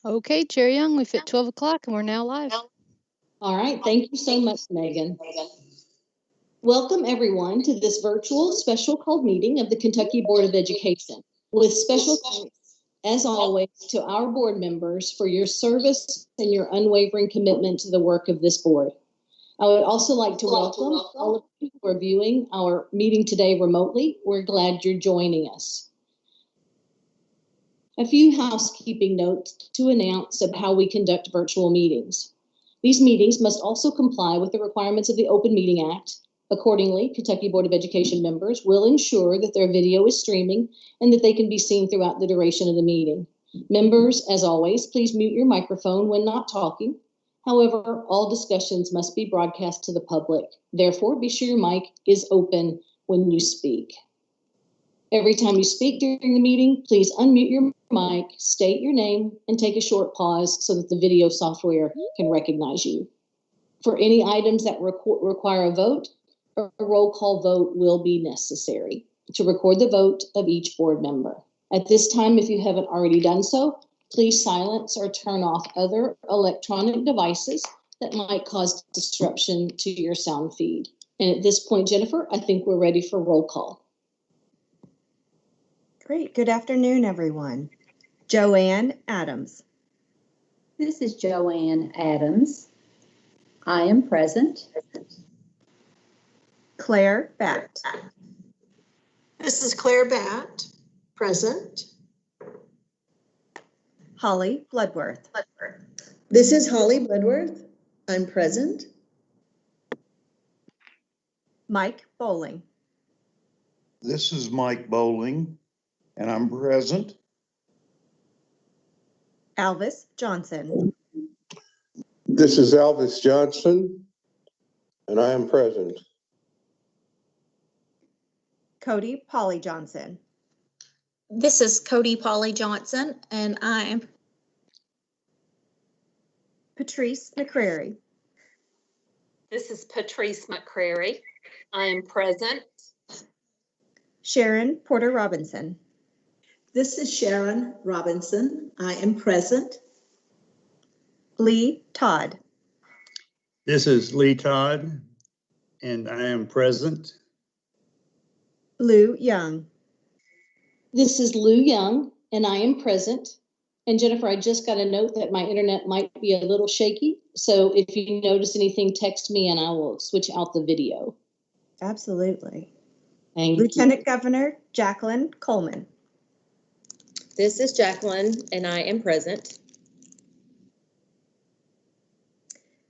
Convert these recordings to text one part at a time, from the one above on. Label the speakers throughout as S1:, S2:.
S1: Okay, Chair Young, we've hit 12 o'clock and we're now live.
S2: All right, thank you so much, Megan. Welcome everyone to this virtual special called meeting of the Kentucky Board of Education, with special thanks, as always, to our board members for your service and your unwavering commitment to the work of this board. I would also like to welcome all of you who are viewing our meeting today remotely. We're glad you're joining us. A few housekeeping notes to announce of how we conduct virtual meetings. These meetings must also comply with the requirements of the Open Meeting Act. Accordingly, Kentucky Board of Education members will ensure that their video is streaming and that they can be seen throughout the duration of the meeting. Members, as always, please mute your microphone when not talking. However, all discussions must be broadcast to the public. Therefore, be sure your mic is open when you speak. Every time you speak during the meeting, please unmute your mic, state your name, and take a short pause so that the video software can recognize you. For any items that require a vote, a roll call vote will be necessary to record the vote of each board member. At this time, if you haven't already done so, please silence or turn off other electronic devices that might cause disruption to your sound feed. And at this point, Jennifer, I think we're ready for roll call.
S3: Great. Good afternoon, everyone. Joanne Adams.
S4: This is Joanne Adams. I am present.
S3: Claire Batt.
S5: This is Claire Batt, present.
S3: Holly Bloodworth.
S6: This is Holly Bloodworth. I'm present.
S3: Mike Bowling.
S7: This is Mike Bowling, and I'm present.
S3: Alvis Johnson.
S8: This is Alvis Johnson, and I am present.
S3: Cody Polly Johnson.
S9: This is Cody Polly Johnson, and I am
S3: Patrice McCrary.
S10: This is Patrice McCrary. I am present.
S3: Sharon Porter Robinson.
S5: This is Sharon Robinson. I am present.
S3: Lee Todd.
S11: This is Lee Todd, and I am present.
S3: Lou Young.
S2: This is Lou Young, and I am present. And Jennifer, I just got a note that my internet might be a little shaky. So if you notice anything, text me and I will switch out the video.
S3: Absolutely.
S2: Thank
S3: Lieutenant
S2: you.
S3: Governor Jacqueline Coleman.
S12: This is Jacqueline, and I am present.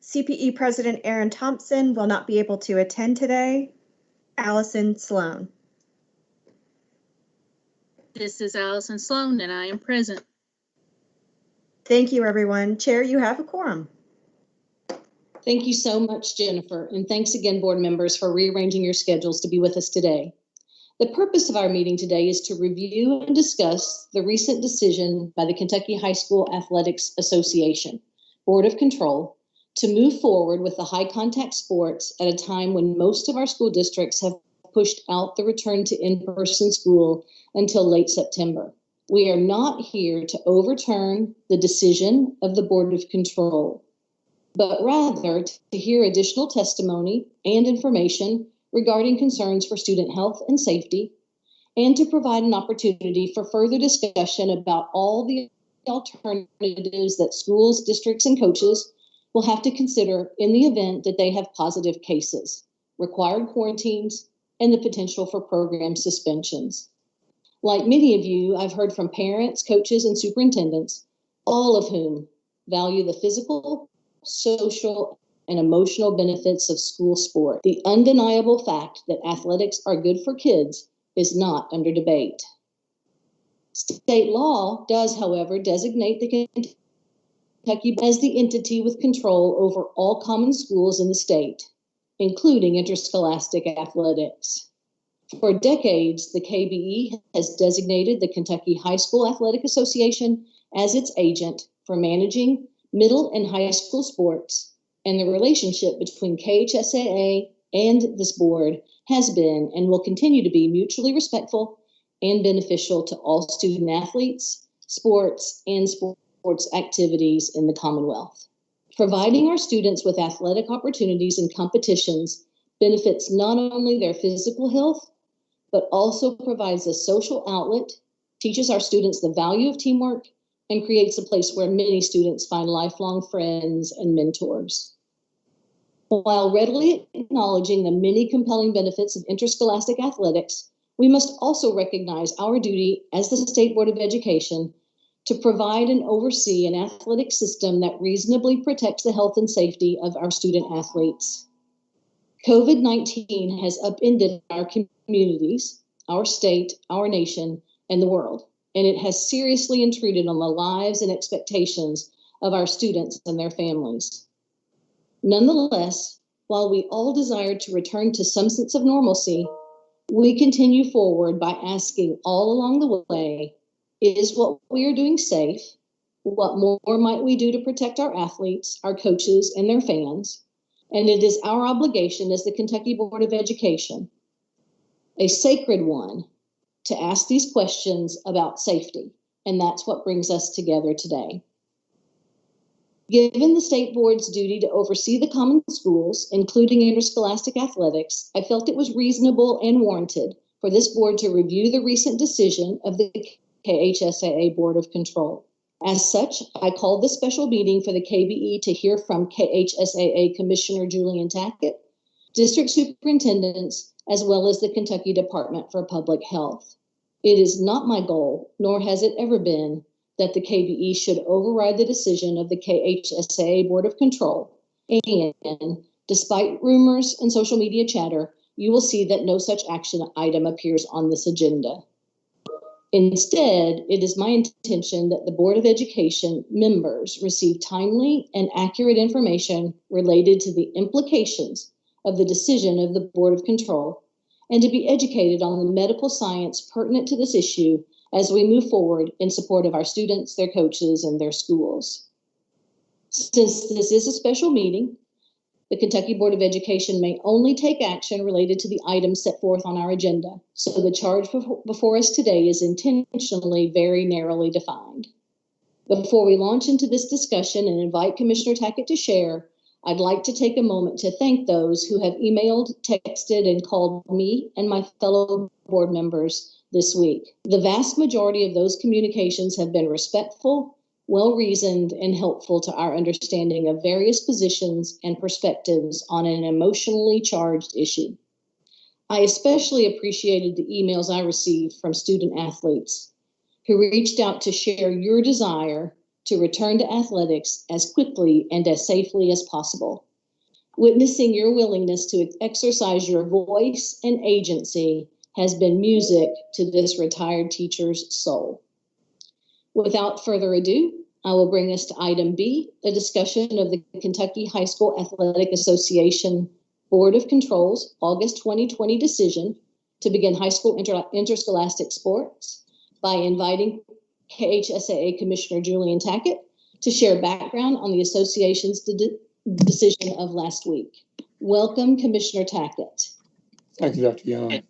S3: CPE President Aaron Thompson will not be able to attend today. Allison Sloan.
S10: This is Allison Sloan, and I am present.
S3: Thank you, everyone. Chair, you have a quorum.
S2: Thank you so much, Jennifer. And thanks again, board members, for rearranging your schedules to be with us today. The purpose of our meeting today is to review and discuss the recent decision by the Kentucky High School Athletics Association Board of Control to move forward with the high contact sports at a time when most of our school districts have pushed out the return to in-person school until late September. We are not here to overturn the decision of the Board of Control, but rather to hear additional testimony and information regarding concerns for student health and safety, and to provide an opportunity for further discussion about all the alternatives that schools, districts, and coaches will have to consider in the event that they have positive cases, required quarantines, and the potential for program suspensions. Like many of you, I've heard from parents, coaches, and superintendents, all of whom value the physical, social, and emotional benefits of school sport. The undeniable fact that athletics are good for kids is not under debate. State law does, however, designate the Kentucky as the entity with control over all common schools in the state, including interscholastic athletics. For decades, the KBE has designated the Kentucky High School Athletic Association as its agent for managing middle and high school sports, and the relationship between KHSAA and this board has been and will continue to be mutually respectful and beneficial to all student athletes, sports, and sport sports activities in the Commonwealth. Providing our students with athletic opportunities and competitions benefits not only their physical health, but also provides a social outlet, teaches our students the value of teamwork, and creates a place where many students find lifelong friends and mentors. While readily acknowledging the many compelling benefits of interscholastic athletics, we must also recognize our duty as the State Board of Education to provide and oversee an athletic system that reasonably protects the health and safety of our student athletes. COVID-19 has upended our communities, our state, our nation, and the world, and it has seriously intruded on the lives and expectations of our students and their families. Nonetheless, while we all desire to return to some sense of normalcy, we continue forward by asking all along the way, is what we are doing safe? What more might we do to protect our athletes, our coaches, and their fans? And it is our obligation as the Kentucky Board of Education, a sacred one, to ask these questions about safety. And that's what brings us together today. Given the State Board's duty to oversee the common schools, including interscholastic athletics, I felt it was reasonable and warranted for this board to review the recent decision of the KHSAA Board of Control. As such, I called this special meeting for the KBE to hear from KHSAA Commissioner Julian Tackett, district superintendents, as well as the Kentucky Department for Public Health. It is not my goal, nor has it ever been, that the KBE should override the decision of the KHSAA Board of Control. And despite rumors and social media chatter, you will see that no such action item appears on this agenda. Instead, it is my intention that the Board of Education members receive timely and accurate information related to the implications of the decision of the Board of Control, and to be educated on the medical science pertinent to this issue as we move forward in support of our students, their coaches, and their schools. Since this is a special meeting, the Kentucky Board of Education may only take action related to the items set forth on our agenda. So the charge before us today is intentionally very narrowly defined. Before we launch into this discussion and invite Commissioner Tackett to share, I'd like to take a moment to thank those who have emailed, texted, and called me and my fellow board members this week. The vast majority of those communications have been respectful, well-reasoned, and helpful to our understanding of various positions and perspectives on an emotionally charged issue. I especially appreciated the emails I received from student athletes who reached out to share your desire to return to athletics as quickly and as safely as possible. Witnessing your willingness to exercise your voice and agency has been music to this retired teacher's soul. Without further ado, I will bring us to item B, a discussion of the Kentucky High School Athletic Association Board of Control's August 2020 decision to begin high school interscholastic sports by inviting KHSAA Commissioner Julian Tackett to share background on the association's decision of last week. Welcome, Commissioner Tackett.
S13: Thank you, Dr. Young.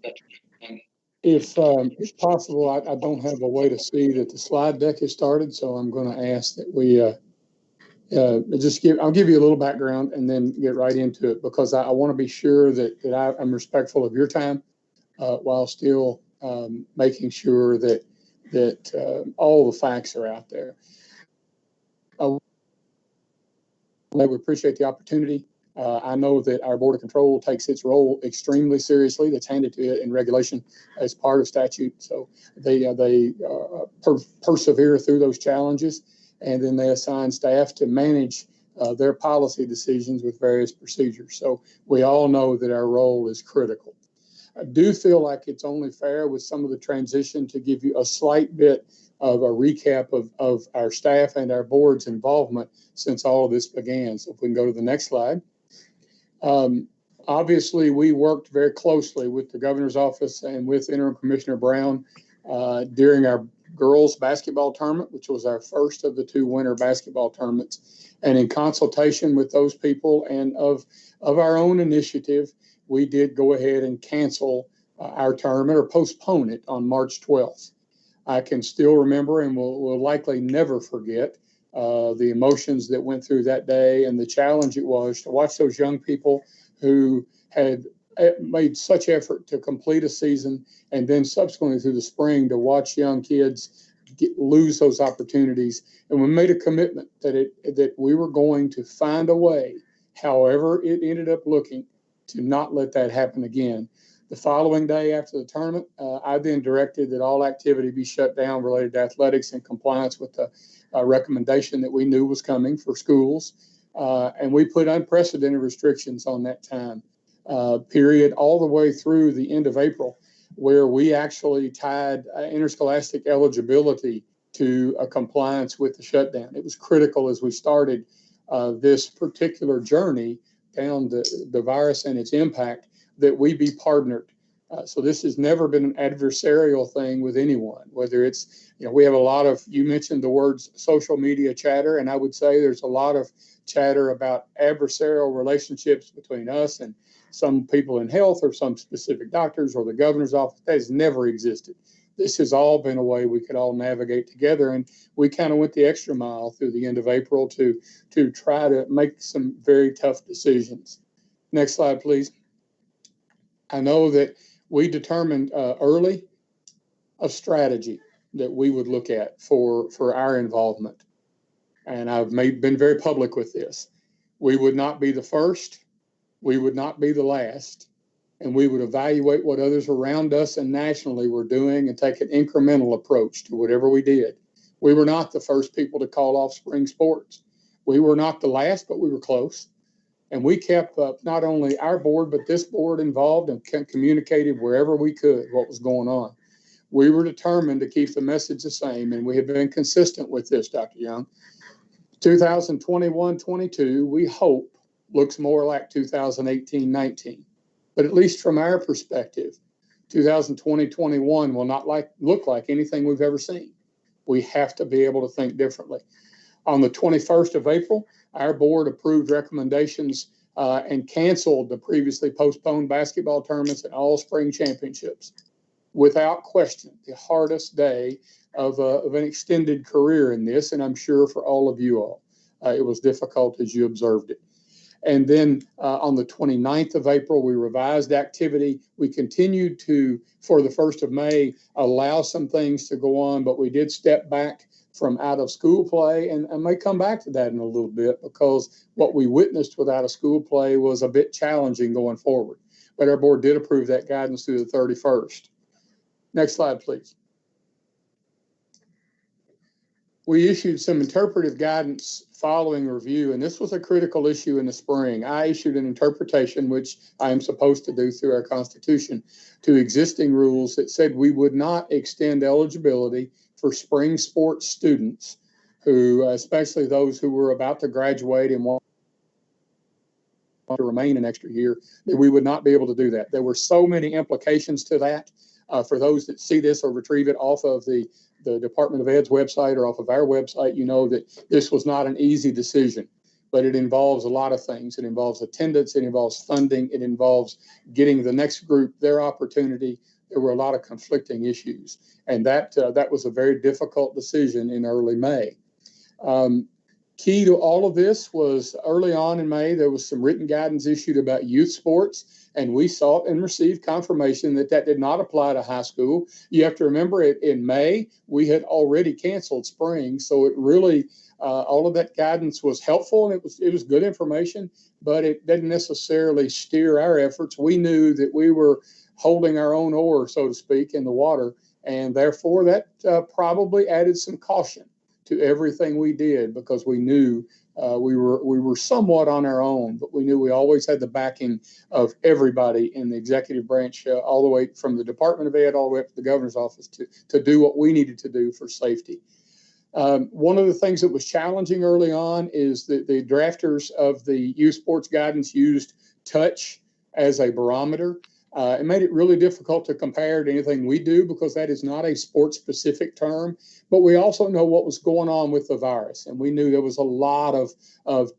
S13: If possible, I don't have a way to see that the slide deck has started, so I'm going to ask that we I'll give you a little background and then get right into it, because I want to be sure that I'm respectful of your time while still making sure that all the facts are out there. We appreciate the opportunity. I know that our Board of Control takes its role extremely seriously. That's handed to it in regulation as part of statute. So they persevere through those challenges, and then they assign staff to manage their policy decisions with various procedures. So we all know that our role is critical. I do feel like it's only fair with some of the transition to give you a slight bit of a recap of our staff and our board's involvement since all of this began. So if we can go to the next slide. Obviously, we worked very closely with the governor's office and with Interim Commissioner Brown during our girls basketball tournament, which was our first of the two winter basketball tournaments. And in consultation with those people and of our own initiative, we did go ahead and cancel our tournament or postpone it on March 12th. I can still remember and will likely never forget the emotions that went through that day, and the challenge it was to watch those young people who had made such effort to complete a season, and then subsequently through the spring to watch young kids lose those opportunities. And we made a commitment that we were going to find a way, however it ended up looking, to not let that happen again. The following day after the tournament, I then directed that all activity be shut down related to athletics in compliance with the recommendation that we knew was coming for schools. And we put unprecedented restrictions on that time period all the way through the end of April, where we actually tied interscholastic eligibility to a compliance with the shutdown. It was critical as we started this particular journey down the virus and its impact that we be partnered. So this has never been an adversarial thing with anyone, whether it's, we have a lot of, you mentioned the words social media chatter, and I would say there's a lot of chatter about adversarial relationships between us and some people in health or some specific doctors or the governor's office. That has never existed. This has all been a way we could all navigate together. And we kind of went the extra mile through the end of April to try to make some very tough decisions. Next slide, please. I know that we determined early a strategy that we would look at for our involvement. And I've been very public with this. We would not be the first. We would not be the last, and we would evaluate what others around us and nationally were doing and take an incremental approach to whatever we did. We were not the first people to call off spring sports. We were not the last, but we were close. And we kept not only our board, but this board involved and communicated wherever we could what was going on. We were determined to keep the message the same, and we have been consistent with this, Dr. Young. 2021-22, we hope, looks more like 2018-19. But at least from our perspective, 2020-21 will not look like anything we've ever seen. We have to be able to think differently. On the 21st of April, our board approved recommendations and canceled the previously postponed basketball tournaments and all spring championships. Without question, the hardest day of an extended career in this, and I'm sure for all of you all. It was difficult as you observed it. And then on the 29th of April, we revised activity. We continued to, for the 1st of May, allow some things to go on, but we did step back from out of school play, and I may come back to that in a little bit, because what we witnessed with out of school play was a bit challenging going forward. But our board did approve that guidance through the 31st. Next slide, please. We issued some interpretive guidance following review, and this was a critical issue in the spring. I issued an interpretation, which I am supposed to do through our Constitution, to existing rules that said we would not extend eligibility for spring sports students who, especially those who were about to graduate and want to remain an extra year, that we would not be able to do that. There were so many implications to that. For those that see this or retrieve it off of the Department of Ed's website or off of our website, you know that this was not an easy decision, but it involves a lot of things. It involves attendance, it involves funding, it involves getting the next group their opportunity. There were a lot of conflicting issues, and that was a very difficult decision in early May. Key to all of this was early on in May, there was some written guidance issued about youth sports, and we sought and received confirmation that that did not apply to high school. You have to remember, in May, we had already canceled spring, so it really, all of that guidance was helpful, and it was good information, but it didn't necessarily steer our efforts. We knew that we were holding our own oar, so to speak, in the water, and therefore that probably added some caution to everything we did, because we knew we were somewhat on our own, but we knew we always had the backing of everybody in the executive branch, all the way from the Department of Ed all the way up to the governor's office to do what we needed to do for safety. One of the things that was challenging early on is that the drafters of the youth sports guidance used touch as a barometer. It made it really difficult to compare to anything we do, because that is not a sports-specific term. But we also know what was going on with the virus, and we knew there was a lot of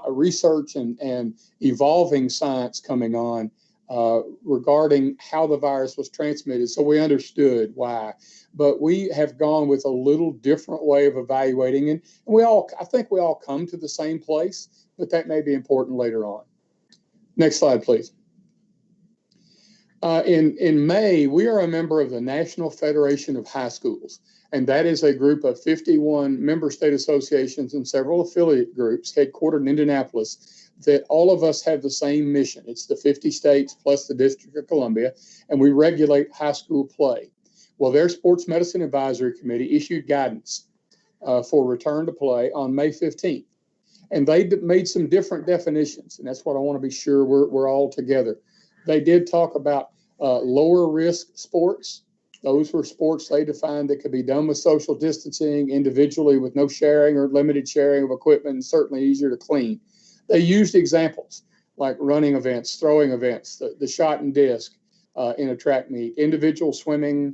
S13: research and evolving science coming on regarding how the virus was transmitted, so we understood why. But we have gone with a little different way of evaluating, and I think we all come to the same place, but that may be important later on. Next slide, please. In May, we are a member of the National Federation of High Schools, and that is a group of 51 member state associations and several affiliate groups headquartered in Indianapolis that all of us have the same mission. It's the 50 states plus the District of Columbia, and we regulate high school play. Well, their Sports Medicine Advisory Committee issued guidance for return to play on May 15th. And they made some different definitions, and that's what I want to be sure we're all together. They did talk about lower risk sports. Those were sports they defined that could be done with social distancing, individually with no sharing or limited sharing of equipment, and certainly easier to clean. They used examples like running events, throwing events, the shot and disc in a track meet, individual swimming,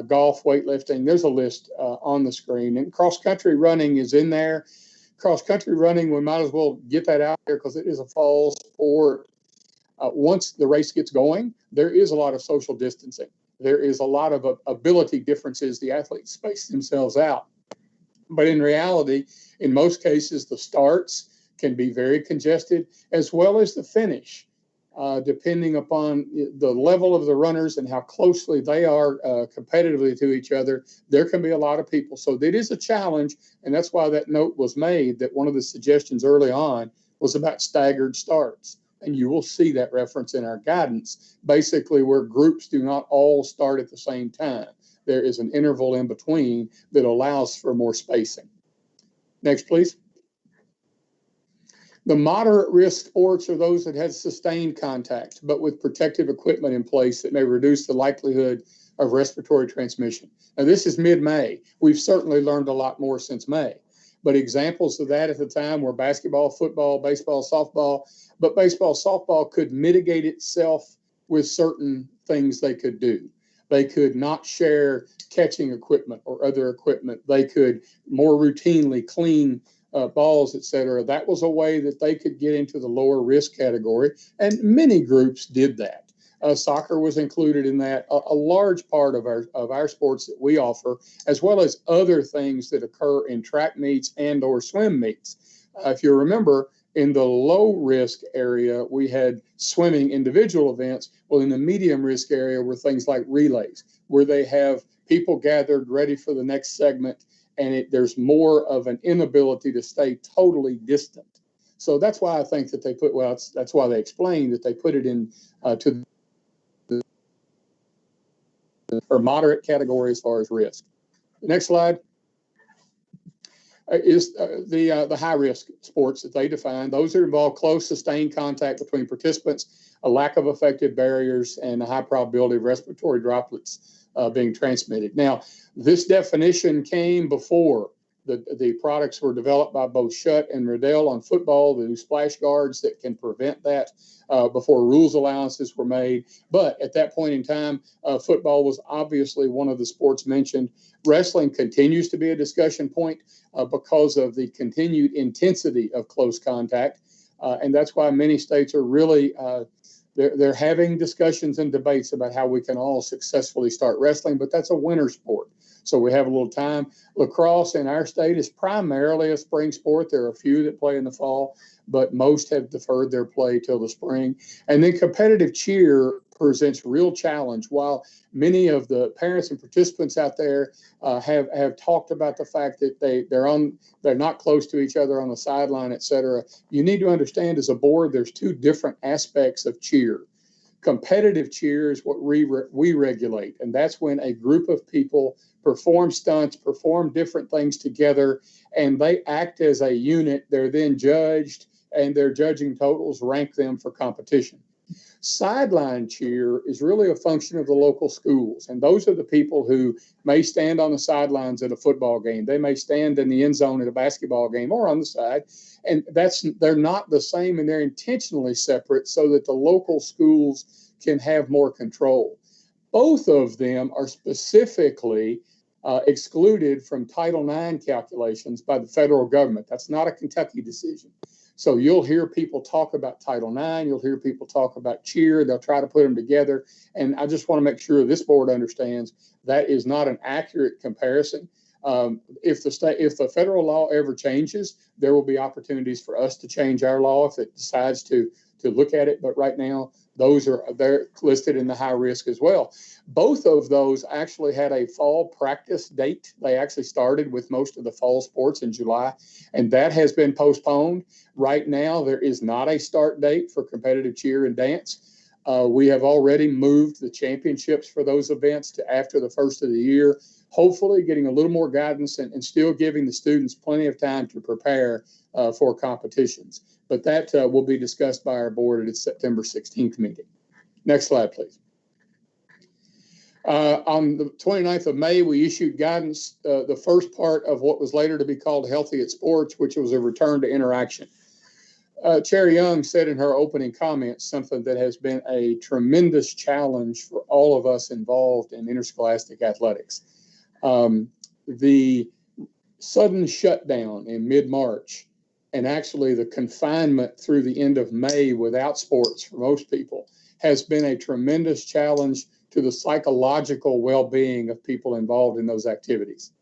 S13: golf, weightlifting. There's a list on the screen. And cross-country running is in there. Cross-country running, we might as well get that out there because it is a fall sport. Once the race gets going, there is a lot of social distancing. There is a lot of ability differences. The athletes space themselves out. But in reality, in most cases, the starts can be very congested, as well as the finish, depending upon the level of the runners and how closely they are competitively to each other. There can be a lot of people. So it is a challenge, and that's why that note was made that one of the suggestions early on was about staggered starts. And you will see that reference in our guidance, basically where groups do not all start at the same time. There is an interval in between that allows for more spacing. Next, please. The moderate risk sports are those that have sustained contact, but with protective equipment in place that may reduce the likelihood of respiratory transmission. Now, this is mid-May. We've certainly learned a lot more since May, but examples of that at the time were basketball, football, baseball, softball, but baseball, softball could mitigate itself with certain things they could do. They could not share catching equipment or other equipment. They could more routinely clean balls, et cetera. That was a way that they could get into the lower risk category, and many groups did that. Soccer was included in that. A large part of our sports that we offer, as well as other things that occur in track meets and or swim meets. If you remember, in the low risk area, we had swimming individual events. Well, in the medium risk area were things like relays, where they have people gathered ready for the next segment, and there's more of an inability to stay totally distant. So that's why I think that they put, that's why they explained that they put it in to the or moderate category as far as risk. The next slide is the high risk sports that they define. Those that involve close sustained contact between participants, a lack of effective barriers, and a high probability of respiratory droplets being transmitted. Now, this definition came before the products were developed by both Schutt and Riddell on football, the new splash guards that can prevent that before rules allowances were made. But at that point in time, football was obviously one of the sports mentioned. Wrestling continues to be a discussion point because of the continued intensity of close contact. And that's why many states are really they're having discussions and debates about how we can all successfully start wrestling, but that's a winter sport. So we have a little time. Lacrosse in our state is primarily a spring sport. There are a few that play in the fall, but most have deferred their play till the spring. And then competitive cheer presents real challenge. While many of the parents and participants out there have talked about the fact that they're not close to each other on the sideline, et cetera, you need to understand as a board, there's two different aspects of cheer. Competitive cheer is what we regulate, and that's when a group of people perform stunts, perform different things together, and they act as a unit. They're then judged, and their judging totals rank them for competition. Sideline cheer is really a function of the local schools, and those are the people who may stand on the sidelines at a football game. They may stand in the end zone at a basketball game or on the side, and they're not the same, and they're intentionally separate so that the local schools can have more control. Both of them are specifically excluded from Title IX calculations by the federal government. That's not a Kentucky decision. So you'll hear people talk about Title IX, you'll hear people talk about cheer, they'll try to put them together. And I just want to make sure this board understands that is not an accurate comparison. If the federal law ever changes, there will be opportunities for us to change our law if it decides to look at it. But right now, they're listed in the high risk as well. Both of those actually had a fall practice date. They actually started with most of the fall sports in July, and that has been postponed. Right now, there is not a start date for competitive cheer and dance. We have already moved the championships for those events to after the first of the year, hopefully getting a little more guidance and still giving the students plenty of time to prepare for competitions. But that will be discussed by our board at its September 16th meeting. Next slide, please. On the 29th of May, we issued guidance, the first part of what was later to be called Healthy at Sports, which was a return to interaction. Chair Young said in her opening comments something that has been a tremendous challenge for all of us involved in interscholastic athletics. The sudden shutdown in mid-March and actually the confinement through the end of May without sports for most people has been a tremendous challenge to the psychological well-being of people involved in those activities.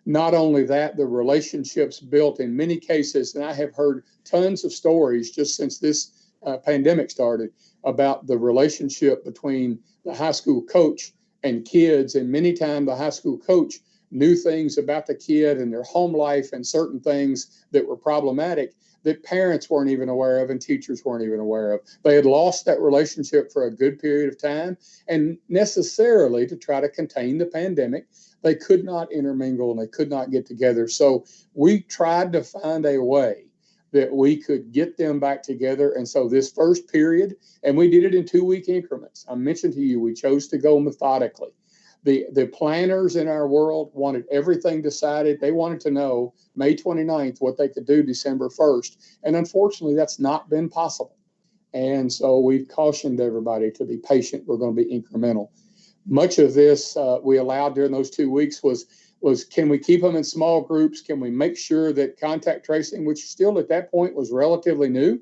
S13: Not only that, the relationships built in many cases, and I have heard tons of stories just since this pandemic started about the relationship between the high school coach and kids, and many times the high school coach knew things about the kid and their home life and certain things that were problematic that parents weren't even aware of and teachers weren't even aware of. They had lost that relationship for a good period of time, and necessarily to try to contain the pandemic, they could not intermingle and they could not get together. So we tried to find a way that we could get them back together. And so this first period, and we did it in 2-week increments. I mentioned to you, we chose to go methodically. The planners in our world wanted everything decided. They wanted to know May 29th what they could do December 1st. And unfortunately, that's not been possible. And so we've cautioned everybody to be patient. We're going to be incremental. Much of this we allowed during those 2 weeks was can we keep them in small groups? Can we make sure that contact tracing, which still at that point was relatively new,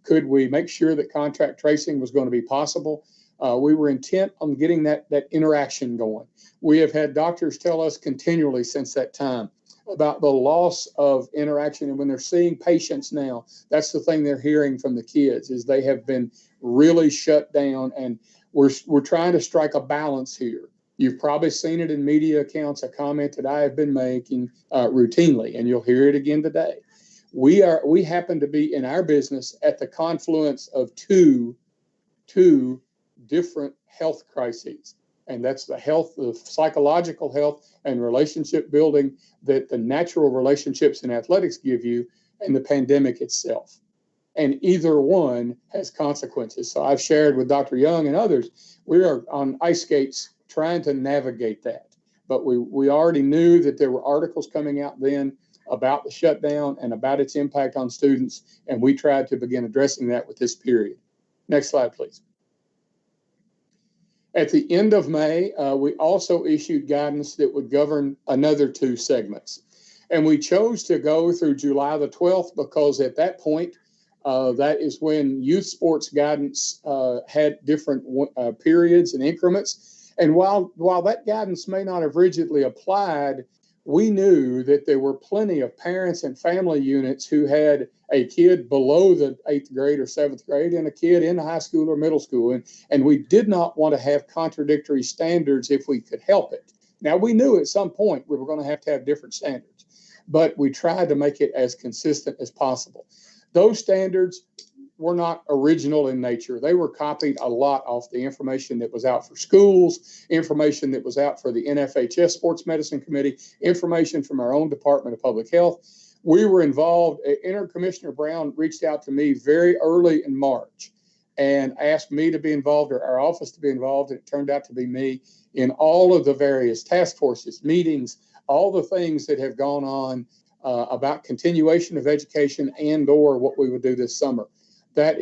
S13: could we make sure that contact tracing was going to be possible? We were intent on getting that interaction going. We have had doctors tell us continually since that time about the loss of interaction. And when they're seeing patients now, that's the thing they're hearing from the kids is they have been really shut down. And we're trying to strike a balance here. You've probably seen it in media accounts, a comment that I have been making routinely, and you'll hear it again today. We happen to be in our business at the confluence of two different health crises. And that's the psychological health and relationship building that the natural relationships in athletics give you, and the pandemic itself. And either one has consequences. So I've shared with Dr. Young and others, we are on ice skates trying to navigate that. But we already knew that there were articles coming out then about the shutdown and about its impact on students. And we tried to begin addressing that with this period. Next slide, please. At the end of May, we also issued guidance that would govern another 2 segments. And we chose to go through July the 12th because at that point, that is when youth sports guidance had different periods and increments. And while that guidance may not have rigidly applied, we knew that there were plenty of parents and family units who had a kid below the 8th grade or 7th grade and a kid in high school or middle school. And we did not want to have contradictory standards if we could help it. Now, we knew at some point we were going to have different standards, but we tried to make it as consistent as possible. Those standards were not original in nature. They were copied a lot off the information that was out for schools, information that was out for the NFHS Sports Medicine Committee, information from our own Department of Public Health. We were involved. Commissioner Brown reached out to me very early in March and asked me to be involved, or our office to be involved, and it turned out to be me in all of the various task forces, meetings, all the things that have gone on about continuation of education and or what we would do this summer. That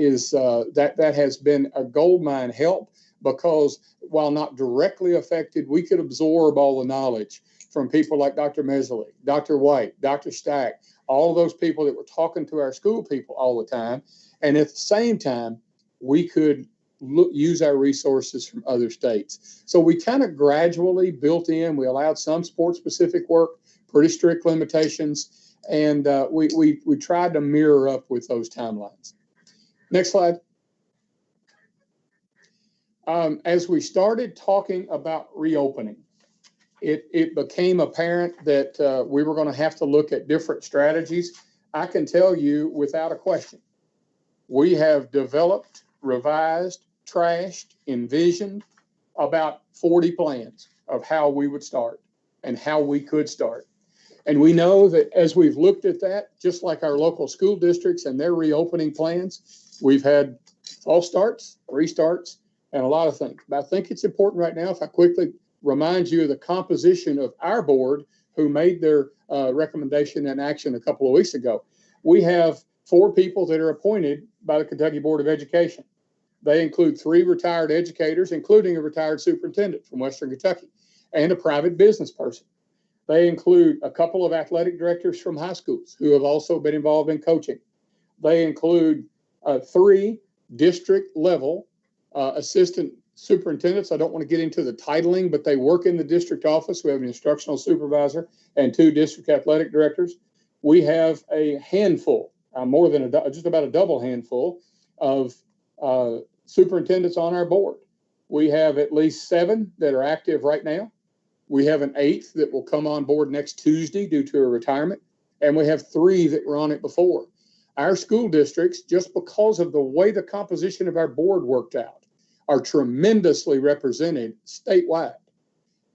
S13: has been a goldmine help because while not directly affected, we could absorb all the knowledge from people like Dr. Mesley, Dr. White, Dr. Stack, all of those people that were talking to our school people all the time. And at the same time, we could use our resources from other states. So we kind of gradually built in, we allowed some sport-specific work, pretty strict limitations, and we tried to mirror up with those timelines. Next slide. As we started talking about reopening, it became apparent that we were going to have to look at different strategies. I can tell you without a question, we have developed, revised, trashed, envisioned about 40 plans of how we would start and how we could start. And we know that as we've looked at that, just like our local school districts and their reopening plans, we've had false starts, restarts, and a lot of things. But I think it's important right now, if I quickly remind you of the composition of our board who made their recommendation and action a couple of weeks ago. We have 4 people that are appointed by the Kentucky Board of Education. They include 3 retired educators, including a retired superintendent from Western Kentucky and a private business person. They include a couple of athletic directors from high schools who have also been involved in coaching. They include 3 district level assistant superintendents. I don't want to get into the titling, but they work in the district office. We have an instructional supervisor and 2 district athletic directors. We have a handful, more than just about a double handful of superintendents on our board. We have at least 7 that are active right now. We have an 8th that will come on board next Tuesday due to a retirement. And we have 3 that were on it before. Our school districts, just because of the way the composition of our board worked out, are tremendously represented statewide.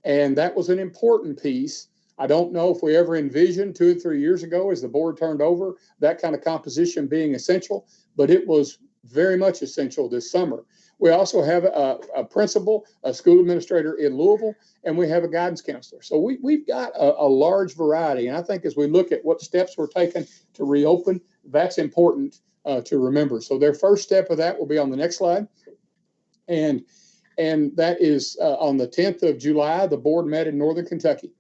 S13: And that was an important piece. I don't know if we ever envisioned 2 or 3 years ago as the board turned over that kind of composition being essential, but it was very much essential this summer. We also have a principal, a school administrator in Louisville, and we have a guidance counselor. So we've got a large variety. And I think as we look at what steps we're taking to reopen, that's important to remember. So their first step of that will be on the next slide. And that is on the 10th of July, the board met in Northern Kentucky.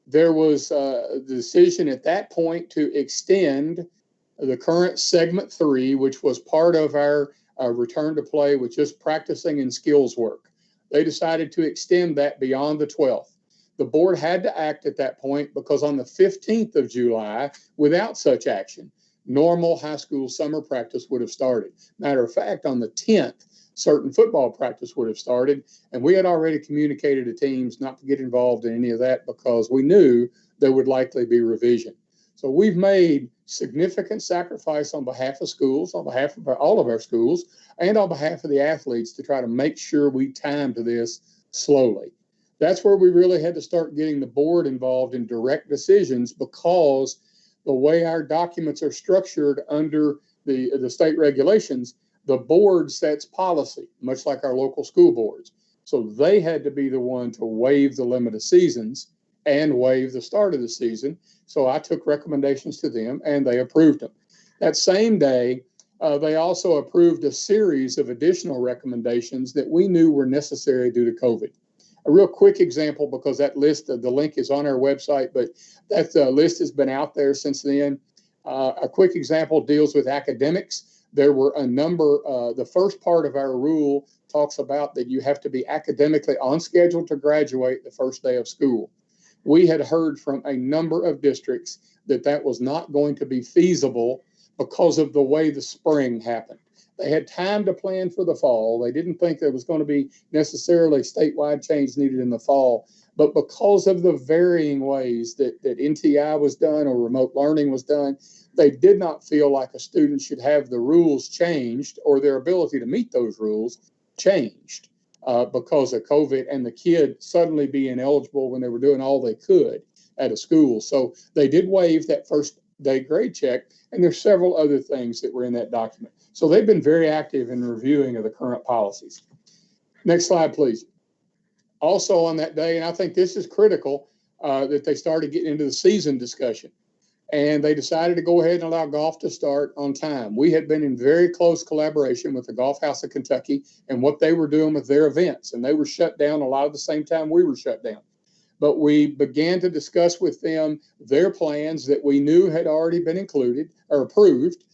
S13: There was the decision at that point to extend the current segment 3, which was part of our return to play with just practicing and skills work. They decided to extend that beyond the 12th. The board had to act at that point because on the 15th of July, without such action, normal high school summer practice would have started. Matter of fact, on the 10th, certain football practice would have started, and we had already communicated to teams not to get involved in any of that because we knew there would likely be revision. So we've made significant sacrifice on behalf of schools, on behalf of all of our schools, and on behalf of the athletes to try to make sure we time to this slowly. That's where we really had to start getting the board involved in direct decisions because the way our documents are structured under the state regulations, the board sets policy, much like our local school boards. So they had to be the one to waive the limit of seasons and waive the start of the season. So I took recommendations to them and they approved them. That same day, they also approved a series of additional recommendations that we knew were necessary due to COVID. A real quick example, because that list, the link is on our website, but that list has been out there since then. A quick example deals with academics. There were a number, the first part of our rule talks about that you have to be academically on schedule to graduate the first day of school. We had heard from a number of districts that that was not going to be feasible because of the way the spring happened. They had time to plan for the fall. They didn't think there was going to be necessarily statewide change needed in the fall. But because of the varying ways that NTI was done or remote learning was done, they did not feel like a student should have the rules changed or their ability to meet those rules changed because of COVID and the kid suddenly being eligible when they were doing all they could at a school. So they did waive that first day grade check, and there's several other things that were in that document. So they've been very active in reviewing of the current policies. Next slide, please. Also on that day, and I think this is critical, that they started getting into the season discussion. And they decided to go ahead and allow golf to start on time. We had been in very close collaboration with the Golf House of Kentucky and what they were doing with their events. And they were shut down a lot of the same time we were shut down. but we began to discuss with them their plans that we knew had already been included or approved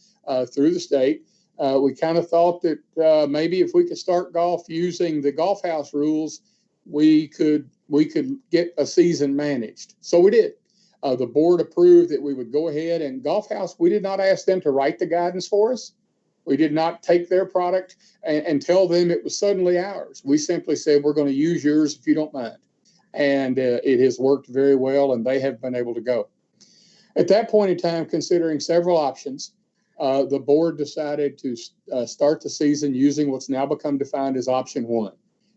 S13: through the state. We kind of thought that maybe if we could start golf using the golf house rules, we could get a season managed. So we did. The board approved that we would go ahead, and Golf House, we did not ask them to write the guidance for us. We did not take their product and tell them it was suddenly ours. We simply said, we're going to use yours if you don't mind. And it has worked very well, and they have been able to go. At that point in time, considering several options, the board decided to start the season using what's now become defined as option 1.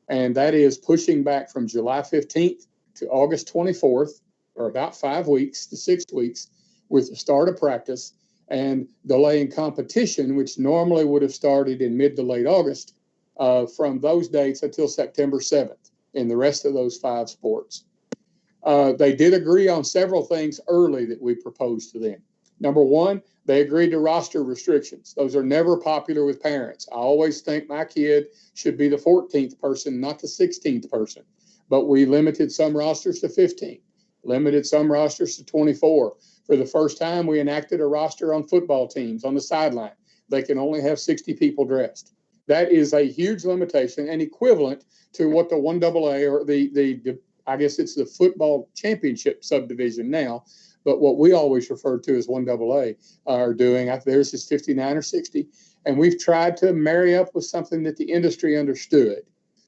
S13: And that is pushing back from July 15th to August 24th, or about 5 weeks to 6 weeks, with the start of practice, and delaying competition, which normally would have started in mid to late August, from those dates until September 7th in the rest of those 5 sports. They did agree on several things early that we proposed to them. Number 1, they agreed to roster restrictions. Those are never popular with parents. I always think my kid should be the 14th person, not the 16th person. But we limited some rosters to 15, limited some rosters to 24. For the first time, we enacted a roster on football teams on the sideline. They can only have 60 people dressed. That is a huge limitation and equivalent to what the 1AA or the I guess it's the football championship subdivision now, but what we always refer to as 1AA are doing. Theirs is 59 or 60. And we've tried to marry up with something that the industry understood.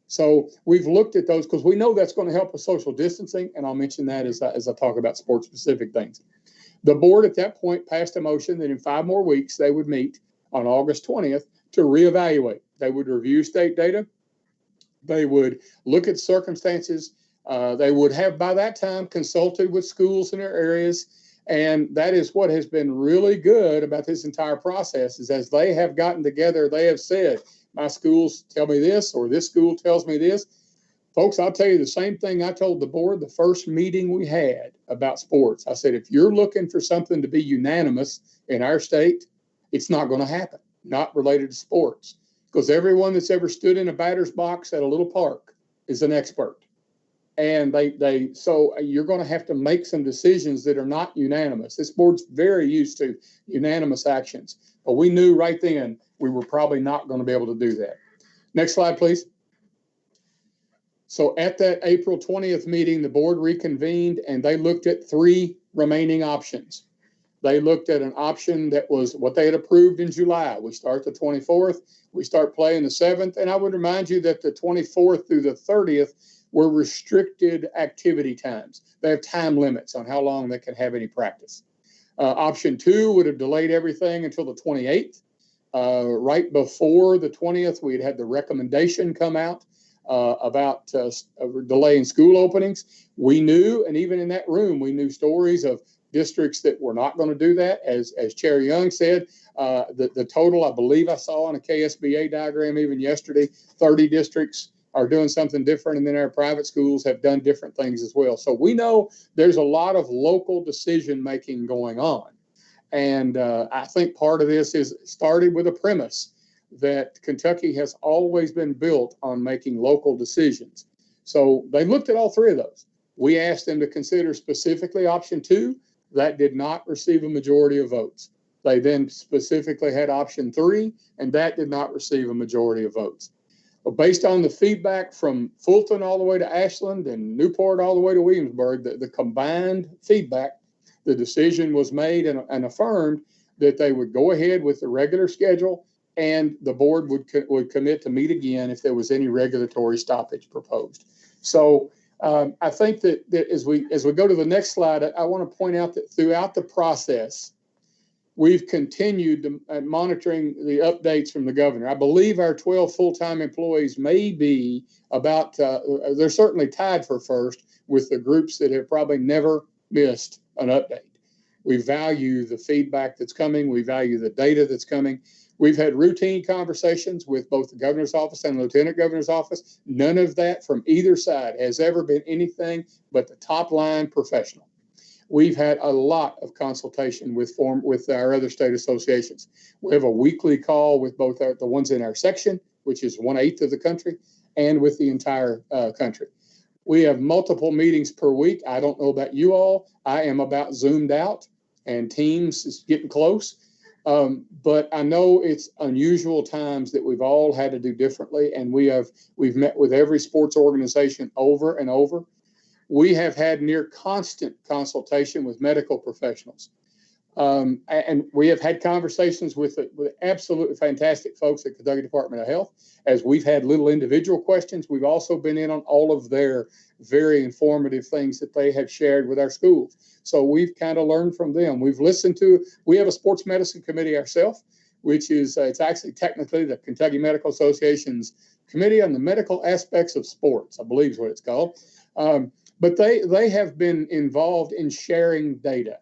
S13: So we've looked at those because we know that's going to help with social distancing. And I'll mention that as I talk about sport specific things. The board at that point passed a motion that in 5 more weeks, they would meet on August 20th to reevaluate. They would review state data. They would look at circumstances. They would have by that time consulted with schools in their areas. And that is what has been really good about this entire process is as they have gotten together, they have said, my schools tell me this, or this school tells me this. Folks, I'll tell you the same thing I told the board the first meeting we had about sports. I said, if you're looking for something to be unanimous in our state, it's not going to happen, not related to sports. Because everyone that's ever stood in a batter's box at a little park is an expert. And so you're going to have to make some decisions that are not unanimous. This board's very used to unanimous actions, but we knew right then we were probably not going to be able to do that. Next slide, please. So at that April 20th meeting, the board reconvened and they looked at 3 remaining options. They looked at an option that was what they had approved in July. We start the 24th, we start playing the 7th, and I would remind you that the 24th through the 30th were restricted activity times. They have time limits on how long they can have any practice. Option 2 would have delayed everything until the 28th. Right before the 20th, we'd had the recommendation come out about delaying school openings. We knew, and even in that room, we knew stories of districts that were not going to do that. As Chair Young said, the total, I believe I saw on a KSBA diagram even yesterday, 30 districts are doing something different, and then our private schools have done different things as well. So we know there's a lot of local decision-making going on. And I think part of this is started with a premise that Kentucky has always been built on making local decisions. So they looked at all 3 of those. We asked them to consider specifically option 2. That did not receive a majority of votes. They then specifically had option 3, and that did not receive a majority of votes. But based on the feedback from Fulton all the way to Ashland and Newport all the way to Williamsburg, the combined feedback, the decision was made and affirmed that they would go ahead with the regular schedule, and the board would commit to meet again if there was any regulatory stoppage proposed. So I think that as we go to the next slide, I want to point out that throughout the process, we've continued monitoring the updates from the governor. I believe our 12 full-time employees may be about, they're certainly tied for first with the groups that have probably never missed an update. We value the feedback that's coming. We value the data that's coming. We've had routine conversations with both the governor's office and the lieutenant governor's office. None of that from either side has ever been anything but the top line professional. We've had a lot of consultation with our other state associations. We have a weekly call with both the ones in our section, which is 1/8 of the country, and with the entire country. We have multiple meetings per week. I don't know about you all. I am about zoomed out, and Teams is getting close. But I know it's unusual times that we've all had to do differently, and we've met with every sports organization over and over. We have had near constant consultation with medical professionals. And we have had conversations with absolutely fantastic folks at Kentucky Department of Health. As we've had little individual questions, we've also been in on all of their very informative things that they have shared with our schools. So we've kind of learned from them. We have a sports medicine committee ourselves, which is, it's actually technically the Kentucky Medical Association's Committee on the Medical Aspects of Sports, I believe is what it's called. But they have been involved in sharing data.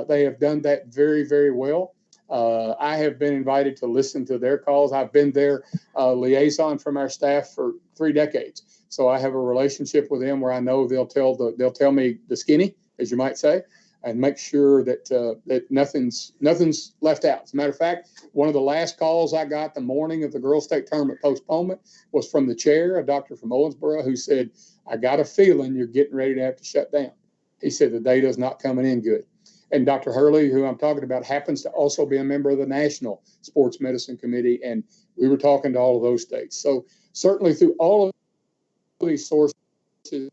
S13: They have done that very, very well. I have been invited to listen to their calls. I've been their liaison from our staff for 3 decades. So I have a relationship with them where I know they'll tell me the skinny, as you might say, and make sure that that nothing's left out. As a matter of fact, one of the last calls I got the morning of the girls' state tournament postponement was from the chair, a doctor from Owensboro, who said, "I got a feeling you're getting ready to have to shut down." He said the data's not coming in good. And Dr. Hurley, who I'm talking about, happens to also be a member of the National Sports Medicine Committee, and we were talking to all of those states. So certainly through all of these sources, there's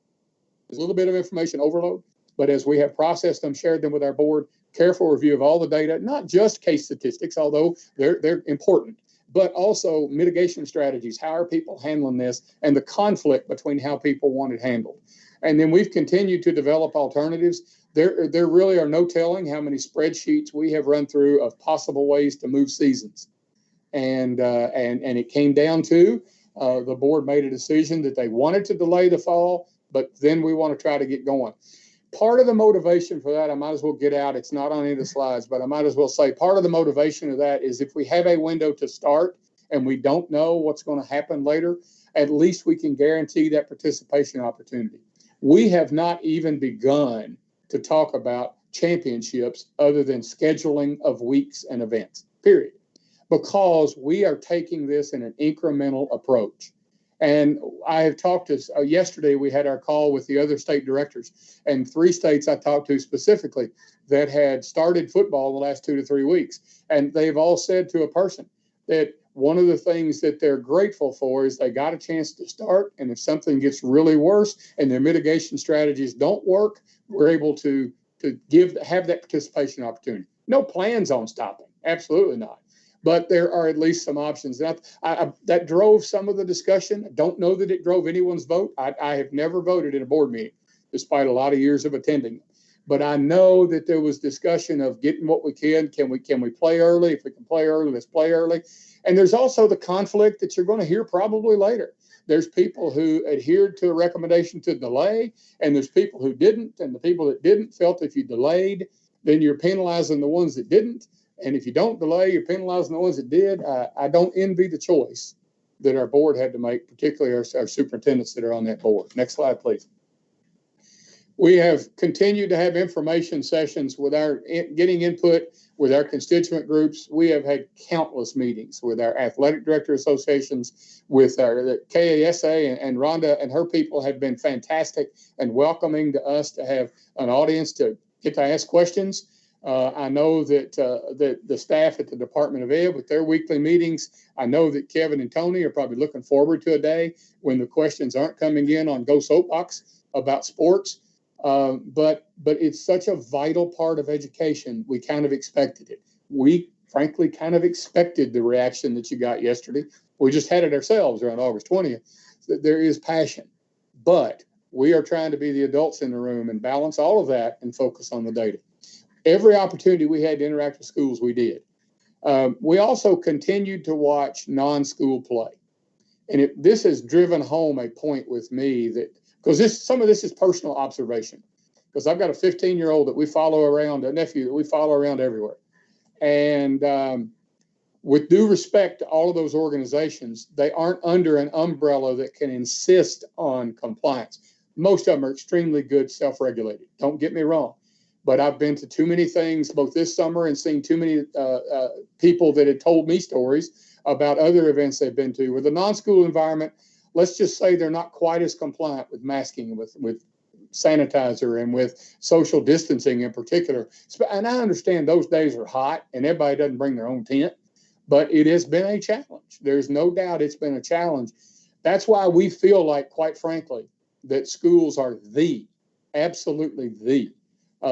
S13: a little bit of information overload, but as we have processed them, shared them with our board, careful review of all the data, not just case statistics, although they're important, but also mitigation strategies. How are people handling this, and the conflict between how people want it handled. And then we've continued to develop alternatives. There really are no telling how many spreadsheets we have run through of possible ways to move seasons. And it came down to the board made a decision that they wanted to delay the fall, but then we want to try to get going. Part of the motivation for that, I might as well get out. It's not on any of the slides, but I might as well say part of the motivation of that is if we have a window to start and we don't know what's going to happen later, at least we can guarantee that participation opportunity. We have not even begun to talk about championships other than scheduling of weeks and events, period, because we are taking this in an incremental approach. And I have talked to, yesterday we had our call with the other state directors, and 3 states I talked to specifically that had started football in the last 2 to 3 weeks. And they've all said to a person that one of the things that they're grateful for is they got a chance to start. And if something gets really worse and their mitigation strategies don't work, we're able to have that participation opportunity. No plans on stopping. Absolutely not. But there are at least some options. And that drove some of the discussion. I don't know that it drove anyone's vote. I have never voted in a board meeting, despite a lot of years of attending. But I know that there was discussion of getting what we can. Can we play early? If we can play early, let's play early. And there's also the conflict that you're going to hear probably later. There's people who adhered to a recommendation to delay, and there's people who didn't. And the people that didn't felt if you delayed, then you're penalizing the ones that didn't. And if you don't delay, you're penalizing the ones that did. I don't envy the choice that our board had to make, particularly our superintendents that are on that board. Next slide, please. We have continued to have information sessions with getting input with our constituent groups. We have had countless meetings with our athletic director associations, with the KHSAA, and Rhonda and her people have been fantastic and welcoming to us to have an audience to get to ask questions. I know that the staff at the Department of Ed with their weekly meetings, I know that Kevin and Tony are probably looking forward to a day when the questions aren't coming in on Go Soapbox about sports. But it's such a vital part of education. We kind of expected it. We frankly kind of expected the reaction that you got yesterday. We just had it ourselves around August 20th. There is passion, but we are trying to be the adults in the room and balance all of that and focus on the data. Every opportunity we had to interact with schools, we did. We also continued to watch non-school play. And this has driven home a point with me that, because some of this is personal observation, because I've got a 15-year-old that we follow around, a nephew that we follow around everywhere. And with due respect to all of those organizations, they aren't under an umbrella that can insist on compliance. Most of them are extremely good, self-regulated. Don't get me wrong. But I've been to too many things both this summer and seen too many people that had told me stories about other events they've been to where the non-school environment, let's just say they're not quite as compliant with masking, with sanitizer, and with social distancing in particular. And I understand those days are hot and everybody doesn't bring their own tent, but it has been a challenge. There's no doubt it's been a challenge. That's why we feel like, quite frankly, that schools are absolutely the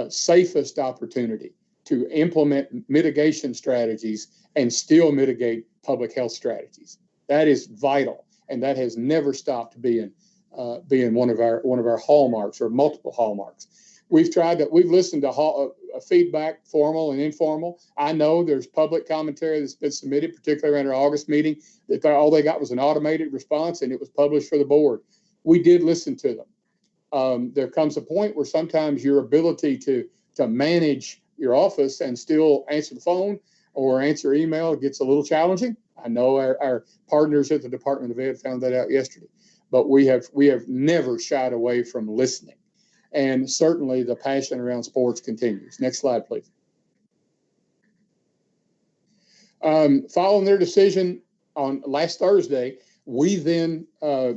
S13: safest opportunity to implement mitigation strategies and still mitigate public health strategies. That is vital, and that has never stopped being one of our hallmarks, or multiple hallmarks. We've listened to feedback, formal and informal. I know there's public commentary that's been submitted, particularly around our August meeting, that all they got was an automated response and it was published for the board. We did listen to them. There comes a point where sometimes your ability to manage your office and still answer the phone or answer email gets a little challenging. I know our partners at the Department of Ed found that out yesterday, but we have never shied away from listening. And certainly the passion around sports continues. Next slide, please. Following their decision on last Thursday, we then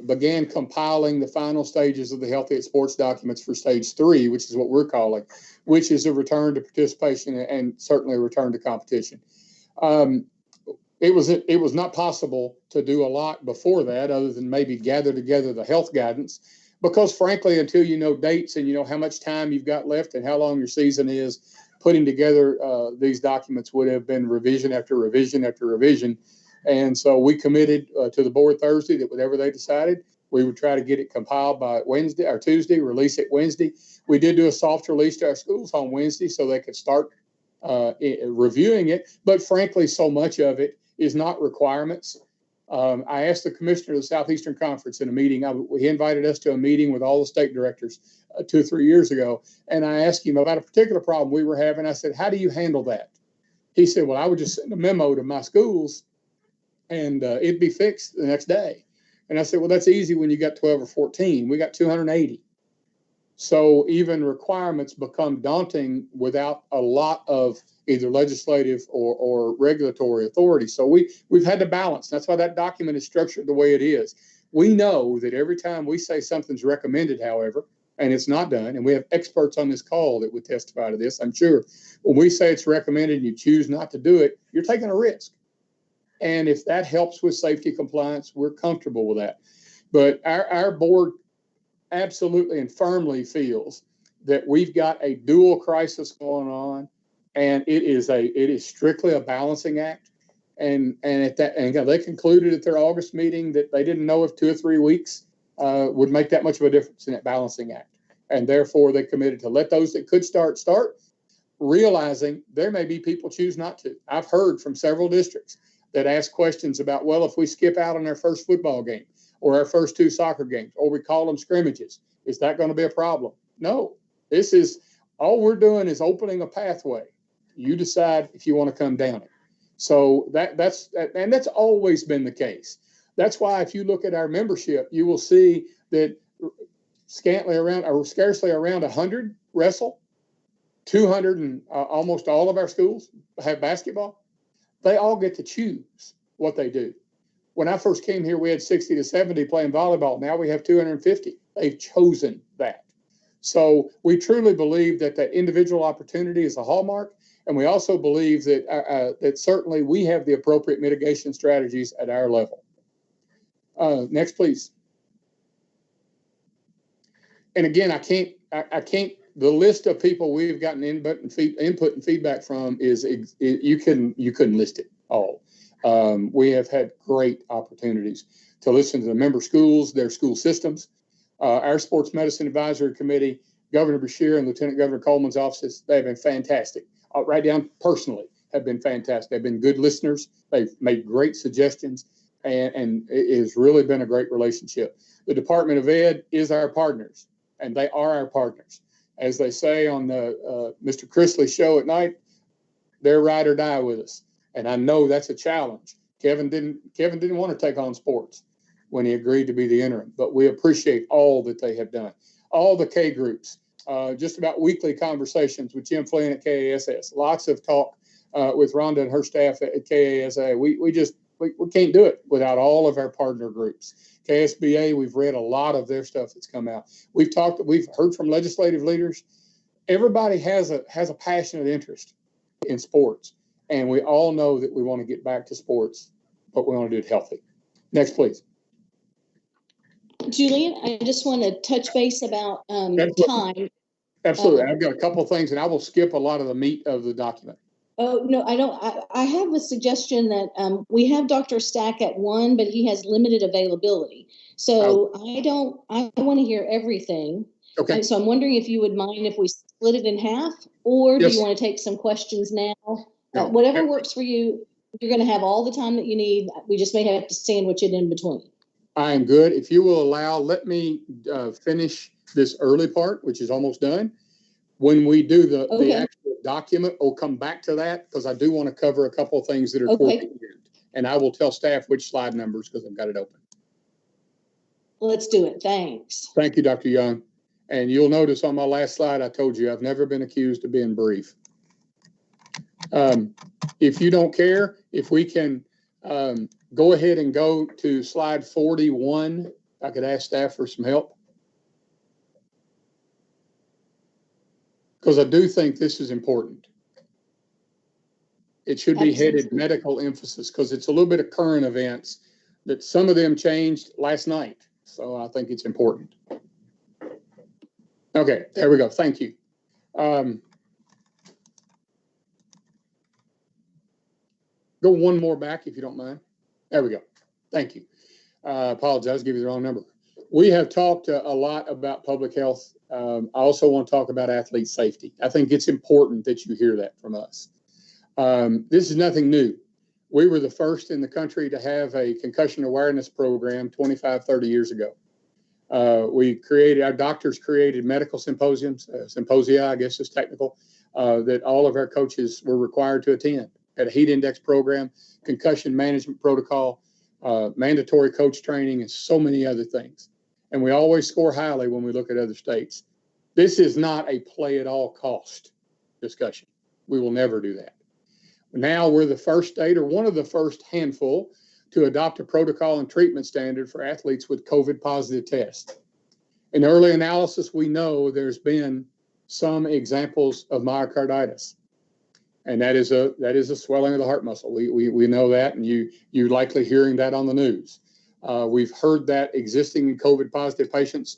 S13: began compiling the final stages of the Healthy at Sports documents for stage 3, which is what we're calling, which is a return to participation and certainly a return to competition. It was not possible to do a lot before that, other than maybe gather together the health guidance, because frankly, until you know dates and you know how much time you've got left and how long your season is, putting together these documents would have been revision after revision after revision. And so we committed to the board Thursday that whatever they decided, we would try to get it compiled by Wednesday or Tuesday, release it Wednesday. We did do a soft release to our schools on Wednesday so they could start reviewing it. But frankly, so much of it is not requirements. I asked the commissioner of the Southeastern Conference in a meeting. He invited us to a meeting with all the state directors 2 or 3 years ago. And I asked him about a particular problem we were having. I said, how do you handle that? He said, well, I would just send a memo to my schools and it'd be fixed the next day. And I said, well, that's easy when you got 12 or 14. We got 280. So even requirements become daunting without a lot of either legislative or regulatory authority. So we've had to balance. That's why that document is structured the way it is. We know that every time we say something's recommended, however, and it's not done, and we have experts on this call that would testify to this, I'm sure, when we say it's recommended and you choose not to do it, you're taking a risk. And if that helps with safety compliance, we're comfortable with that. But our board absolutely and firmly feels that we've got a dual crisis going on, and it is strictly a balancing act. And they concluded at their August meeting that they didn't know if 2 or 3 weeks would make that much of a difference in that balancing act. And therefore, they committed to let those that could start, realizing there may be people choose not to. I've heard from several districts that ask questions about, well, if we skip out on our first football game or our first 2 soccer games, or we call them scrimmages, is that going to be a problem? No, this is all we're doing is opening a pathway. You decide if you want to come down it. So that's always been the case. That's why if you look at our membership, you will see that scarcely around 100 wrestle, 200 and almost all of our schools have basketball. They all get to choose what they do. When I first came here, we had 60 to 70 playing volleyball. Now we have 250. They've chosen that. So we truly believe that that individual opportunity is a hallmark. And we also believe that that certainly we have the appropriate mitigation strategies at our level. Next, please. And again, I can't. The list of people we've gotten input and feedback from is you couldn't list it all. We have had great opportunities to listen to the member schools, their school systems, our Sports Medicine Advisory Committee, Governor Beshear and Lieutenant Governor Coleman's offices. They've been fantastic. Right down personally have been fantastic. They've been good listeners. They've made great suggestions, and it has really been a great relationship. The Department of Ed is our partners, and they are our partners. As they say on the Mr. Chrisley show at night, they're ride or die with us. And I know that's a challenge. Kevin didn't want to take on sports when he agreed to be the interim, but we appreciate all that they have done. All the K groups, just about weekly conversations with Jim Flynn at KHSAA, lots of talk with Rhonda and her staff at KHSAA. We can't do it without all of our partner groups. KSBA, we've read a lot of their stuff that's come out. We've heard from legislative leaders. Everybody has a passionate interest in sports, and we all know that we want to get back to sports, but we want to do it healthy. Next, please.
S2: Julian, I just want to touch base about time.
S13: Absolutely. I've got a couple of things, and I will skip a lot of the meat of the document.
S2: Oh, no, I don't. I have a suggestion that we have Dr. Stack at 1, but he has limited availability. So I want to hear everything.
S13: Okay.
S2: So I'm wondering if you would mind if we split it in half, or
S13: Yes.
S2: do you want to take some questions now?
S13: No.
S2: Whatever works for you. You're going to have all the time that you need. We just may have to sandwich it in between.
S13: I am good. If you will allow, let me finish this early part, which is almost done. When we do the actual document, we'll come back to that because I do want to cover a couple of things that are toward the end. And I will tell staff which slide numbers because I've got it open.
S2: Let's do it. Thanks.
S13: Thank you, Dr. Young. And you'll notice on my last slide, I told you I've never been accused of being brief. If you don't care, if we can go ahead and go to slide 41, I could ask staff for some help. Because I do think this is important. It should be headed medical emphasis because it's a little bit of current events that some of them changed last night. So I think it's important. Okay, there we go. Thank you. Go one more back if you don't mind. There we go. Thank you. Apologize, give you the wrong number. We have talked a lot about public health. I also want to talk about athlete safety. I think it's important that you hear that from us. This is nothing new. We were the first in the country to have a concussion awareness program 25, 30 years ago. Our doctors created medical symposiums, symposia, I guess is technical, that all of our coaches were required to attend. Had a heat index program, concussion management protocol, mandatory coach training, and so many other things. And we always score highly when we look at other states. This is not a play at all cost discussion. We will never do that. Now we're the first state, or one of the first handful, to adopt a protocol and treatment standard for athletes with COVID positive tests. In early analysis, we know there's been some examples of myocarditis. And that is a swelling of the heart muscle. We know that, and you're likely hearing that on the news. We've heard that existing in COVID positive patients.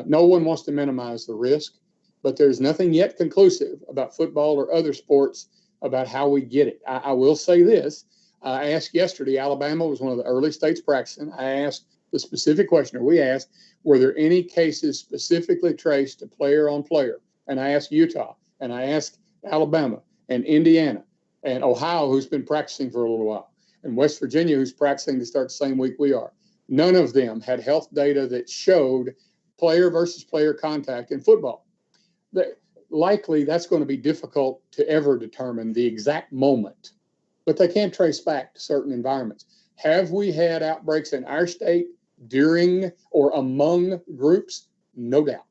S13: No one wants to minimize the risk, but there's nothing yet conclusive about football or other sports about how we get it. I will say this. I asked yesterday, Alabama was one of the early states practicing. I asked the specific question, or we asked, were there any cases specifically traced to player on player? And I asked Utah, and I asked Alabama, and Indiana, and Ohio, who's been practicing for a little while, and West Virginia, who's practicing to start the same week we are. None of them had health data that showed player versus player contact in football. Likely, that's going to be difficult to ever determine the exact moment, but they can trace back to certain environments. Have we had outbreaks in our state during or among groups? No doubt.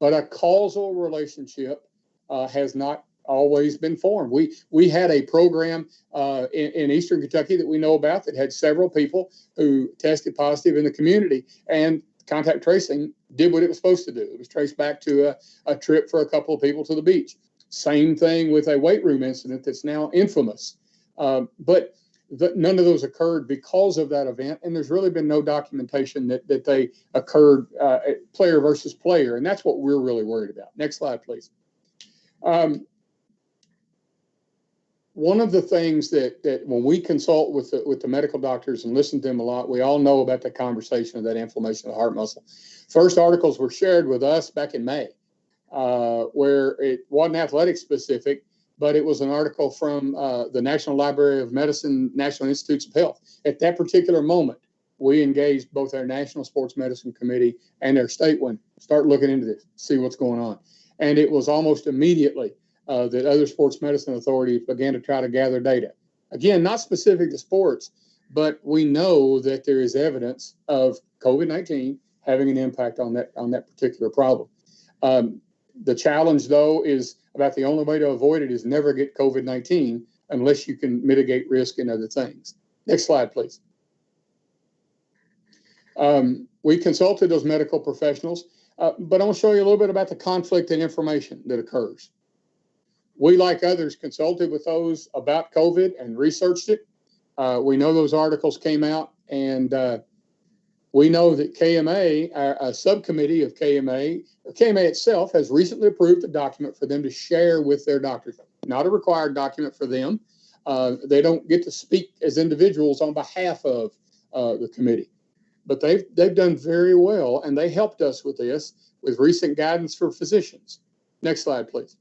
S13: But a causal relationship has not always been formed. We had a program in Eastern Kentucky that we know about that had several people who tested positive in the community, and contact tracing did what it was supposed to do. It was traced back to a trip for a couple of people to the beach. Same thing with a weight room incident that's now infamous. But none of those occurred because of that event, and there's really been no documentation that they occurred player versus player, and that's what we're really worried about. Next slide, please. One of the things that when we consult with the medical doctors and listen to them a lot, we all know about the conversation of that inflammation of the heart muscle. First articles were shared with us back in May, where it wasn't athletic specific, but it was an article from the National Library of Medicine, National Institutes of Health. At that particular moment, we engaged both our National Sports Medicine Committee and our state one, start looking into this, see what's going on. And it was almost immediately that other sports medicine authorities began to try to gather data. Again, not specific to sports, but we know that there is evidence of COVID-19 having an impact on that particular problem. The challenge, though, is about the only way to avoid it is never get COVID-19 unless you can mitigate risk in other things. Next slide, please. We consulted those medical professionals, but I'm going to show you a little bit about the conflict in information that occurs. We, like others, consulted with those about COVID and researched it. We know those articles came out, and we know that KMA, a subcommittee of KMA, or KMA itself, has recently approved a document for them to share with their doctors. Not a required document for them. They don't get to speak as individuals on behalf of the committee. But they've done very well, and they helped us with this with recent guidance for physicians. Next slide, please.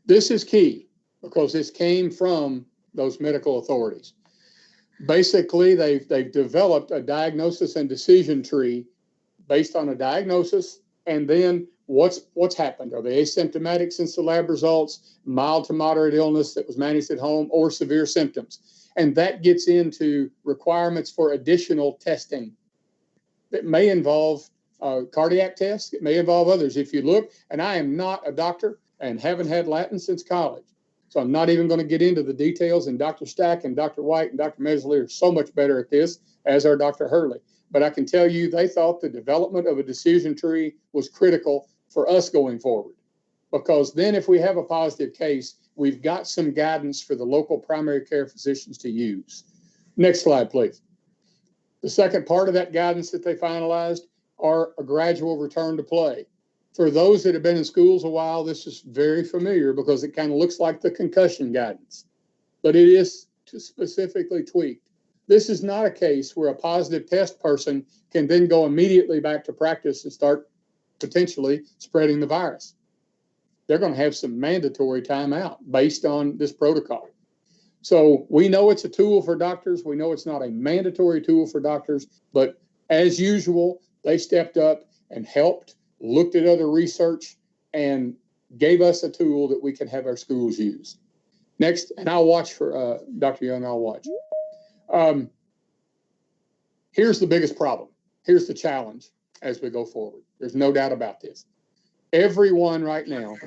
S13: This is key because this came from those medical authorities. Basically, they've developed a diagnosis and decision tree based on a diagnosis and then what's happened. Are they asymptomatic since the lab results, mild to moderate illness that was managed at home, or severe symptoms? And that gets into requirements for additional testing that may involve cardiac tests. It may involve others. If you look, and I am not a doctor and haven't had Latin since college, so I'm not even going to get into the details. And Dr. Stack and Dr. White and Dr. Mesley are so much better at this, as are Dr. Hurley. But I can tell you they thought the development of a decision tree was critical for us going forward. Because then if we have a positive case, we've got some guidance for the local primary care physicians to use. Next slide, please. The second part of that guidance that they finalized are a gradual return to play. For those that have been in schools a while, this is very familiar because it kind of looks like the concussion guidance, but it is specifically tweaked. This is not a case where a positive test person can then go immediately back to practice and start potentially spreading the virus. They're going to have some mandatory time out based on this protocol. So we know it's a tool for doctors. We know it's not a mandatory tool for doctors, but as usual, they stepped up and helped, looked at other research, and gave us a tool that we can have our schools use. Next, and I'll watch for Dr. Young, I'll watch. Here's the biggest problem. Here's the challenge as we go forward. There's no doubt about this. Everyone right now,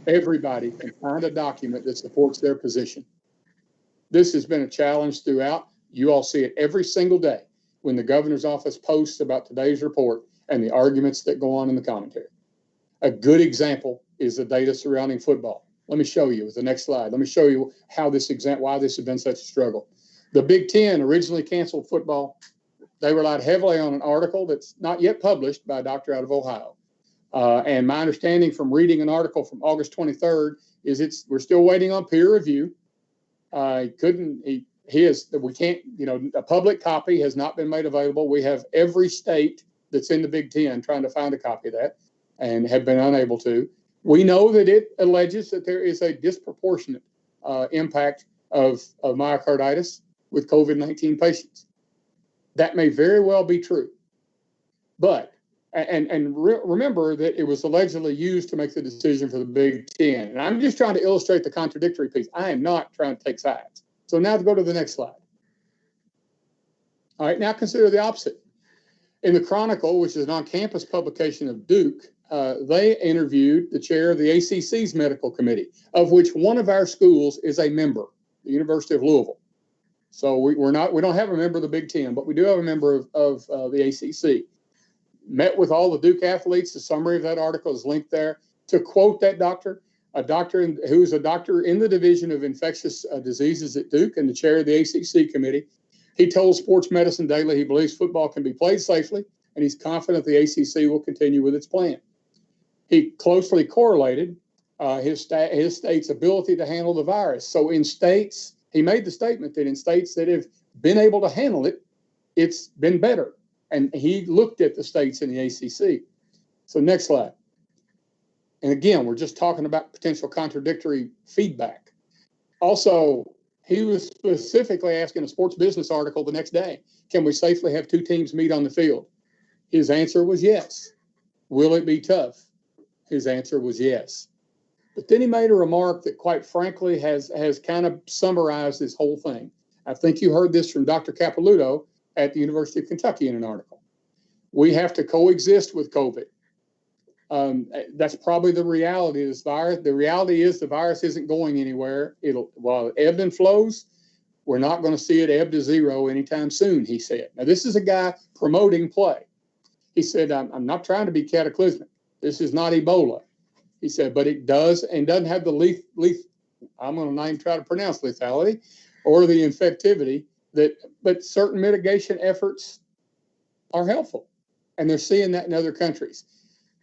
S13: everybody can find a document that supports their position. This has been a challenge throughout. You all see it every single day when the governor's office posts about today's report and the arguments that go on in the commentary. A good example is the data surrounding football. Let me show you with the next slide. Let me show you how why this has been such a struggle. The Big Ten originally canceled football. They relied heavily on an article that's not yet published by a doctor out of Ohio. And my understanding from reading an article from August 23rd is we're still waiting on peer review. A public copy has not been made available. We have every state that's in the Big Ten trying to find a copy of that and have been unable to. We know that it alleges that there is a disproportionate impact of myocarditis with COVID-19 patients. That may very well be true. But, remember that it was allegedly used to make the decision for the Big Ten. And I'm just trying to illustrate the contradictory piece. I am not trying to take sides. So now to go to the next slide. All right, now consider the opposite. In the Chronicle, which is an on-campus publication of Duke, they interviewed the chair of the ACC's medical committee, of which one of our schools is a member, the University of Louisville. So we don't have a member of the Big Ten, but we do have a member of the ACC. Met with all the Duke athletes. The summary of that article is linked there. To quote that doctor, who's a doctor in the Division of Infectious Diseases at Duke and the chair of the ACC committee, he told Sports Medicine Daily he believes football can be played safely, and he's confident the ACC will continue with its plan. He closely correlated his state's ability to handle the virus. So in states, he made the statement that in states that have been able to handle it, it's been better. And he looked at the states in the ACC. So next slide. And again, we're just talking about potential contradictory feedback. Also, he was specifically asking a sports business article the next day, can we safely have two teams meet on the field? His answer was yes. Will it be tough? His answer was yes. But then he made a remark that quite frankly has kind of summarized this whole thing. I think you heard this from Dr. Capilouto at the University of Kentucky in an article. We have to coexist with COVID. That's probably the reality of this virus. The reality is the virus isn't going anywhere. While it ebbs and flows, We're not going to see it ebb to zero anytime soon, he said. Now, this is a guy promoting play. He said, I'm not trying to be cataclysmic. This is not Ebola. He said, but it does and doesn't have the I'm going to not even try to pronounce lethality or the infectivity but certain mitigation efforts are helpful. And they're seeing that in other countries.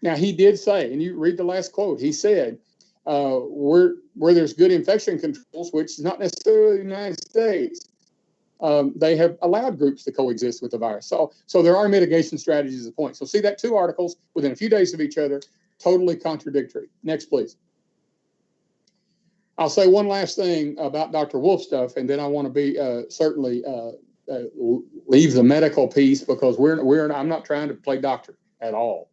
S13: Now, he did say, and you read the last quote, he said, where there's good infection controls, which is not necessarily the United States, they have allowed groups to coexist with the virus. So there are mitigation strategies at the point. So see that 2 articles within a few days of each other, totally contradictory. Next, please. I'll say one last thing about Dr. Wolf stuff, and then I want to be certainly leave the medical piece because I'm not trying to play doctor at all.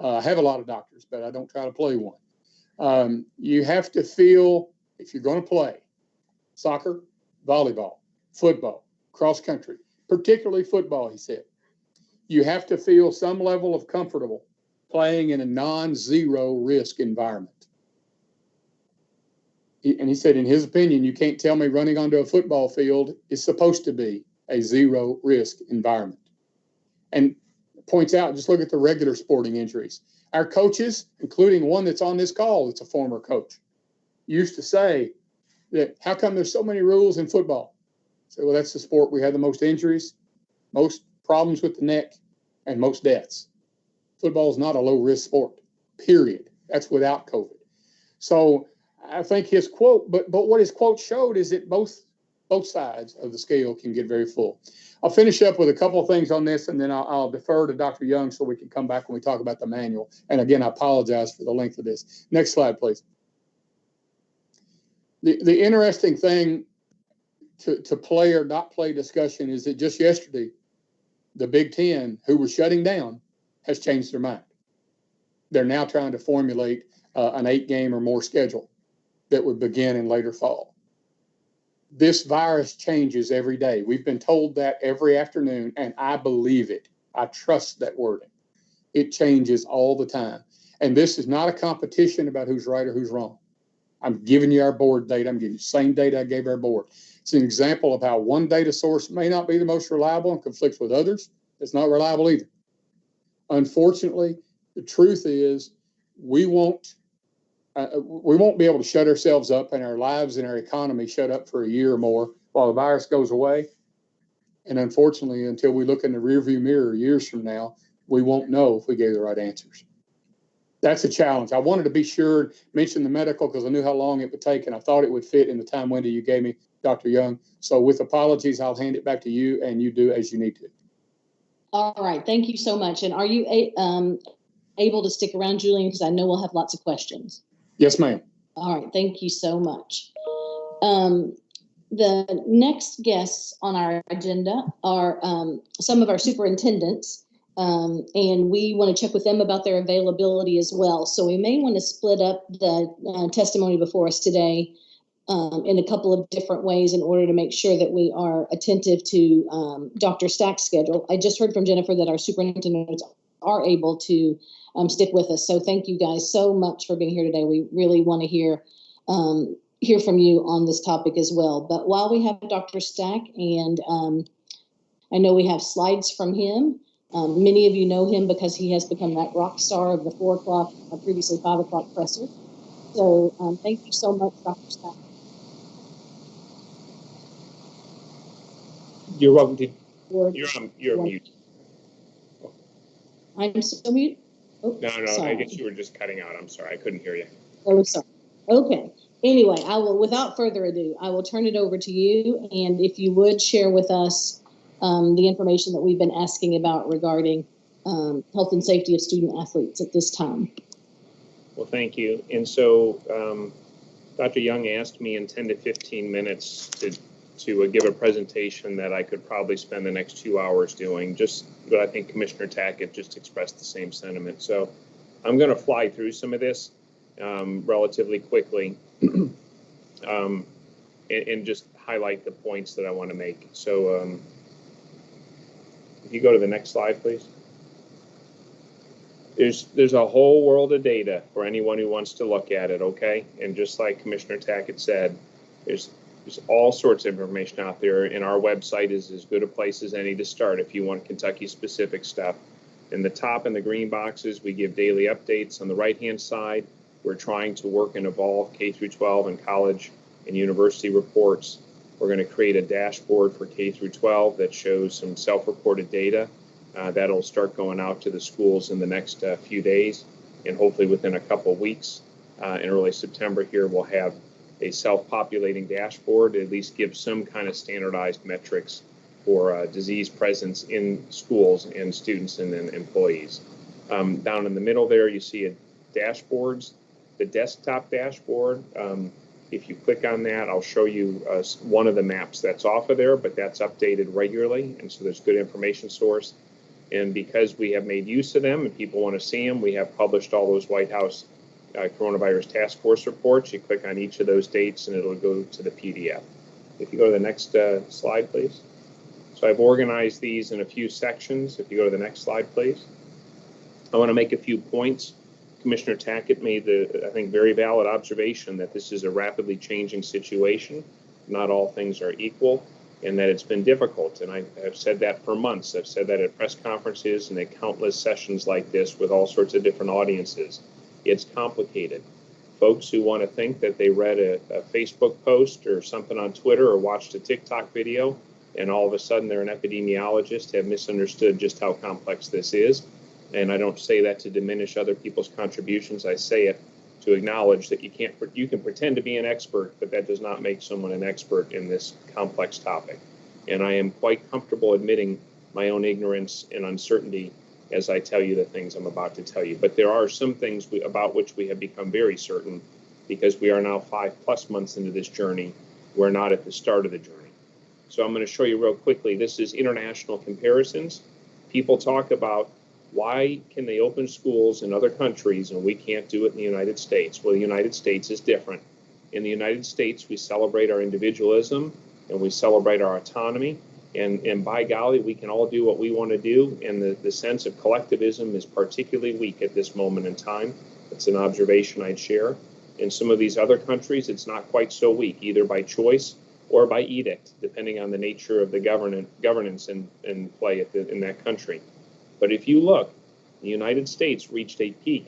S13: I have a lot of doctors, but I don't try to play one. You have to feel, if you're going to play soccer, volleyball, football, cross country, particularly football, he said, you have to feel some level of comfortable playing in a non-zero risk environment. And he said, in his opinion, you can't tell me running onto a football field is supposed to be a zero risk environment. And points out, just look at the regular sporting injuries. Our coaches, including one that's on this call, that's a former coach, used to say that, how come there's so many rules in football? So, well, that's the sport we have the most injuries, most problems with the neck, and most deaths. Football is not a low risk sport, period. That's without COVID. So I think his quote, but what his quote showed is that both sides of the scale can get very full. I'll finish up with a couple of things on this, and then I'll defer to Dr. Young so we can come back when we talk about the manual. And again, I apologize for the length of this. Next slide, please. The interesting thing to play or not play discussion is that just yesterday, the Big Ten, who was shutting down, has changed their mind. They're now trying to formulate an 8-game or more schedule that would begin in later fall. This virus changes every day. We've been told that every afternoon, and I believe it. I trust that wording. It changes all the time. And this is not a competition about who's right or who's wrong. I'm giving you our board data. I'm giving you the same data I gave our board. It's an example of how one data source may not be the most reliable and conflicts with others. It's not reliable either. Unfortunately, the truth is we won't be able to shut ourselves up and our lives and our economy shut up for a year or more while the virus goes away. And unfortunately, until we look in the rearview mirror years from now, we won't know if we gave the right answers. That's a challenge. I wanted to be sure, mention the medical because I knew how long it would take and I thought it would fit in the time window you gave me, Dr. Young. So with apologies, I'll hand it back to you and you do as you need to.
S2: All right. Thank you so much. And are you able to stick around, Julian? Because I know we'll have lots of questions.
S13: Yes, ma'am.
S2: All right. Thank you so much. The next guests on our agenda are some of our superintendents, and we want to check with them about their availability as well. So we may want to split up the testimony before us today in a couple of different ways in order to make sure that we are attentive to Dr. Stack's schedule. I just heard from Jennifer that our superintendents are able to stick with us. So thank you guys so much for being here today. We really want to hear from you on this topic as well. But while we have Dr. Stack, and I know we have slides from him, many of you know him because he has become that rock star of the 4 o'clock, previously 5 o'clock presser. So thank you so much, Dr. Stack.
S14: You're welcome to. You're mute.
S2: I'm still mute? Oh,
S14: no,
S2: sorry.
S14: I guess you were just cutting out. I'm sorry. I couldn't hear you.
S2: Oh, sorry. Okay. Anyway, without further ado, I will turn it over to you. And if you would share with us the information that we've been asking about regarding health and safety of student athletes at this time.
S14: Well, thank you. And so Dr. Young asked me in 10 to 15 minutes to give a presentation that I could probably spend the next 2 hours doing, but I think Commissioner Tackett just expressed the same sentiment. So I'm going to fly through some of this relatively quickly and just highlight the points that I want to make. So if you go to the next slide, please. There's a whole world of data for anyone who wants to look at it, okay? And just like Commissioner Tackett said, there's There's all sorts of information out there, and our website is as good a place as any to start if you want Kentucky-specific stuff. In the top in the green boxes, we give daily updates. On the right-hand side, we're trying to work and evolve K through 12 and college and university reports. We're going to create a dashboard for K through 12 that shows some self-reported data that'll start going out to the schools in the next few days, and hopefully within a couple of weeks. In early September here, we'll have a self-populating dashboard to at least give some kind of standardized metrics for disease presence in schools and students and then employees. Down in the middle there, you see dashboards, the desktop dashboard. If you click on that, I'll show you one of the maps that's off of there, but that's updated regularly, and so there's good information source. And because we have made use of them and people want to see them, we have published all those White House coronavirus task force reports. You click on each of those dates and it'll go to the PDF. If you go to the next slide, please. So I've organized these in a few sections. If you go to the next slide, please. I want to make a few points. Commissioner Tackett made the, I think, very valid observation that this is a rapidly changing situation. Not all things are equal, and that it's been difficult. And I've said that for months. I've said that at press conferences and at countless sessions like this with all sorts of different audiences. It's complicated. Folks who want to think that they read a Facebook post or something on Twitter or watched a TikTok video and all of a sudden they're an epidemiologist have misunderstood just how complex this is. And I don't say that to diminish other people's contributions. I say it to acknowledge that you can pretend to be an expert, but that does not make someone an expert in this complex topic. And I am quite comfortable admitting my own ignorance and uncertainty as I tell you the things I'm about to tell you. But there are some things about which we have become very certain because we are now 5+ months into this journey. We're not at the start of the journey. So I'm going to show you real quickly. This is international comparisons. People talk about why can they open schools in other countries and we can't do it in the United States? Well, the United States is different. In the United States, we celebrate our individualism and we celebrate our autonomy. And by golly, we can all do what we want to do. And the sense of collectivism is particularly weak at this moment in time. It's an observation I'd share. In some of these other countries, it's not quite so weak, either by choice or by edict, depending on the nature of the governance in play in that country. But if you look, the United States reached a peak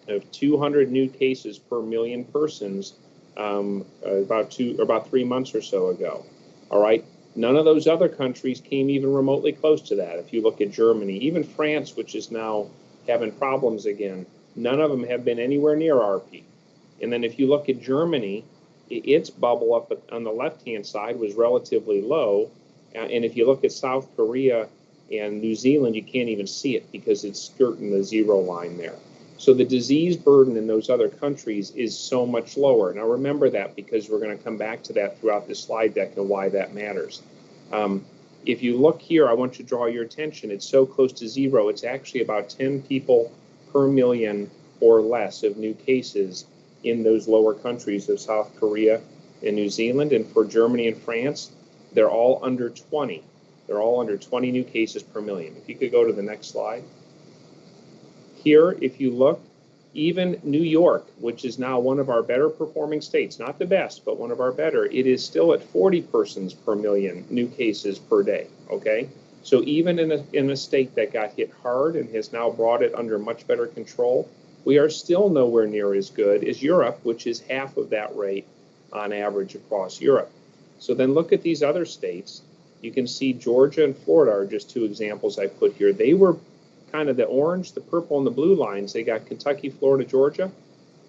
S14: of 200 new cases per million persons about 3 months or so ago. All right. None of those other countries came even remotely close to that. If you look at Germany, even France, which is now having problems again, none of them have been anywhere near our peak. And then if you look at Germany, its bubble up on the left-hand side was relatively low. And if you look at South Korea and New Zealand, you can't even see it because it's skirting the zero line there. So the disease burden in those other countries is so much lower. Now remember that because we're going to come back to that throughout this slide deck and why that matters. If you look here, I want you to draw your attention. It's so close to zero. It's actually about 10 people per million or less of new cases in those lower countries of South Korea and New Zealand. And for Germany and France, they're all under 20. They're all under 20 new cases per million. If you could go to the next slide. Here, if you look, even New York, which is now one of our better performing states, not the best, but one of our better, it is still at 40 persons per million new cases per day, okay? So even in a state that got hit hard and has now brought it under much better control, we are still nowhere near as good as Europe, which is half of that rate on average across Europe. So then look at these other states. You can see Georgia and Florida are just two examples I put here. They were kind of the orange, the purple, and the blue lines. They got Kentucky, Florida, Georgia.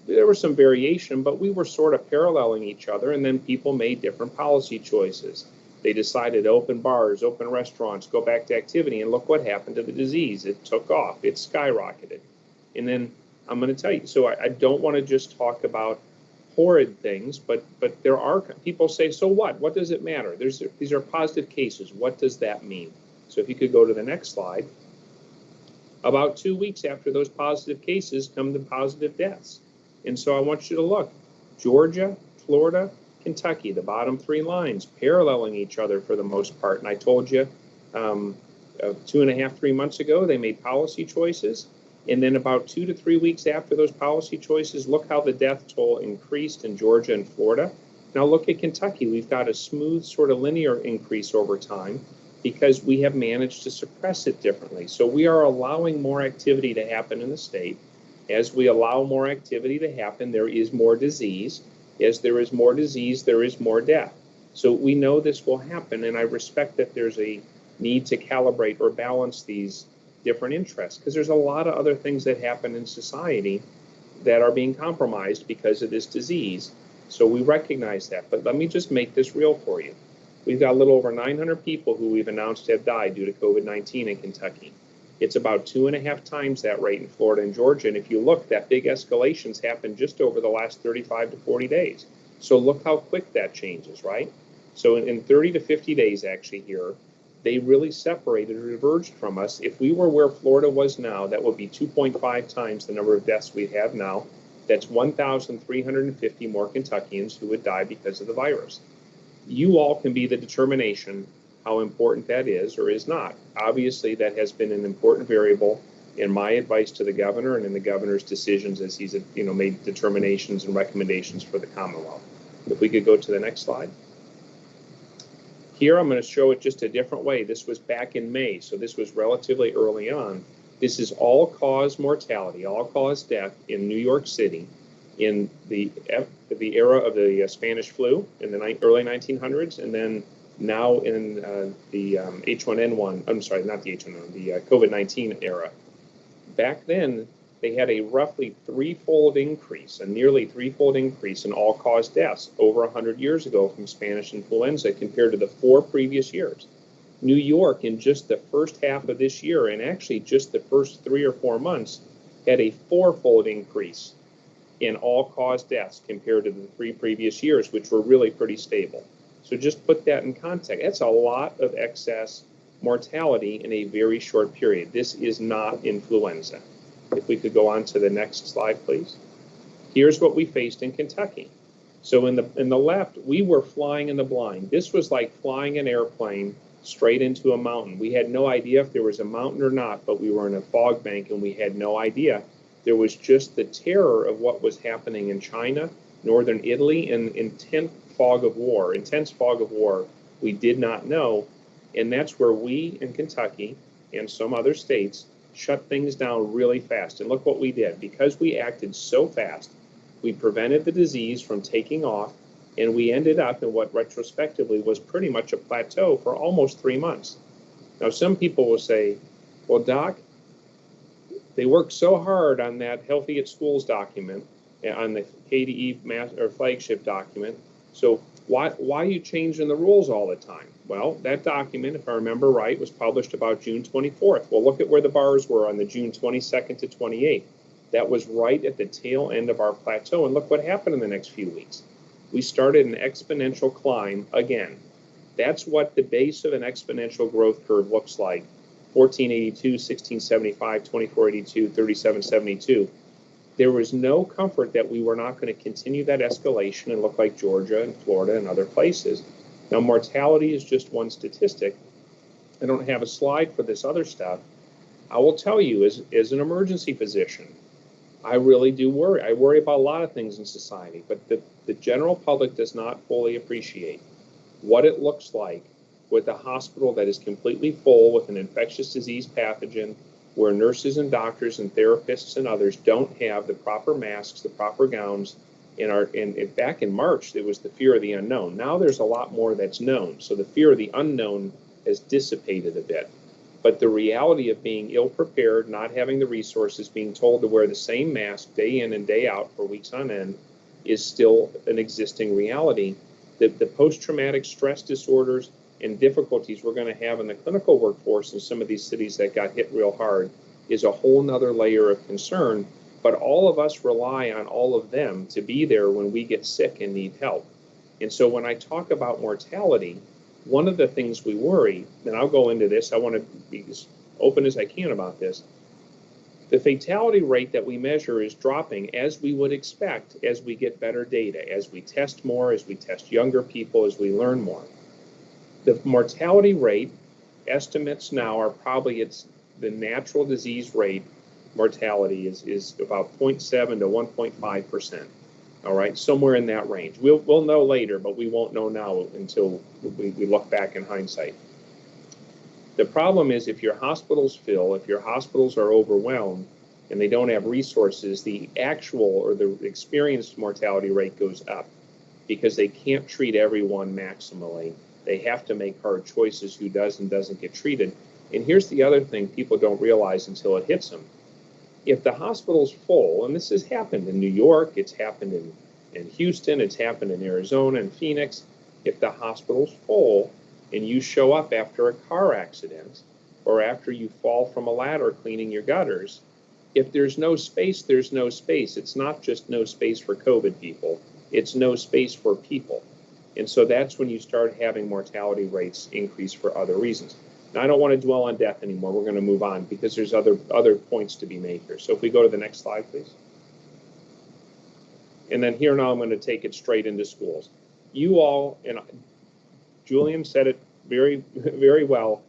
S14: There was some variation, but we were sort of paralleling each other, and then people made different policy choices. They decided to open bars, open restaurants, go back to activity, and look what happened to the disease. It took off. It skyrocketed. And then I'm going to tell you, so I don't want to just talk about horrid things, but there are people say, so what? What does it matter? These are positive cases. What does that mean? So if you could go to the next slide. About 2 weeks after those positive cases come the positive deaths. And so I want you to look. Georgia, Florida, Kentucky, the bottom three lines, paralleling each other for the most part. And I told you 2.5, 3 months ago, they made policy choices. And then about 2 to 3 weeks after those policy choices, look how the death toll increased in Georgia and Florida. Now look at Kentucky. We've got a smooth sort of linear increase over time because we have managed to suppress it differently. So we are allowing more activity to happen in the state. As we allow more activity to happen, there is more disease. As there is more disease, there is more death. So we know this will happen, and I respect that there's a need to calibrate or balance these different interests, because there's a lot of other things that happen in society that are being compromised because of this disease. So we recognize that. But let me just make this real for you. We've got a little over 900 people who we've announced have died due to COVID-19 in Kentucky. It's about 2.5 times that rate in Florida and Georgia. And if you look, that big escalation's happened just over the last 35 to 40 days. So look how quick that changes, right? So in 30 to 50 days actually here, they really separated or diverged from us. If we were where Florida was now, that would be 2.5 times the number of deaths we have now. That's 1,350 more Kentuckians who would die because of the virus. You all can be the determination how important that is or is not. Obviously, that has been an important variable in my advice to the governor and in the governor's decisions as he's made determinations and recommendations for the Commonwealth. If we could go to the next slide. Here, I'm going to show it just a different way. This was back in May, so this was relatively early on. This is all-cause mortality, all-cause death in New York City in the era of the Spanish flu in the early 1900s, and then now in the H1N1, I'm sorry, not the H1N1, the COVID-19 era. Back then, they had a roughly threefold increase, a nearly threefold increase in all-cause deaths over 100 years ago from Spanish influenza compared to the 4 previous years. New York, in just the first half of this year, and actually just the first 3 or 4 months, had a 4-fold increase in all-cause deaths compared to the 3 previous years, which were really pretty stable. So just put that in context. That's a lot of excess mortality in a very short period. This is not influenza. If we could go on to the next slide, please. Here's what we faced in Kentucky. So in the left, we were flying in the blind. This was like flying an airplane straight into a mountain. We had no idea if there was a mountain or not, but we were in a fog bank and we had no idea. There was just the terror of what was happening in China, northern Italy, and intense fog of war. We did not know. And that's where we in Kentucky and some other states shut things down really fast. And look what we did. Because we acted so fast, we prevented the disease from taking off, and we ended up in what retrospectively was pretty much a plateau for almost 3 months. Now, some people will say, well, Doc, they worked so hard on that Healthy at Schools document, on the KDE flagship document, so why are you changing the rules all the time? Well, that document, if I remember right, was published about June 24th. Well, look at where the bars were on the June 22nd to 28th. That was right at the tail end of our plateau, and look what happened in the next few weeks. We started an exponential climb again. That's what the base of an exponential growth curve looks like. 1482, 1675, 2482, 3772. There was no comfort that we were not going to continue that escalation and look like Georgia and Florida and other places. Now, mortality is just one statistic. I don't have a slide for this other stuff. I will tell you, as an emergency physician, I really do worry. I worry about a lot of things in society, but the general public does not fully appreciate what it looks like with a hospital that is completely full with an infectious disease pathogen, where nurses and doctors and therapists and others don't have the proper masks, the proper gowns. And back in March, it was the fear of the unknown. Now there's a lot more that's known. So the fear of the unknown has dissipated a bit. But the reality of being ill-prepared, not having the resources, being told to wear the same mask day in and day out for weeks on end is still an existing reality. The post-traumatic stress disorders and difficulties we're going to have in the clinical workforce in some of these cities that got hit real hard is a whole nother layer of concern. But all of us rely on all of them to be there when we get sick and need help. And so when I talk about mortality, one of the things we worry, and I'll go into this, I want to be as open as I can about this, the fatality rate that we measure is dropping as we would expect as we get better data, as we test more, as we test younger people, as we learn more. The mortality rate estimates now are probably the natural disease rate mortality is about 0.7 to 1.5%. All right, somewhere in that range. We'll know later, but we won't know now until we look back in hindsight. The problem is if your hospitals fill, if your hospitals are overwhelmed and they don't have resources, the actual or the experienced mortality rate goes up because they can't treat everyone maximally. They have to make hard choices who does and doesn't get treated. And here's the other thing people don't realize until it hits them. If the hospital's full, and this has happened in New York, it's happened in Houston, it's happened in Arizona and Phoenix, if the hospital's full and you show up after a car accident or after you fall from a ladder cleaning your gutters, if there's no space, there's no space. It's not just no space for COVID people, it's no space for people. And so that's when you start having mortality rates increase for other reasons. Now, I don't want to dwell on death anymore. We're going to move on because there's other points to be made here. So if we go to the next slide, please. And then here now I'm going to take it straight into schools. You all, and Julian said it very, very well,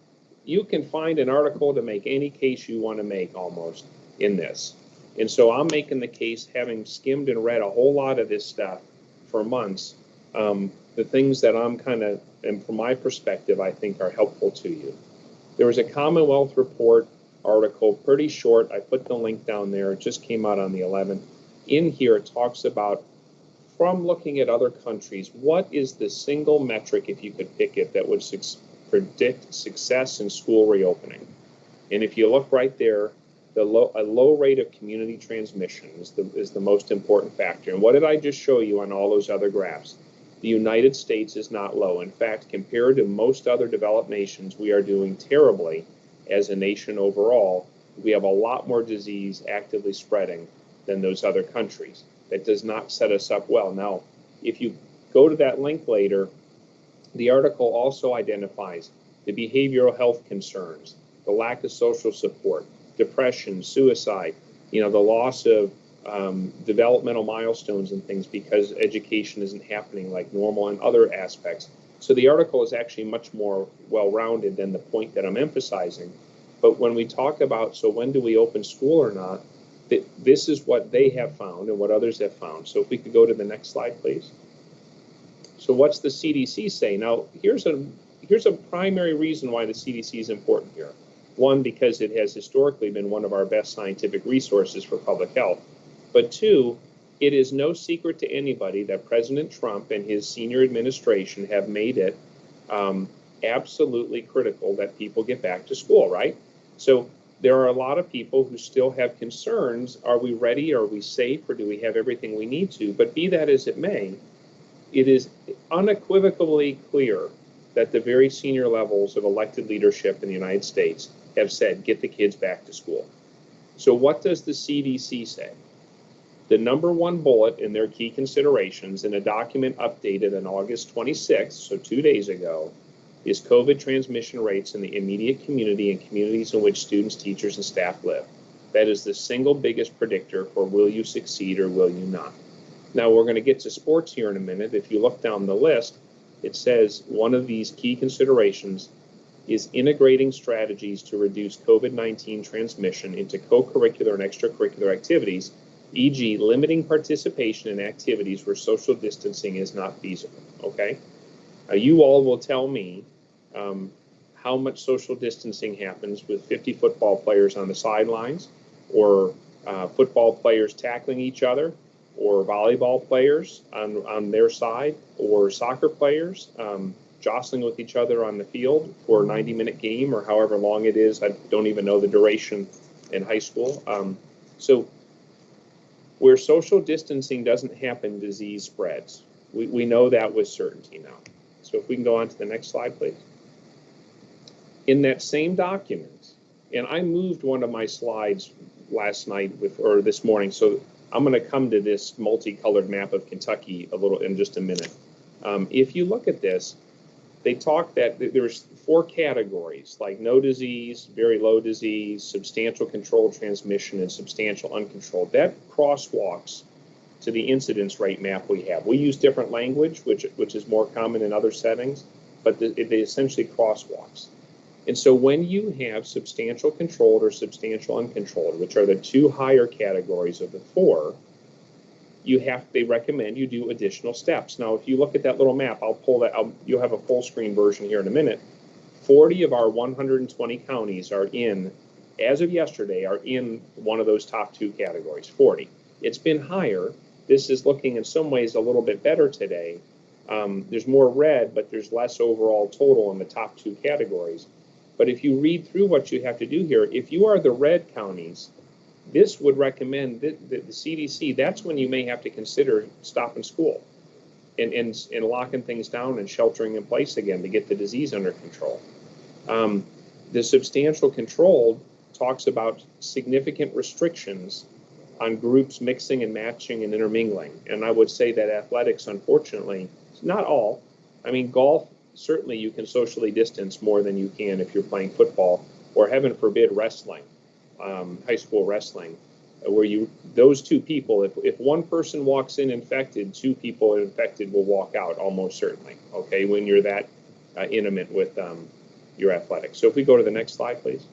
S14: you can find an article to make any case you want to make almost in this. And so I'm making the case, having skimmed and read a whole lot of this stuff for months, the things that I'm kind of, and from my perspective, I think are helpful to you. There was a Commonwealth Report article, pretty short. I put the link down there. It just came out on the 11th. In here, it talks about, from looking at other countries, what is the single metric, if you could pick it, that would predict success in school reopening? And if you look right there, a low rate of community transmission is the most important factor. And what did I just show you on all those other graphs? The United States is not low. In fact, compared to most other developed nations, we are doing terribly as a nation overall. We have a lot more disease actively spreading than those other countries. That does not set us up well. Now, if you go to that link later, the article also identifies the behavioral health concerns, the lack of social support, depression, suicide, the loss of developmental milestones and things because education isn't happening like normal and other aspects. So the article is actually much more well-rounded than the point that I'm emphasizing. But when we talk about, so when do we open school or not, this is what they have found and what others have found. So if we could go to the next slide, please. So what's the CDC say? Now, here's a primary reason why the CDC is important here. One, because it has historically been one of our best scientific resources for public health. But two, it is no secret to anybody that President Trump and his senior administration have made it absolutely critical that people get back to school, right? So there are a lot of people who still have concerns. Are we ready? Are we safe? Or do we have everything we need to? But be that as it may, it is unequivocally clear that the very senior levels of elected leadership in the United States have said, get the kids back to school. So what does the CDC say? The number one bullet in their key considerations in a document updated on August 26th, so 2 days ago, is COVID transmission rates in the immediate community and communities in which students, teachers, and staff live. That is the single biggest predictor for will you succeed or will you not. Now, we're going to get to sports here in a minute. If you look down the list, it says one of these key considerations is integrating strategies to reduce COVID-19 transmission into co-curricular and extracurricular activities, e.g. limiting participation in activities where social distancing is not feasible, okay? You all will tell me how much social distancing happens with 50 football players on the sidelines, or football players tackling each other, or volleyball players on their side, or soccer players jostling with each other on the field for a 90-minute game or however long it is. I don't even know the duration in high school. So where social distancing doesn't happen, disease spreads. We know that with certainty now. So if we can go on to the next slide, please. In that same document, and I moved one of my slides last night or this morning, so I'm going to come to this multicolored map of Kentucky a little in just a minute. If you look at this, they talk that there's 4 categories, like no disease, very low disease, substantial controlled transmission, and substantial uncontrolled. That crosswalks to the incidence rate map we have. We use different language, which is more common in other settings, but they essentially crosswalks. And so when you have substantial controlled or substantial uncontrolled, which are the 2 higher categories of the 4, they recommend you do additional steps. Now, if you look at that little map, I'll pull that out. You'll have a full screen version here in a minute. 40 of our 120 counties are in, as of yesterday, are in one of those top 2 categories, 40. It's been higher. This is looking in some ways a little bit better today. There's more red, but there's less overall total in the top 2 categories. But if you read through what you have to do here, if you are the red counties, this would recommend that the CDC, that's when you may have to consider stopping school and locking things down and sheltering in place again to get the disease under control. The substantial control talks about significant restrictions on groups mixing and matching and intermingling. And I would say that athletics, unfortunately, not all. I mean, golf, certainly you can socially distance more than you can if you're playing football, or heaven forbid, wrestling, high school wrestling, where those 2 people, if one person walks in infected, 2 people infected will walk out almost certainly, okay, when you're that intimate with your athletics. So if we go to the next slide, please.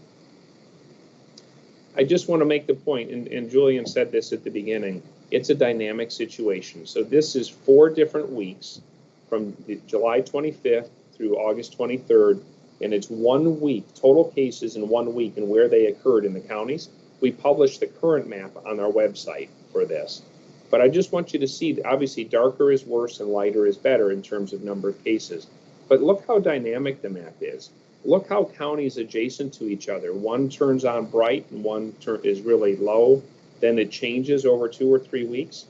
S14: I just want to make the point, and Julian said this at the beginning, it's a dynamic situation. So this is 4 different weeks from July 25th through August 23rd, and it's 1 week, total cases in 1 week and where they occurred in the counties. We published the current map on our website for this. But I just want you to see, obviously darker is worse and lighter is better in terms of number of cases. But look how dynamic the map is. Look how counties adjacent to each other. One turns on bright and one is really low. Then it changes over 2 or 3 weeks.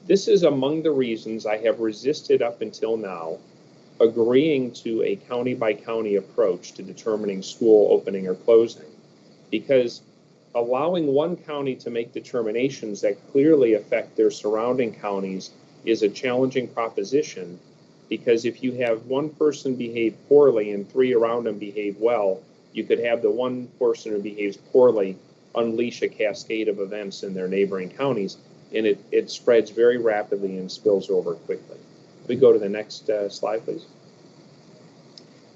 S14: This is among the reasons I have resisted up until now agreeing to a county by county approach to determining school opening or closing. Because allowing one county to make determinations that clearly affect their surrounding counties is a challenging proposition. Because if you have one person behave poorly and 3 around them behave well, you could have the one person who behaves poorly unleash a cascade of events in their neighboring counties, and it spreads very rapidly and spills over quickly. We go to the next slide, please.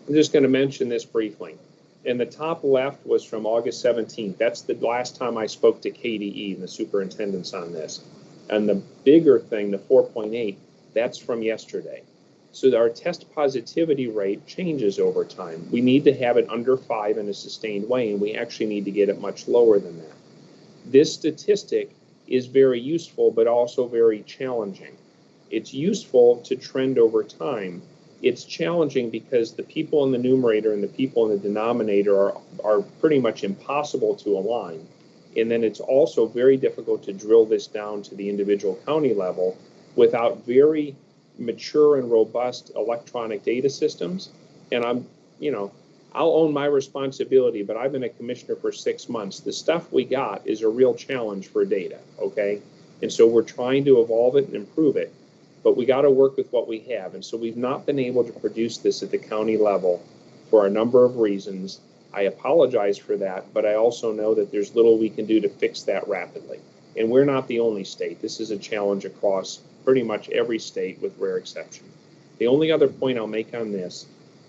S14: I'm just going to mention this briefly. In the top left was from August 17th. That's the last time I spoke to KDE and the superintendents on this. And the bigger thing, the 4.8, that's from yesterday. So our test positivity rate changes over time. We need to have it under 5 in a sustained way, and we actually need to get it much lower than that. This statistic is very useful, but also very challenging. It's useful to trend over time. It's challenging because the people in the numerator and the people in the denominator are pretty much impossible to align. And then it's also very difficult to drill this down to the individual county level without very mature and robust electronic data systems. And I'll own my responsibility, but I've been a commissioner for 6 months. The stuff we got is a real challenge for data, okay? And so we're trying to evolve it and improve it, but we got to work with what we have. And so we've not been able to produce this at the county level for a number of reasons. I apologize for that, but I also know that there's little we can do to fix that rapidly. And we're not the only state. This is a challenge across pretty much every state with rare exception. The only other point I'll make on this,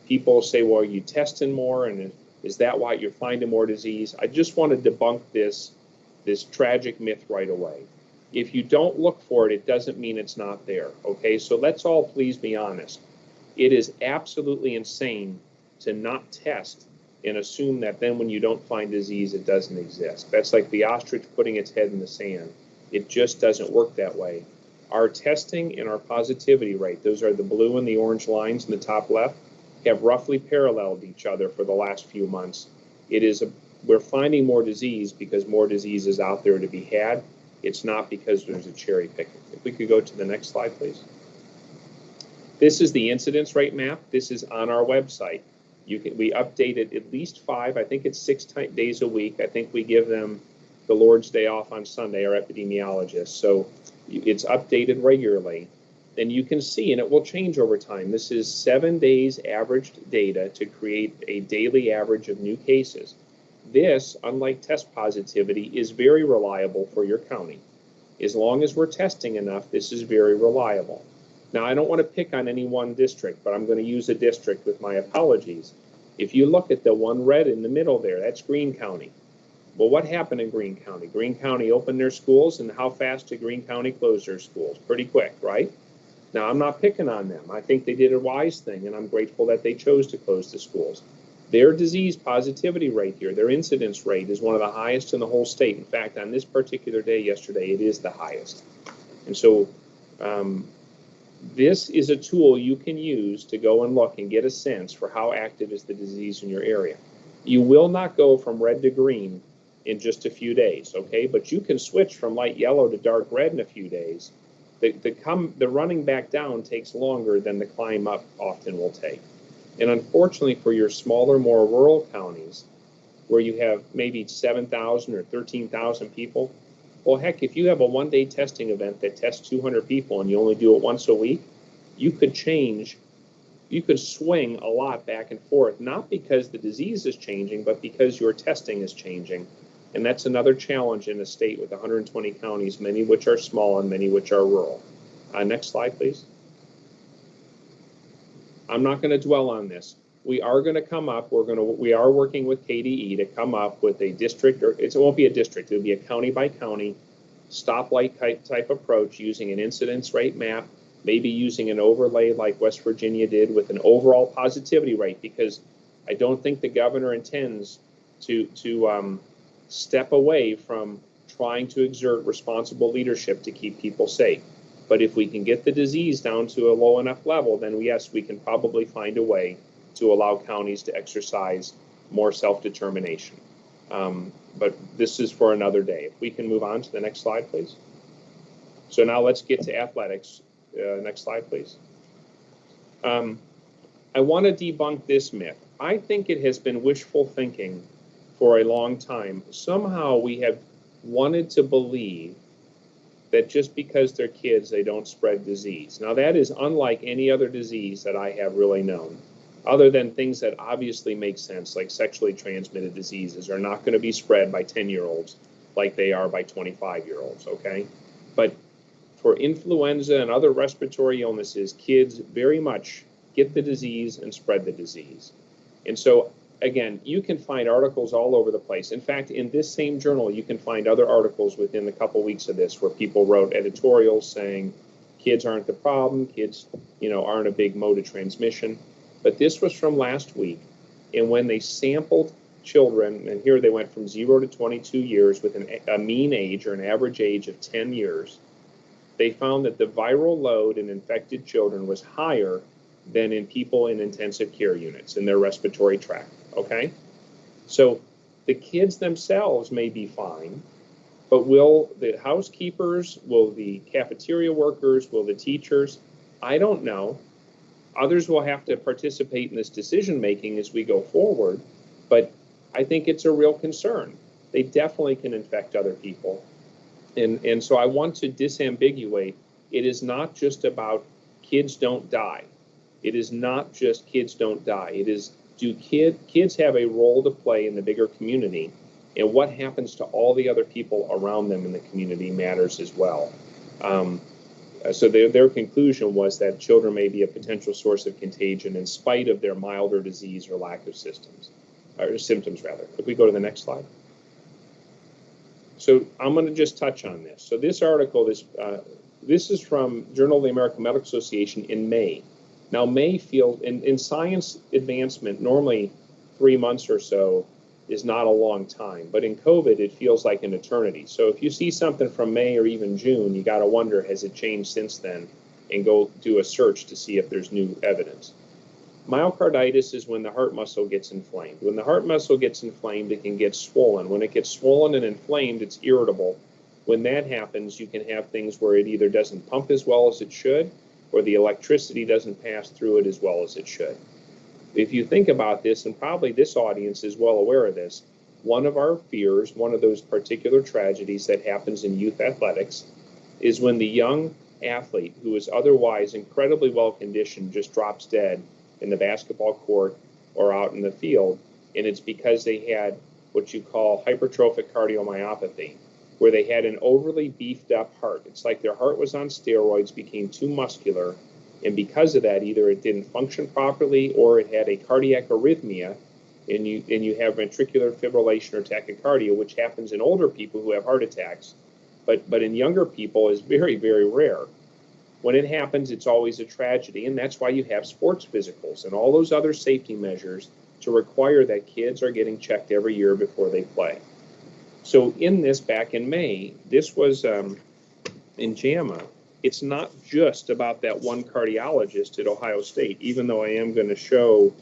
S14: people say, well, are you testing more? And is that why you're finding more disease? I just want to debunk this tragic myth right away. If you don't look for it, it doesn't mean it's not there, okay? So let's all please be honest. It is absolutely insane to not test and assume that then when you don't find disease, it doesn't exist. That's like the ostrich putting its head in the sand. It just doesn't work that way. Our testing and our positivity rate, those are the blue and the orange lines in the top left, have roughly paralleled each other for the last few months. We're finding more disease because more disease is out there to be had. It's not because there's a cherry picking. If we could go to the next slide, please. This is the incidence rate map. This is on our website. We update it at least 5, I think it's 6 days a week. I think we give them the Lord's Day off on Sunday, our epidemiologists. So it's updated regularly. And you can see, and it will change over time. This is 7 days averaged data to create a daily average of new cases. This, unlike test positivity, is very reliable for your county. As long as we're testing enough, this is very reliable. Now, I don't want to pick on any one district, but I'm going to use a district with my apologies. If you look at the one red in the middle there, that's Greene County. Well, what happened in Greene County? Greene County opened their schools, and how fast did Greene County close their schools? Pretty quick, right? Now, I'm not picking on them. I think they did a wise thing, and I'm grateful that they chose to close the schools. Their disease positivity rate here, their incidence rate, is one of the highest in the whole state. In fact, on this particular day yesterday, it is the highest. And so this is a tool you can use to go and look and get a sense for how active is the disease in your area. You will not go from red to green in just a few days, okay? But you can switch from light yellow to dark red in a few days. The running back down takes longer than the climb up often will take. And unfortunately for your smaller, more rural counties, where you have maybe 7,000 or 13,000 people, well, heck, if you have a one-day testing event that tests 200 people and you only do it once a week, you could swing a lot back and forth, not because the disease is changing, but because your testing is changing. And that's another challenge in a state with 120 counties, many which are small and many which are rural. Next slide, please. I'm not going to dwell on this. We are going to come up, we are working with KDE to come up with a district, or it won't be a district, it'll be a county by county stoplight type approach using an incidence rate map, maybe using an overlay like West Virginia did with an overall positivity rate, because I don't think the governor intends to step away from trying to exert responsible leadership to keep people safe. But if we can get the disease down to a low enough level, then yes, we can probably find a way to allow counties to exercise more self-determination. But this is for another day. If we can move on to the next slide, please. So now let's get to athletics. Next slide, please. I want to debunk this myth. I think it has been wishful thinking for a long time. Somehow we have wanted to believe that just because they're kids, they don't spread disease. Now that is unlike any other disease that I have really known, other than things that obviously make sense, like sexually transmitted diseases are not going to be spread by 10-year-olds like they are by 25-year-olds, okay? But for influenza and other respiratory illnesses, kids very much get the disease and spread the disease. And so, again, you can find articles all over the place. In fact, in this same journal, you can find other articles within a couple weeks of this where people wrote editorials saying kids aren't the problem, kids, aren't a big mode of transmission. But this was from last week, and when they sampled children, and here they went from 0 to 22 years with a mean age or an average age of 10 years, they found that the viral load in infected children was higher than in people in intensive care units in their respiratory tract, okay? So the kids themselves may be fine, but will the housekeepers, will the cafeteria workers, will the teachers? I don't know. Others will have to participate in this decision-making as we go forward, but I think it's a real concern. They definitely can infect other people. And so I want to disambiguate. It is not just about kids don't die. It is not just kids don't die. It is, do kids have a role to play in the bigger community? And what happens to all the other people around them in the community matters as well. So their conclusion was that children may be a potential source of contagion in spite of their milder disease or lack of symptoms. If we go to the next slide. So I'm going to just touch on this. So this article, this is from Journal of the American Medical Association in May. Now, May feels, in science advancement, normally 3 months or so is not a long time, but in COVID, it feels like an eternity. So if you see something from May or even June, you got to wonder, has it changed since then? And go do a search to see if there's new evidence. Myocarditis is when the heart muscle gets inflamed. When the heart muscle gets inflamed, it can get swollen. When it gets swollen and inflamed, it's irritable. When that happens, you can have things where it either doesn't pump as well as it should, or the electricity doesn't pass through it as well as it should. If you think about this, and probably this audience is well aware of this, one of our fears, one of those particular tragedies that happens in youth athletics, is when the young athlete who is otherwise incredibly well conditioned just drops dead in the basketball court or out in the field, and it's because they had what you call hypertrophic cardiomyopathy, where they had an overly beefed up heart. It's like their heart was on steroids, became too muscular, and because of that, either it didn't function properly or it had a cardiac arrhythmia, and you have ventricular fibrillation or tachycardia, which happens in older people who have heart attacks, but in younger people is very, very rare. When it happens, it's always a tragedy, and that's why you have sports physicals and all those other safety measures to require that kids are getting checked every year before they play. So in this, back in May, this was in JAMA. It's not just about that one cardiologist at Ohio State, even though I am going to show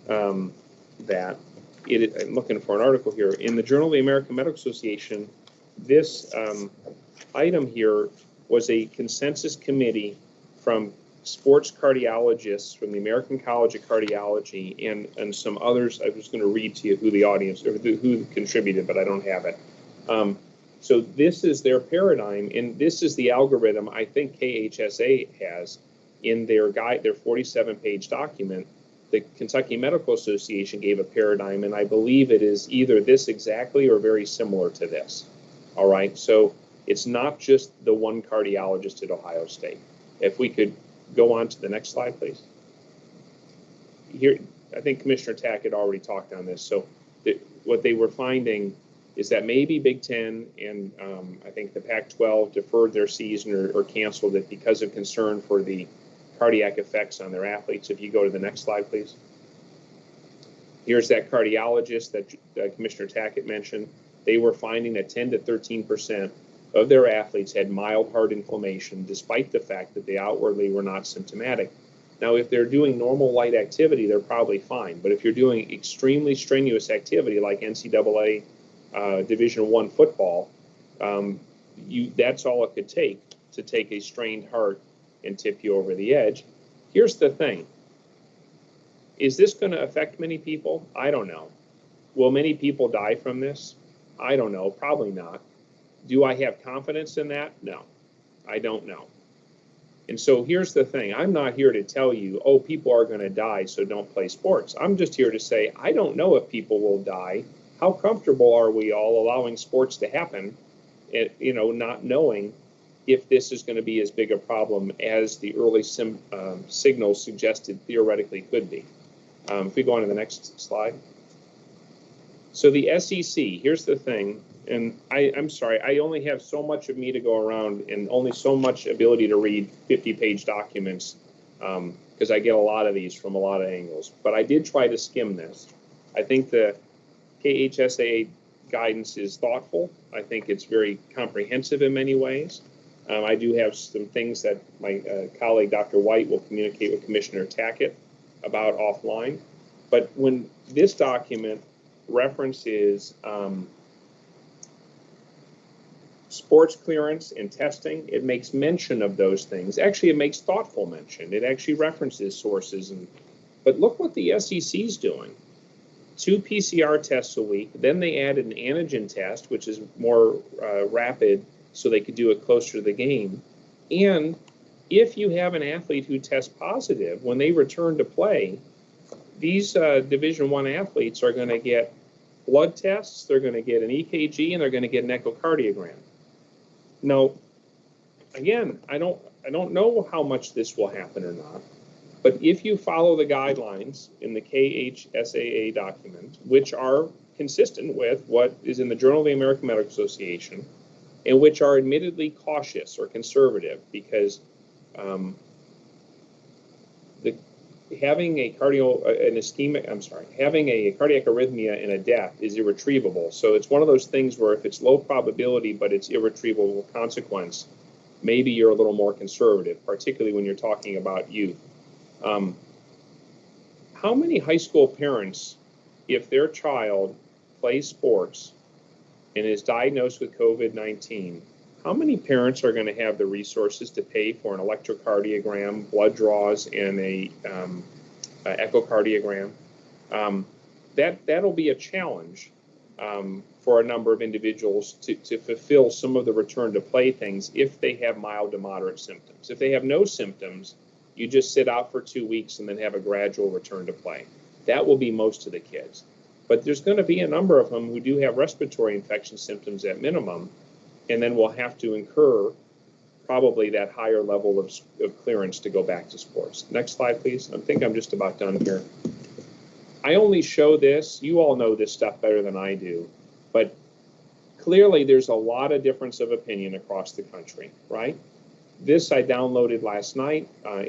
S14: that. I'm looking for an article here. In the Journal of the American Medical Association, this item here was a consensus committee from sports cardiologists from the American College of Cardiology and some others. I was going to read to you who the audience or who contributed, but I don't have it. So this is their paradigm, and this is the algorithm I think KHSAA has in their guide, their 47-page document. The Kentucky Medical Association gave a paradigm, and I believe it is either this exactly or very similar to this. All right, so it's not just the one cardiologist at Ohio State. If we could go on to the next slide, please. Here, I think Commissioner Tack had already talked on this. So what they were finding is that maybe Big Ten and I think the Pac-12 deferred their season or canceled it because of concern for the cardiac effects on their athletes. If you go to the next slide, please. Here's that cardiologist that Commissioner Tackett mentioned. They were finding that 10 to 13% of their athletes had mild heart inflammation, despite the fact that they outwardly were not symptomatic. Now, if they're doing normal light activity, they're probably fine. But if you're doing extremely strenuous activity like NCAA Division I football, that's all it could take to take a strained heart and tip you over the edge. Here's the thing. Is this going to affect many people? I don't know. Will many people die from this? I don't know. Probably not. Do I have confidence in that? No, I don't know. And so here's the thing. I'm not here to tell you, oh, people are going to die, so don't play sports. I'm just here to say, I don't know if people will die. How comfortable are we all allowing sports to happen, not knowing if this is going to be as big a problem as the early signals suggested theoretically could be. If we go on to the next slide. So the SEC, here's the thing, and I'm sorry, I only have so much of me to go around and only so much ability to read 50-page documents because I get a lot of these from a lot of angles. But I did try to skim this. I think the KHSAA guidance is thoughtful. I think it's very comprehensive in many ways. I do have some things that my colleague, Dr. White, will communicate with Commissioner Tackett about offline. But when this document references sports clearance and testing, it makes mention of those things. Actually, it makes thoughtful mention. It actually references sources. But look what the SEC is doing. 2 PCR tests a week. Then they added an antigen test, which is more rapid, so they could do it closer to the game. And if you have an athlete who tests positive, when they return to play, these Division I athletes are going to get blood tests, they're going to get an EKG, and they're going to get an echocardiogram. Now, again, I don't know how much this will happen or not, but if you follow the guidelines in the KHSAA document, which are consistent with what is in the Journal of the American Medical Association, and which are admittedly cautious or conservative, because having a cardiac arrhythmia and a death is irretrievable. So it's one of those things where if it's low probability but it's irretrievable consequence, maybe you're a little more conservative, particularly when you're talking about youth. How many high school parents, if their child plays sports and is diagnosed with COVID-19, how many parents are going to have the resources to pay for an electrocardiogram, blood draws, and a echocardiogram? That'll be a challenge for a number of individuals to fulfill some of the return to play things if they have mild to moderate symptoms. If they have no symptoms, you just sit out for 2 weeks and then have a gradual return to play. That will be most of the kids. But there's going to be a number of them who do have respiratory infection symptoms at minimum, and then we'll have to incur probably that higher level of clearance to go back to sports. Next slide, please. I think I'm just about done here. I only show this, you all know this stuff better than I do, but clearly there's a lot of difference of opinion across the country, right? This I downloaded last night. I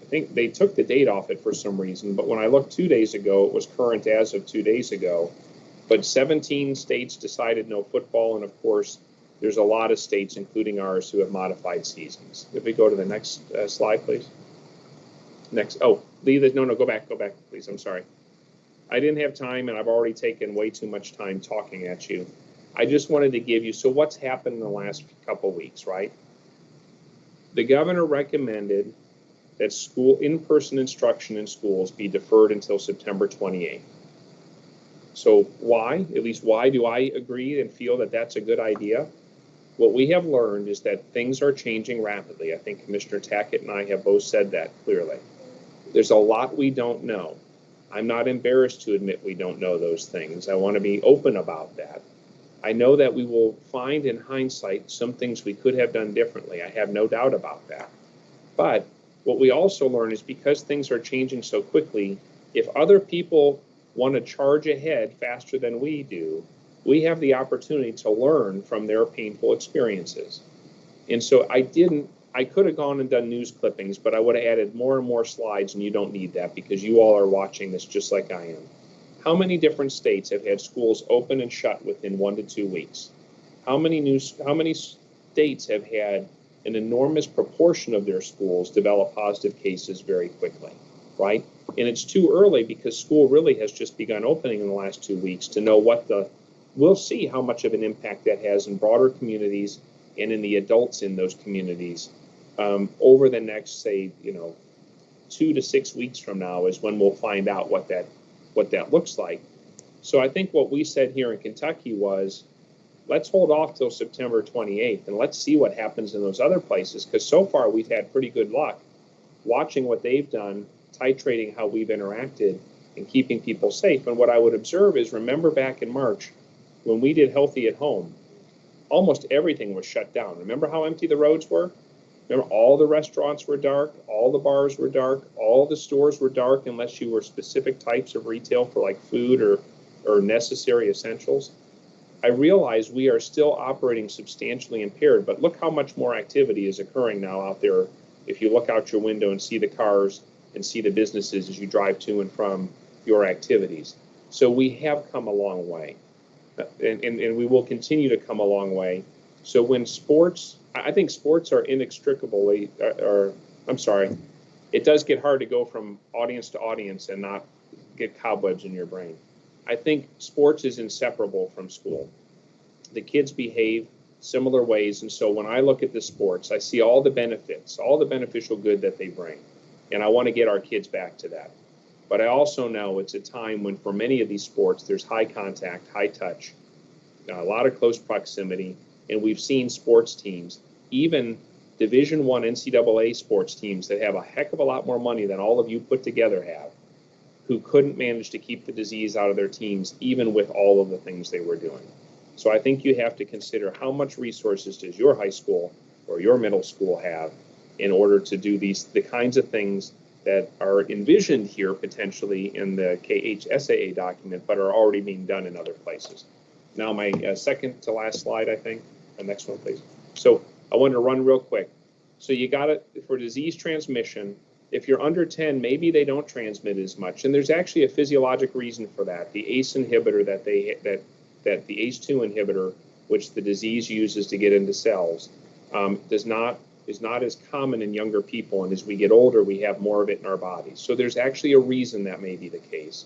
S14: think they took the date off it for some reason, but when I looked 2 days ago, it was current as of 2 days ago. But 17 states decided no football, and of course, there's a lot of states, including ours, who have modified seasons. If we go to the next slide, please. Next, oh, no, go back, please, I'm sorry. I didn't have time, and I've already taken way too much time talking at you. I just wanted to give you, so what's happened in the last couple weeks, right? The governor recommended that in-person instruction in schools be deferred until September 28th. So why, at least why do I agree and feel that that's a good idea? What we have learned is that things are changing rapidly. I think Commissioner Tackett and I have both said that clearly. There's a lot we don't know. I'm not embarrassed to admit we don't know those things. I want to be open about that. I know that we will find in hindsight some things we could have done differently. I have no doubt about that. But what we also learn is because things are changing so quickly, if other people want to charge ahead faster than we do, we have the opportunity to learn from their painful experiences. And so I could have gone and done news clippings, but I would have added more and more slides, and you don't need that because you all are watching this just like I am. How many different states have had schools open and shut within 1 to 2 weeks? How many states have had an enormous proportion of their schools develop positive cases very quickly, right? And it's too early because school really has just begun opening in the last 2 weeks to know we'll see how much of an impact that has in broader communities and in the adults in those communities over the next, say, 2 to 6 weeks from now is when we'll find out what that looks like. So I think what we said here in Kentucky was, let's hold off till September 28th and let's see what happens in those other places, because so far we've had pretty good luck watching what they've done, titrating how we've interacted and keeping people safe. And what I would observe is, remember back in March when we did Healthy at Home, almost everything was shut down. Remember how empty the roads were? Remember, all the restaurants were dark, all the bars were dark, all the stores were dark unless you were specific types of retail for like food or necessary essentials. I realize we are still operating substantially impaired, but look how much more activity is occurring now out there. If you look out your window and see the cars and see the businesses as you drive to and from your activities. So we have come a long way, and we will continue to come a long way. So when I think sports are inextricably, it does get hard to go from audience to audience and not get cobwebs in your brain. I think sports is inseparable from school. The kids behave similar ways, and so when I look at the sports, I see all the benefits, all the beneficial good that they bring, and I want to get our kids back to that. But I also know it's a time when for many of these sports, there's high contact, high touch, a lot of close proximity, and we've seen sports teams, even Division I NCAA sports teams that have a heck of a lot more money than all of you put together have, who couldn't manage to keep the disease out of their teams, even with all of the things they were doing. So I think you have to consider how much resources does your high school or your middle school have in order to do the kinds of things that are envisioned here potentially in the KHSAA document, but are already being done in other places. Now my second to last slide, I think. The next one, please. So I want to run real quick. So you got it for disease transmission. If you're under 10, maybe they don't transmit as much. And there's actually a physiologic reason for that. The ACE inhibitor that the ACE2 inhibitor, which the disease uses to get into cells, is not as common in younger people. And as we get older, we have more of it in our bodies. So there's actually a reason that may be the case.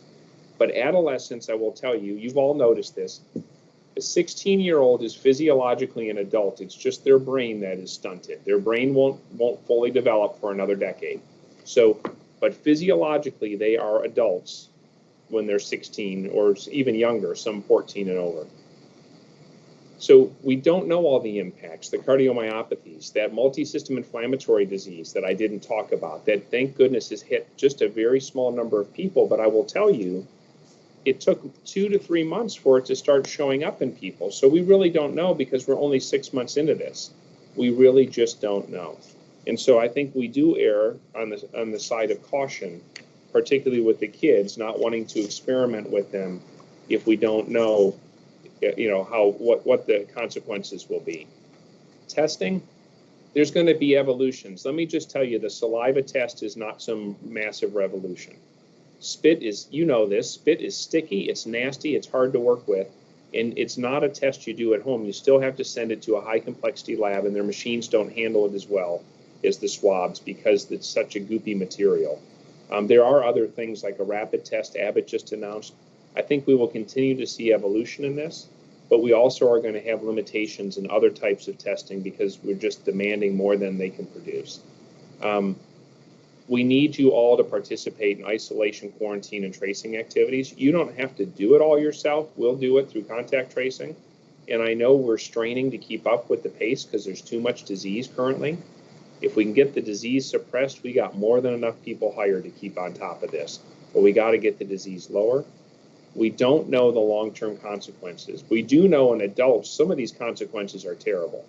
S14: But adolescents, I will tell you, you've all noticed this. A 16-year-old is physiologically an adult. It's just their brain that is stunted. Their brain won't fully develop for another decade. So, but physiologically, they are adults when they're 16 or even younger, some 14 and over. So we don't know all the impacts, the cardiomyopathies, that multi-system inflammatory disease that I didn't talk about, that thank goodness has hit just a very small number of people. But I will tell you, it took 2 to 3 months for it to start showing up in people. So we really don't know because we're only 6 months into this. We really just don't know. And so I think we do err on the side of caution, particularly with the kids, not wanting to experiment with them if we don't know, what the consequences will be. Testing, there's going to be evolutions. Let me just tell you, the saliva test is not some massive revolution. Spit is, spit is sticky, it's nasty, it's hard to work with, and it's not a test you do at home. You still have to send it to a high complexity lab, and their machines don't handle it as well as the swabs because it's such a goopy material. There are other things like a rapid test Abbott just announced. I think we will continue to see evolution in this, but we also are going to have limitations in other types of testing because we're just demanding more than they can produce. We need you all to participate in isolation, quarantine, and tracing activities. You don't have to do it all yourself. We'll do it through contact tracing. And I know we're straining to keep up with the pace because there's too much disease currently. If we can get the disease suppressed, we got more than enough people hired to keep on top of this. But we got to get the disease lower. We don't know the long-term consequences. We do know in adults, some of these consequences are terrible.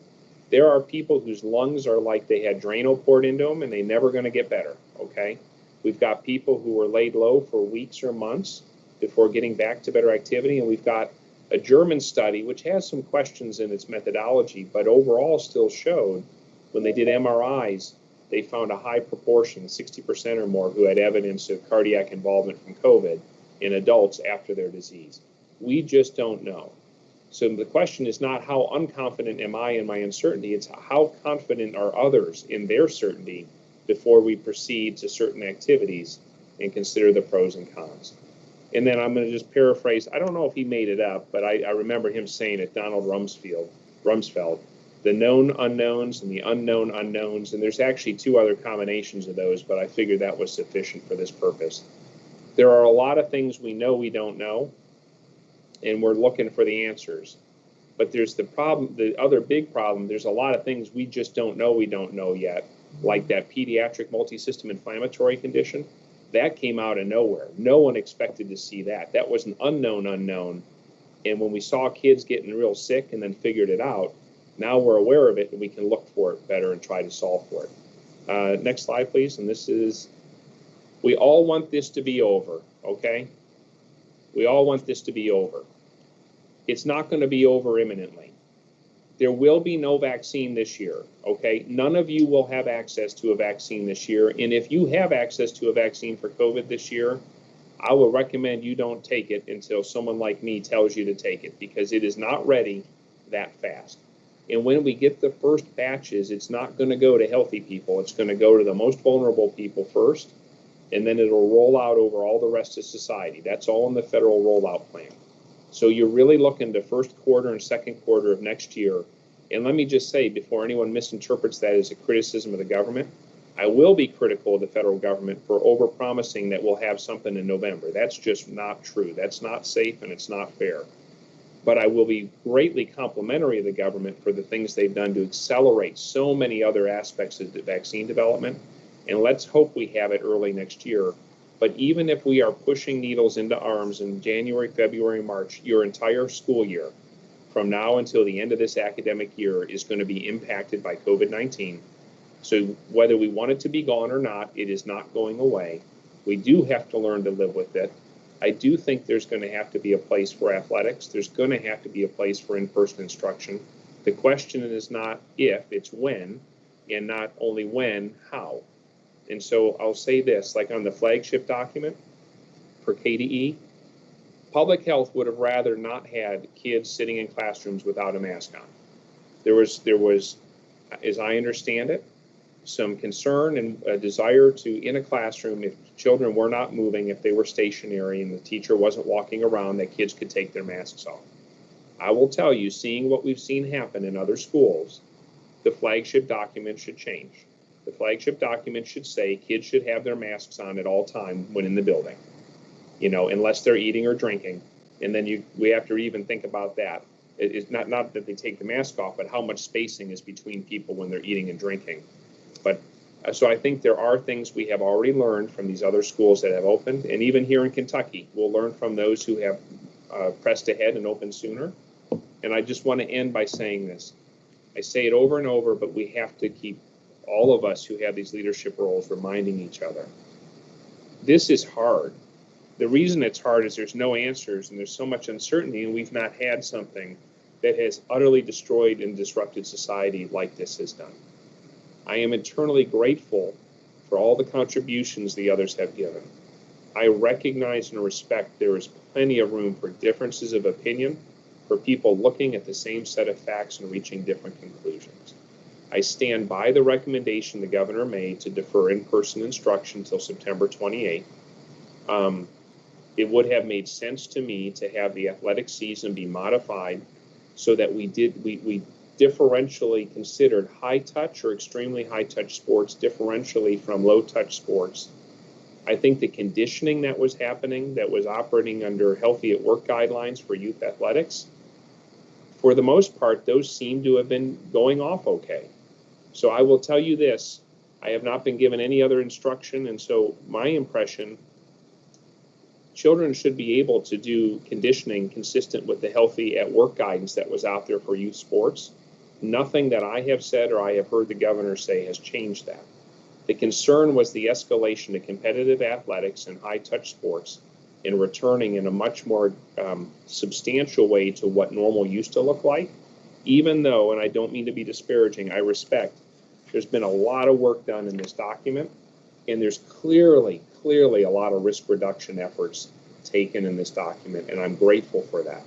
S14: There are people whose lungs are like they had Drano poured into them and they're never going to get better, okay? We've got people who were laid low for weeks or months before getting back to better activity, and we've got a German study which has some questions in its methodology, but overall still showed when they did MRIs, they found a high proportion, 60% or more, who had evidence of cardiac involvement from COVID in adults after their disease. We just don't know. So the question is not how unconfident am I in my uncertainty, it's how confident are others in their certainty before we proceed to certain activities and consider the pros and cons. And then I'm going to just paraphrase, I don't know if he made it up, but I remember him saying it, Donald Rumsfeld, the known unknowns and the unknown unknowns, and there's actually two other combinations of those, but I figured that was sufficient for this purpose. There are a lot of things we know we don't know, and we're looking for the answers. But there's the problem, the other big problem, there's a lot of things we just don't know yet, like that pediatric multi-system inflammatory condition. That came out of nowhere. No one expected to see that. That was an unknown unknown. And when we saw kids getting real sick and then figured it out, now we're aware of it and we can look for it better and try to solve for it. Next slide, please. And this is, we all want this to be over, okay? We all want this to be over. It's not going to be over imminently. There will be no vaccine this year, okay? None of you will have access to a vaccine this year. And if you have access to a vaccine for COVID this year, I will recommend you don't take it until someone like me tells you to take it, because it is not ready that fast. And when we get the first batches, it's not going to go to healthy people. It's going to go to the most vulnerable people first, and then it'll roll out over all the rest of society. That's all in the federal rollout plan. So you're really looking to first quarter and second quarter of next year. And let me just say, before anyone misinterprets that as a criticism of the government, I will be critical of the federal government for overpromising that we'll have something in November. That's just not true. That's not safe and it's not fair. But I will be greatly complimentary of the government for the things they've done to accelerate so many other aspects of the vaccine development. And let's hope we have it early next year. But even if we are pushing needles into arms in January, February, March, your entire school year from now until the end of this academic year is going to be impacted by COVID-19. So whether we want it to be gone or not, it is not going away. We do have to learn to live with it. I do think there's going to have to be a place for athletics. There's going to have to be a place for in-person instruction. The question is not if, it's when, and not only when, how. And so I'll say this, like on the flagship document for KDE, public health would have rather not had kids sitting in classrooms without a mask on. There was, as I understand it, some concern and a desire to, in a classroom, if children were not moving, if they were stationary and the teacher wasn't walking around, that kids could take their masks off. I will tell you, seeing what we've seen happen in other schools, the flagship document should change. The flagship document should say kids should have their masks on at all time when in the building, unless they're eating or drinking. And then we have to even think about that. It's not that they take the mask off, but how much spacing is between people when they're eating and drinking. But so I think there are things we have already learned from these other schools that have opened. And even here in Kentucky, we'll learn from those who have pressed ahead and opened sooner. And I just want to end by saying this. I say it over and over, but we have to keep all of us who have these leadership roles reminding each other. this is hard. The reason it's hard is there's no answers and there's so much uncertainty, and we've not had something that has utterly destroyed and disrupted society like this has done. I am eternally grateful for all the contributions the others have given. I recognize and respect there is plenty of room for differences of opinion, for people looking at the same set of facts and reaching different conclusions. I stand by the recommendation the governor made to defer in-person instruction until September 28th. It would have made sense to me to have the athletic season be modified so that we differentially considered high touch or extremely high touch sports differentially from low touch sports. I think the conditioning that was happening, that was operating under healthy at work guidelines for youth athletics, for the most part, those seem to have been going off okay. So I will tell you this, I have not been given any other instruction, and so my impression, children should be able to do conditioning consistent with the healthy at work guidance that was out there for youth sports. Nothing that I have said or I have heard the governor say has changed that. The concern was the escalation to competitive athletics and high touch sports and returning in a much more substantial way to what normal used to look like, even though, and I don't mean to be disparaging, I respect, there's been a lot of work done in this document, and there's clearly a lot of risk reduction efforts taken in this document, and I'm grateful for that.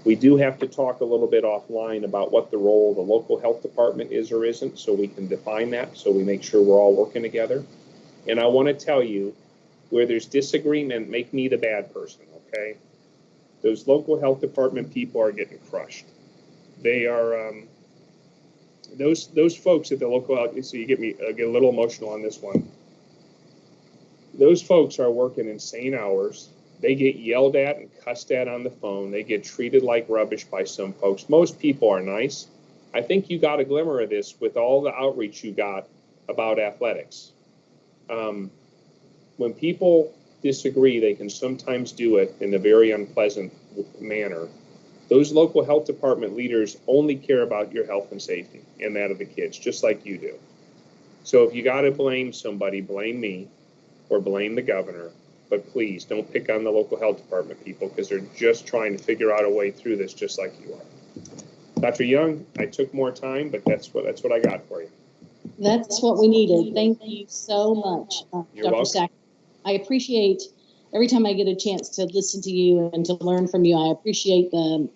S14: We do have to talk a little bit offline about what the role of the local health department is or isn't, so we can define that, so we make sure we're all working together. And I want to tell you, where there's disagreement, make me the bad person, okay? Those local health department people are getting crushed. They are, those folks at the local health, so you get a little emotional on this one. Those folks are working insane hours. They get yelled at and cussed at on the phone. They get treated like rubbish by some folks. Most people are nice. I think you got a glimmer of this with all the outreach you got about athletics. When people disagree, they can sometimes do it in a very unpleasant manner. Those local health department leaders only care about your health and safety and that of the kids, just like you do. So if you got to blame somebody, blame me or blame the governor. But please don't pick on the local health department people, because they're just trying to figure out a way through this, just like you are. Dr. Young, I took more time, but that's what I got for you.
S2: That's what we needed. Thank you so much, Dr. Stack. I appreciate every time I get a chance to listen to you and to learn from you. I appreciate the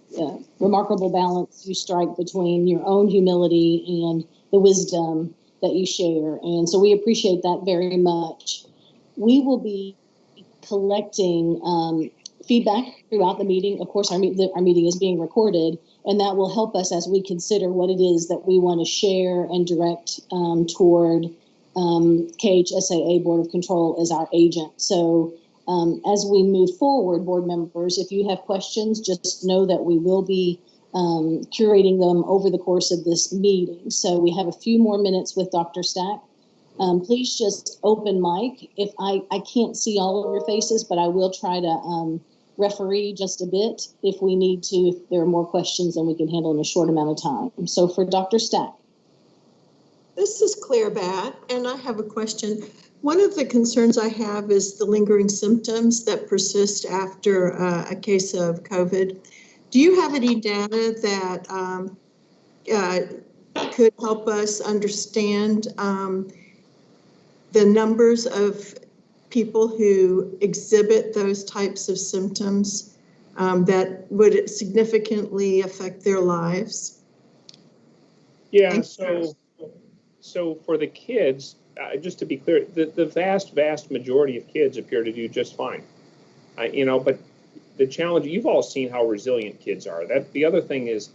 S2: remarkable balance you strike between your own humility and the wisdom that you share. And so we appreciate that very much. We will be collecting feedback throughout the meeting. Of course, our meeting is being recorded, and that will help us as we consider what it is that we want to share and direct toward KHSAA Board of Control as our agent. So as we move forward, board members, if you have questions, just know that we will be curating them over the course of this meeting. So we have a few more minutes with Dr. Stack. Please just open mic. If I can't see all of your faces, but I will try to referee just a bit if we need to, if there are more questions than we can handle in a short amount of time. So for Dr. Stack.
S5: This is Claire Batt, and I have a question. One of the concerns I have is the lingering symptoms that persist after a case of COVID. Do you have any data that could help us understand the numbers of people who exhibit those types of symptoms that would significantly affect their lives?
S14: Yeah, so for the kids, just to be clear, the vast majority of kids appear to do just fine. But the challenge, you've all seen how resilient kids are. That the other thing is,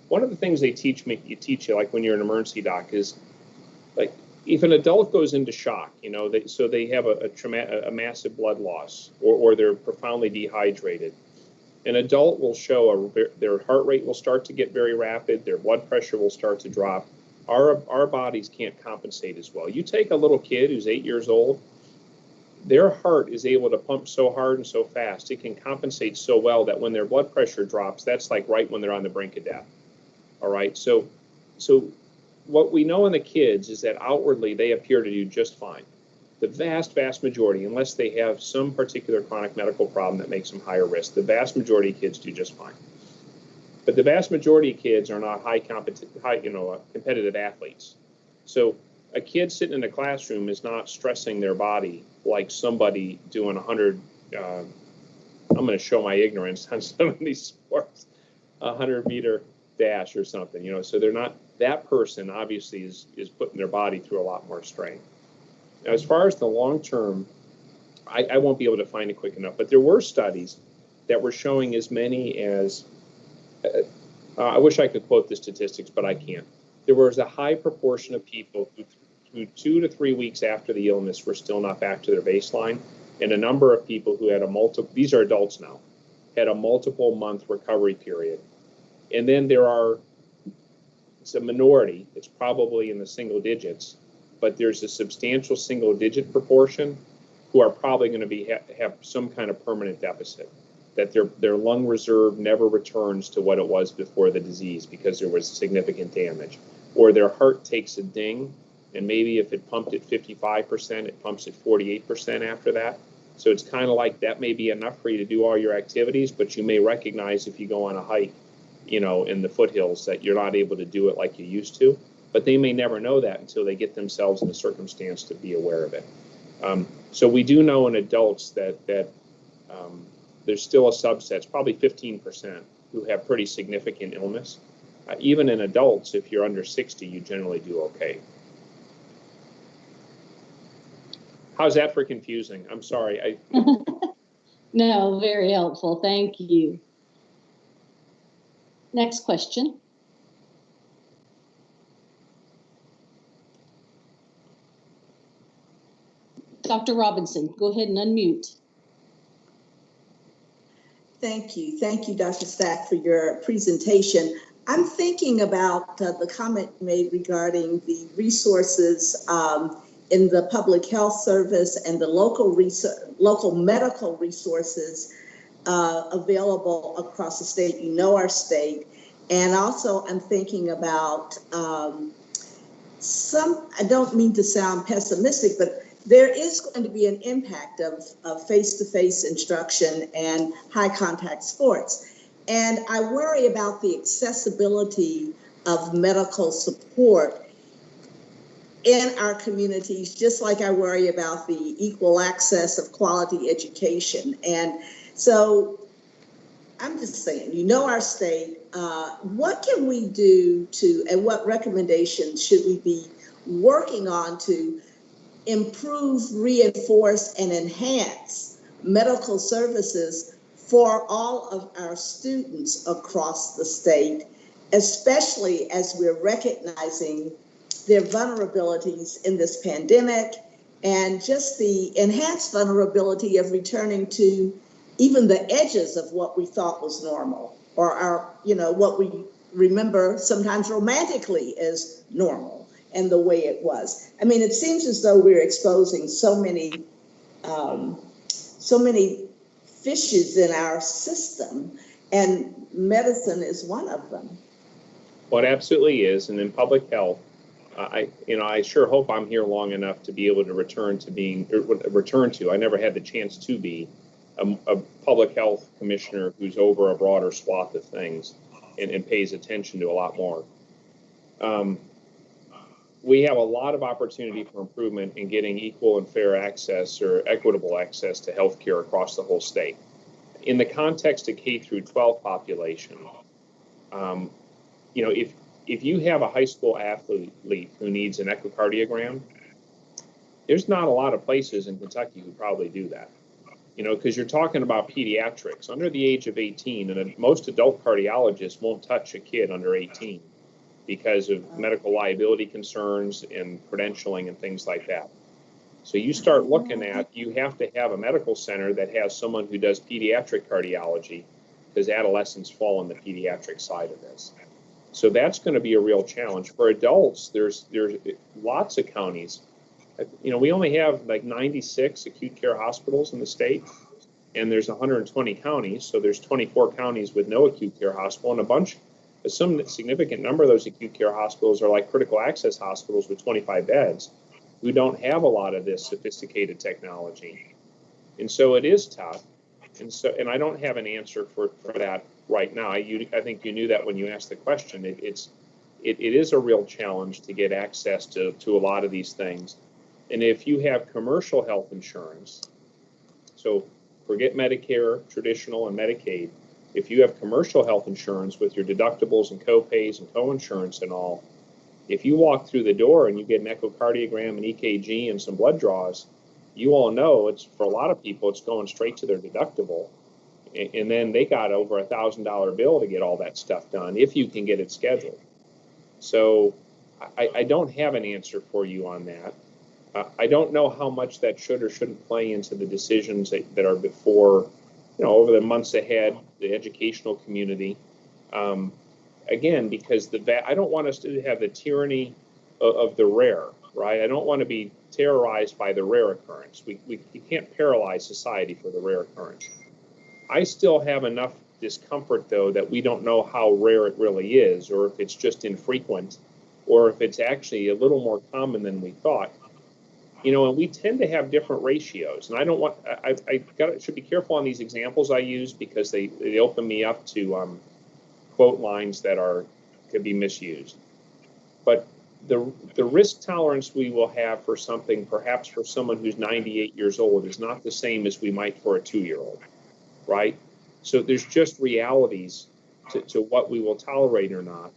S14: one of the things they teach you, like when you're an emergency doc, is like, if an adult goes into shock, so they have a massive blood loss, or they're profoundly dehydrated, an adult will show their heart rate will start to get very rapid, their blood pressure will start to drop. Our bodies can't compensate as well. You take a little kid who's 8 years old, their heart is able to pump so hard and so fast, it can compensate so well that when their blood pressure drops, that's like right when they're on the brink of death. All right, so what we know in the kids is that outwardly they appear to do just fine. The vast, vast majority, unless they have some particular chronic medical problem that makes them higher risk, the vast majority of kids do just fine. But the vast majority of kids are not competitive athletes. So a kid sitting in a classroom is not stressing their body like somebody doing 100, I'm going to show my ignorance on some of these sports, 100-meter dash or something, so they're not, that person obviously is putting their body through a lot more strain. Now, as far as the long term, I won't be able to find it quick enough, but there were studies that were showing as many as, I wish I could quote the statistics, but I can't. There was a high proportion of people who 2 to 3 weeks after the illness were still not back to their baseline, and a number of people who had these are adults now, had a multiple month recovery period. And then it's a minority, it's probably in the single digits, but there's a substantial single digit proportion who are probably going to have some kind of permanent deficit, that their lung reserve never returns to what it was before the disease because there was significant damage, or their heart takes a ding, and maybe if it pumped at 55%, it pumps at 48% after that. So it's kind of like that may be enough for you to do all your activities, but you may recognize if you go on a hike, in the foothills, that you're not able to do it like you used to. But they may never know that until they get themselves in a circumstance to be aware of it. So we do know in adults that there's still a subset, it's probably 15%, who have pretty significant illness. Even in adults, if you're under 60, you generally do okay. How's that for confusing? I'm sorry.
S2: No, very helpful. Thank you. Next question. Dr. Robinson, go ahead and unmute.
S15: Thank you. Thank you, Dr. Stack, for your presentation. I'm thinking about the comment made regarding the resources in the public health service and the local medical resources available across the state. Our state. And also I'm thinking about I don't mean to sound pessimistic, but there is going to be an impact of face-to-face instruction and high contact sports. And I worry about the accessibility of medical support in our communities, just like I worry about the equal access of quality education. And so I'm just saying, our state, what can we do and what recommendations should we be working on to improve, reinforce, and enhance medical services for all of our students across the state, especially as we're recognizing their vulnerabilities in this pandemic and just the enhanced vulnerability of returning to even the edges of what we thought was normal, or what we remember sometimes romantically as normal and the way it was. I mean, it seems as though we're exposing so many fishes in our system, and medicine is one of them.
S14: Well, it absolutely is. And in public health, I sure hope I'm here long enough to be able to return to. I never had the chance to be a public health commissioner who's over a broader swath of things and pays attention to a lot more. We have a lot of opportunity for improvement in getting equal and fair access or equitable access to healthcare across the whole state. In the context of K through 12 population, if you have a high school athlete who needs an echocardiogram, there's not a lot of places in Kentucky who probably do that. Because you're talking about pediatrics under the age of 18, and most adult cardiologists won't touch a kid under 18 because of medical liability concerns and credentialing and things like that. So you start looking at, you have to have a medical center that has someone who does pediatric cardiology, because adolescents fall on the pediatric side of this. So that's going to be a real challenge. For adults, there's lots of counties. We only have like 96 acute care hospitals in the state, and there's 120 counties. So there's 24 counties with no acute care hospital, and some significant number of those acute care hospitals are like critical access hospitals with 25 beds. who don't have a lot of this sophisticated technology. And so it is tough. And I don't have an answer for that right now. I think you knew that when you asked the question. It is a real challenge to get access to a lot of these things. And if you have commercial health insurance, so forget Medicare, traditional, and Medicaid, if you have commercial health insurance with your deductibles and co-pays and co-insurance and all, if you walk through the door and you get an echocardiogram, an EKG, and some blood draws, you all know it's, for a lot of people, it's going straight to their deductible. And then they got over a $1,000 bill to get all that stuff done, if you can get it scheduled. So I don't have an answer for you on that. I don't know how much that should or shouldn't play into the decisions that are before, over the months ahead, the educational community. Again, because I don't want us to have the tyranny of the rare, right? I don't want to be terrorized by the rare occurrence. You can't paralyze society for the rare occurrence. I still have enough discomfort, though, that we don't know how rare it really is, or if it's just infrequent, or if it's actually a little more common than we thought. And we tend to have different ratios, and I don't want, should be careful on these examples I use, because they open me up to quote lines that could be misused. But the risk tolerance we will have for something, perhaps for someone who's 98 years old, is not the same as we might for a 2-year-old, right? So there's just realities to what we will tolerate or not.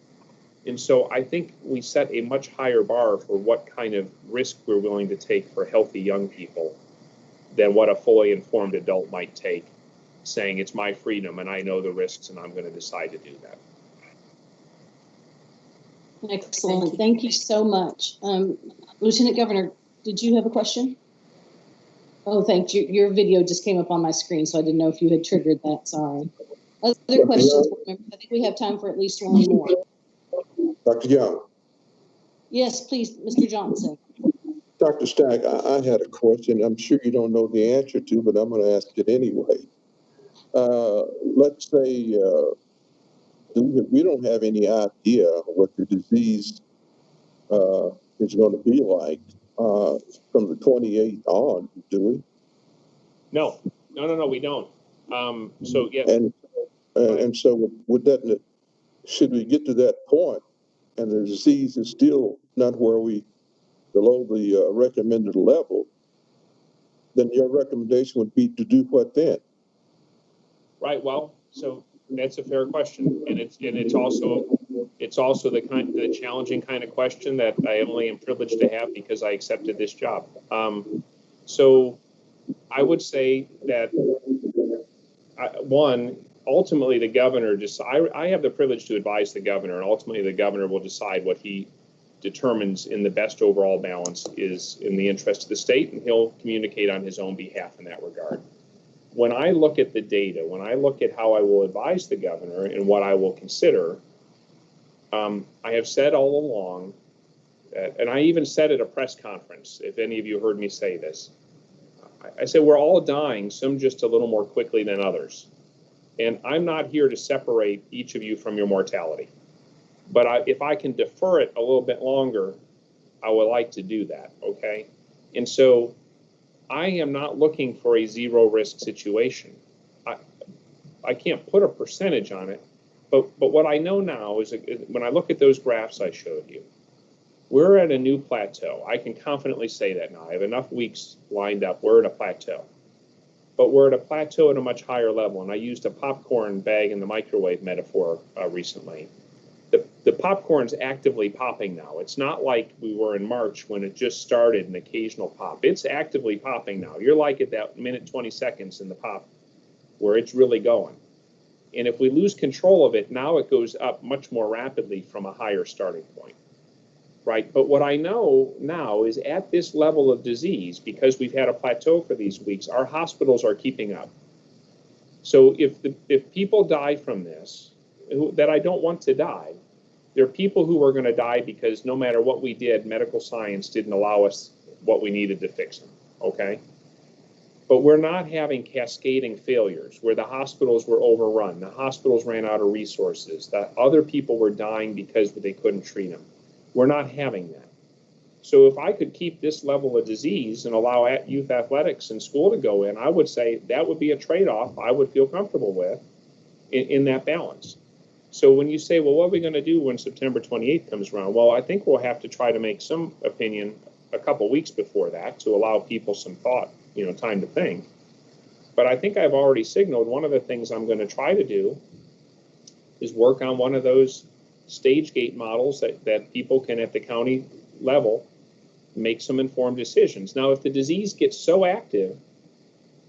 S14: And so I think we set a much higher bar for what kind of risk we're willing to take for healthy young people than what a fully informed adult might take, saying it's my freedom and I know the risks and I'm going to decide to do that.
S2: Excellent. Thank you so much. Lieutenant Governor, did you have a question? Oh, thank you. Your video just came up on my screen, so I didn't know if you had triggered that. Sorry. Other questions? I think we have time for at least one more.
S8: Dr. Young.
S2: Yes, please, Mr. Johnson.
S8: Dr. Stack, I had a question I'm sure you don't know the answer to, but I'm going to ask it anyway. Let's say we don't have any idea what the disease is going to be like from the 28th on, do we?
S14: No, we don't. So yeah.
S8: And so would that, should we get to that point and the disease is still not where below the recommended level, then your recommendation would be to do what then?
S14: Right. Well, so that's a fair question, and it's also the challenging kind of question that I only am privileged to have because I accepted this job. So I would say that ultimately the governor I have the privilege to advise the governor, and ultimately the governor will decide what he determines in the best overall balance is in the interest of the state, and he'll communicate on his own behalf in that regard. When I look at the data, when I look at how I will advise the governor and what I will consider, I have said all along, and I even said at a press conference, if any of you heard me say this, I said we're all dying, some just a little more quickly than others. And I'm not here to separate each of you from your mortality. But if I can defer it a little bit longer, I would like to do that, okay? And so I am not looking for a zero risk situation. I can't put a percentage on it, but what I know now is when I look at those graphs I showed you, we're at a new plateau. I can confidently say that now. I have enough weeks lined up. We're at a plateau. But we're at a plateau at a much higher level. And I used a popcorn bag in the microwave metaphor recently. The popcorn's actively popping now. It's not like we were in March when it just started an occasional pop. It's actively popping now. You're like at that minute 20 seconds in the pop where it's really going. And if we lose control of it, now it goes up much more rapidly from a higher starting point. Right. But what I know now is at this level of disease, because we've had a plateau for these weeks, our hospitals are keeping up. So if people die from this, that I don't want to die, there are people who are going to die because no matter what we did, medical science didn't allow us what we needed to fix them. OK. But we're not having cascading failures where the hospitals were overrun. The hospitals ran out of resources. That other people were dying because they couldn't treat them. We're not having that. So if I could keep this level of disease and allow youth athletics and school to go in, I would say that would be a trade-off I would feel comfortable with in that balance. So when you say, well, what are we going to do when September 28th comes around? Well, I think we'll have to try to make some opinion a couple weeks before that to allow people some thought, time to think. But I think I've already signaled one of the things I'm going to try to do is work on one of those stage gate models that people can at the county level make some informed decisions. Now, if the disease gets so active,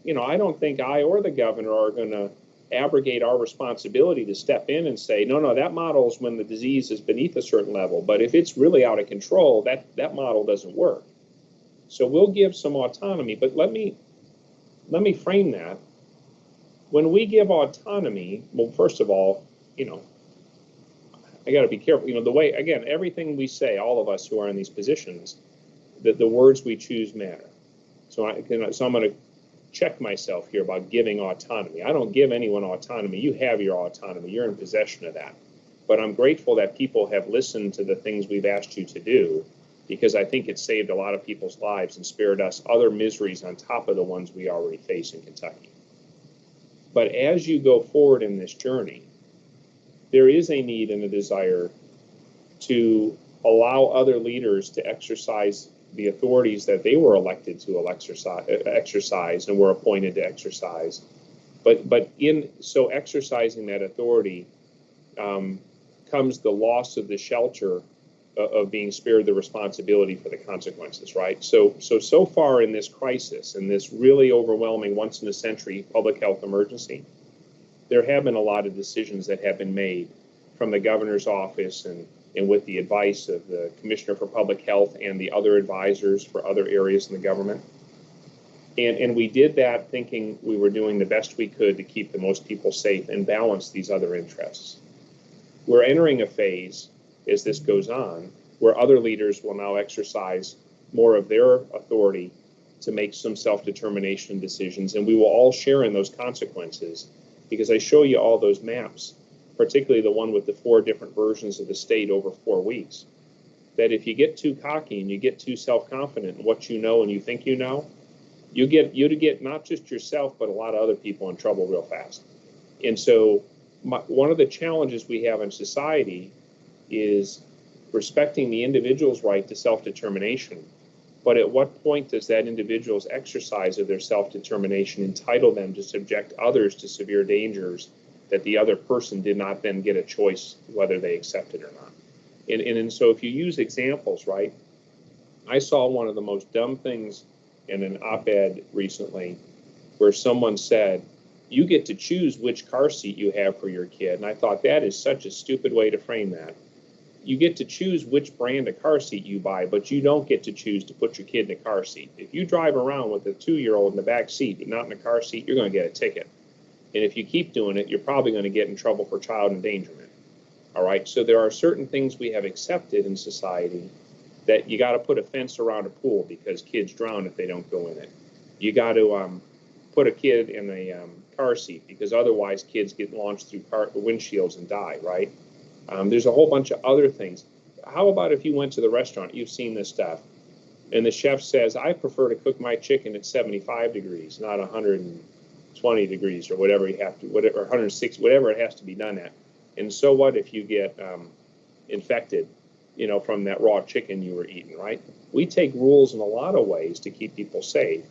S14: I don't think I or the governor are going to abrogate our responsibility to step in and say, no, that model is when the disease is beneath a certain level. But if it's really out of control, that model doesn't work. So we'll give some autonomy, but let me frame that. When we give autonomy, well, first of all, I got to be careful. The way, again, everything we say, all of us who are in these positions, the words we choose matter. So I'm going to check myself here about giving autonomy. I don't give anyone autonomy. You have your autonomy. You're in possession of that. But I'm grateful that people have listened to the things we've asked you to do, because I think it saved a lot of people's lives and spared us other miseries on top of the ones we already face in Kentucky. But as you go forward in this journey, there is a need and a desire to allow other leaders to exercise the authorities that they were elected to exercise and were appointed to exercise. But in so exercising that authority comes the loss of the shelter of being spared the responsibility for the consequences, right? So far in this crisis, in this really overwhelming once-in-a-century public health emergency, there have been a lot of decisions that have been made from the governor's office and with the advice of the Commissioner for Public Health and the other advisors for other areas in the government. And we did that thinking we were doing the best we could to keep the most people safe and balance these other interests. We're entering a phase, as this goes on, where other leaders will now exercise more of their authority to make some self-determination decisions, and we will all share in those consequences, because I show you all those maps, particularly the one with the 4 different versions of the state over 4 weeks, that if you get too cocky and you get too self-confident in what you know and you think you know, you get not just yourself, but a lot of other people in trouble real fast. And so one of the challenges we have in society is respecting the individual's right to self-determination. But at what point does that individual's exercise of their self-determination entitle them to subject others to severe dangers that the other person did not then get a choice whether they accept it or not? And so if you use examples, right, I saw one of the most dumb things in an op-ed recently where someone said, you get to choose which car seat you have for your kid. And I thought that is such a stupid way to frame that. You get to choose which brand of car seat you buy, but you don't get to choose to put your kid in a car seat. If you drive around with a 2-year-old in the back seat but not in a car seat, you're going to get a ticket. And if you keep doing it, you're probably going to get in trouble for child endangerment. All right, so there are certain things we have accepted in society that you got to put a fence around a pool because kids drown if they don't go in it. You got to put a kid in a car seat because otherwise kids get launched through windshields and die, right? There's a whole bunch of other things. How about if you went to the restaurant, you've seen this stuff, and the chef says, I prefer to cook my chicken at 75 degrees, not 120 degrees or whatever you have to, whatever, 160, whatever it has to be done at. And so what if you get infected, from that raw chicken you were eating, right? We take rules in a lot of ways to keep people safe.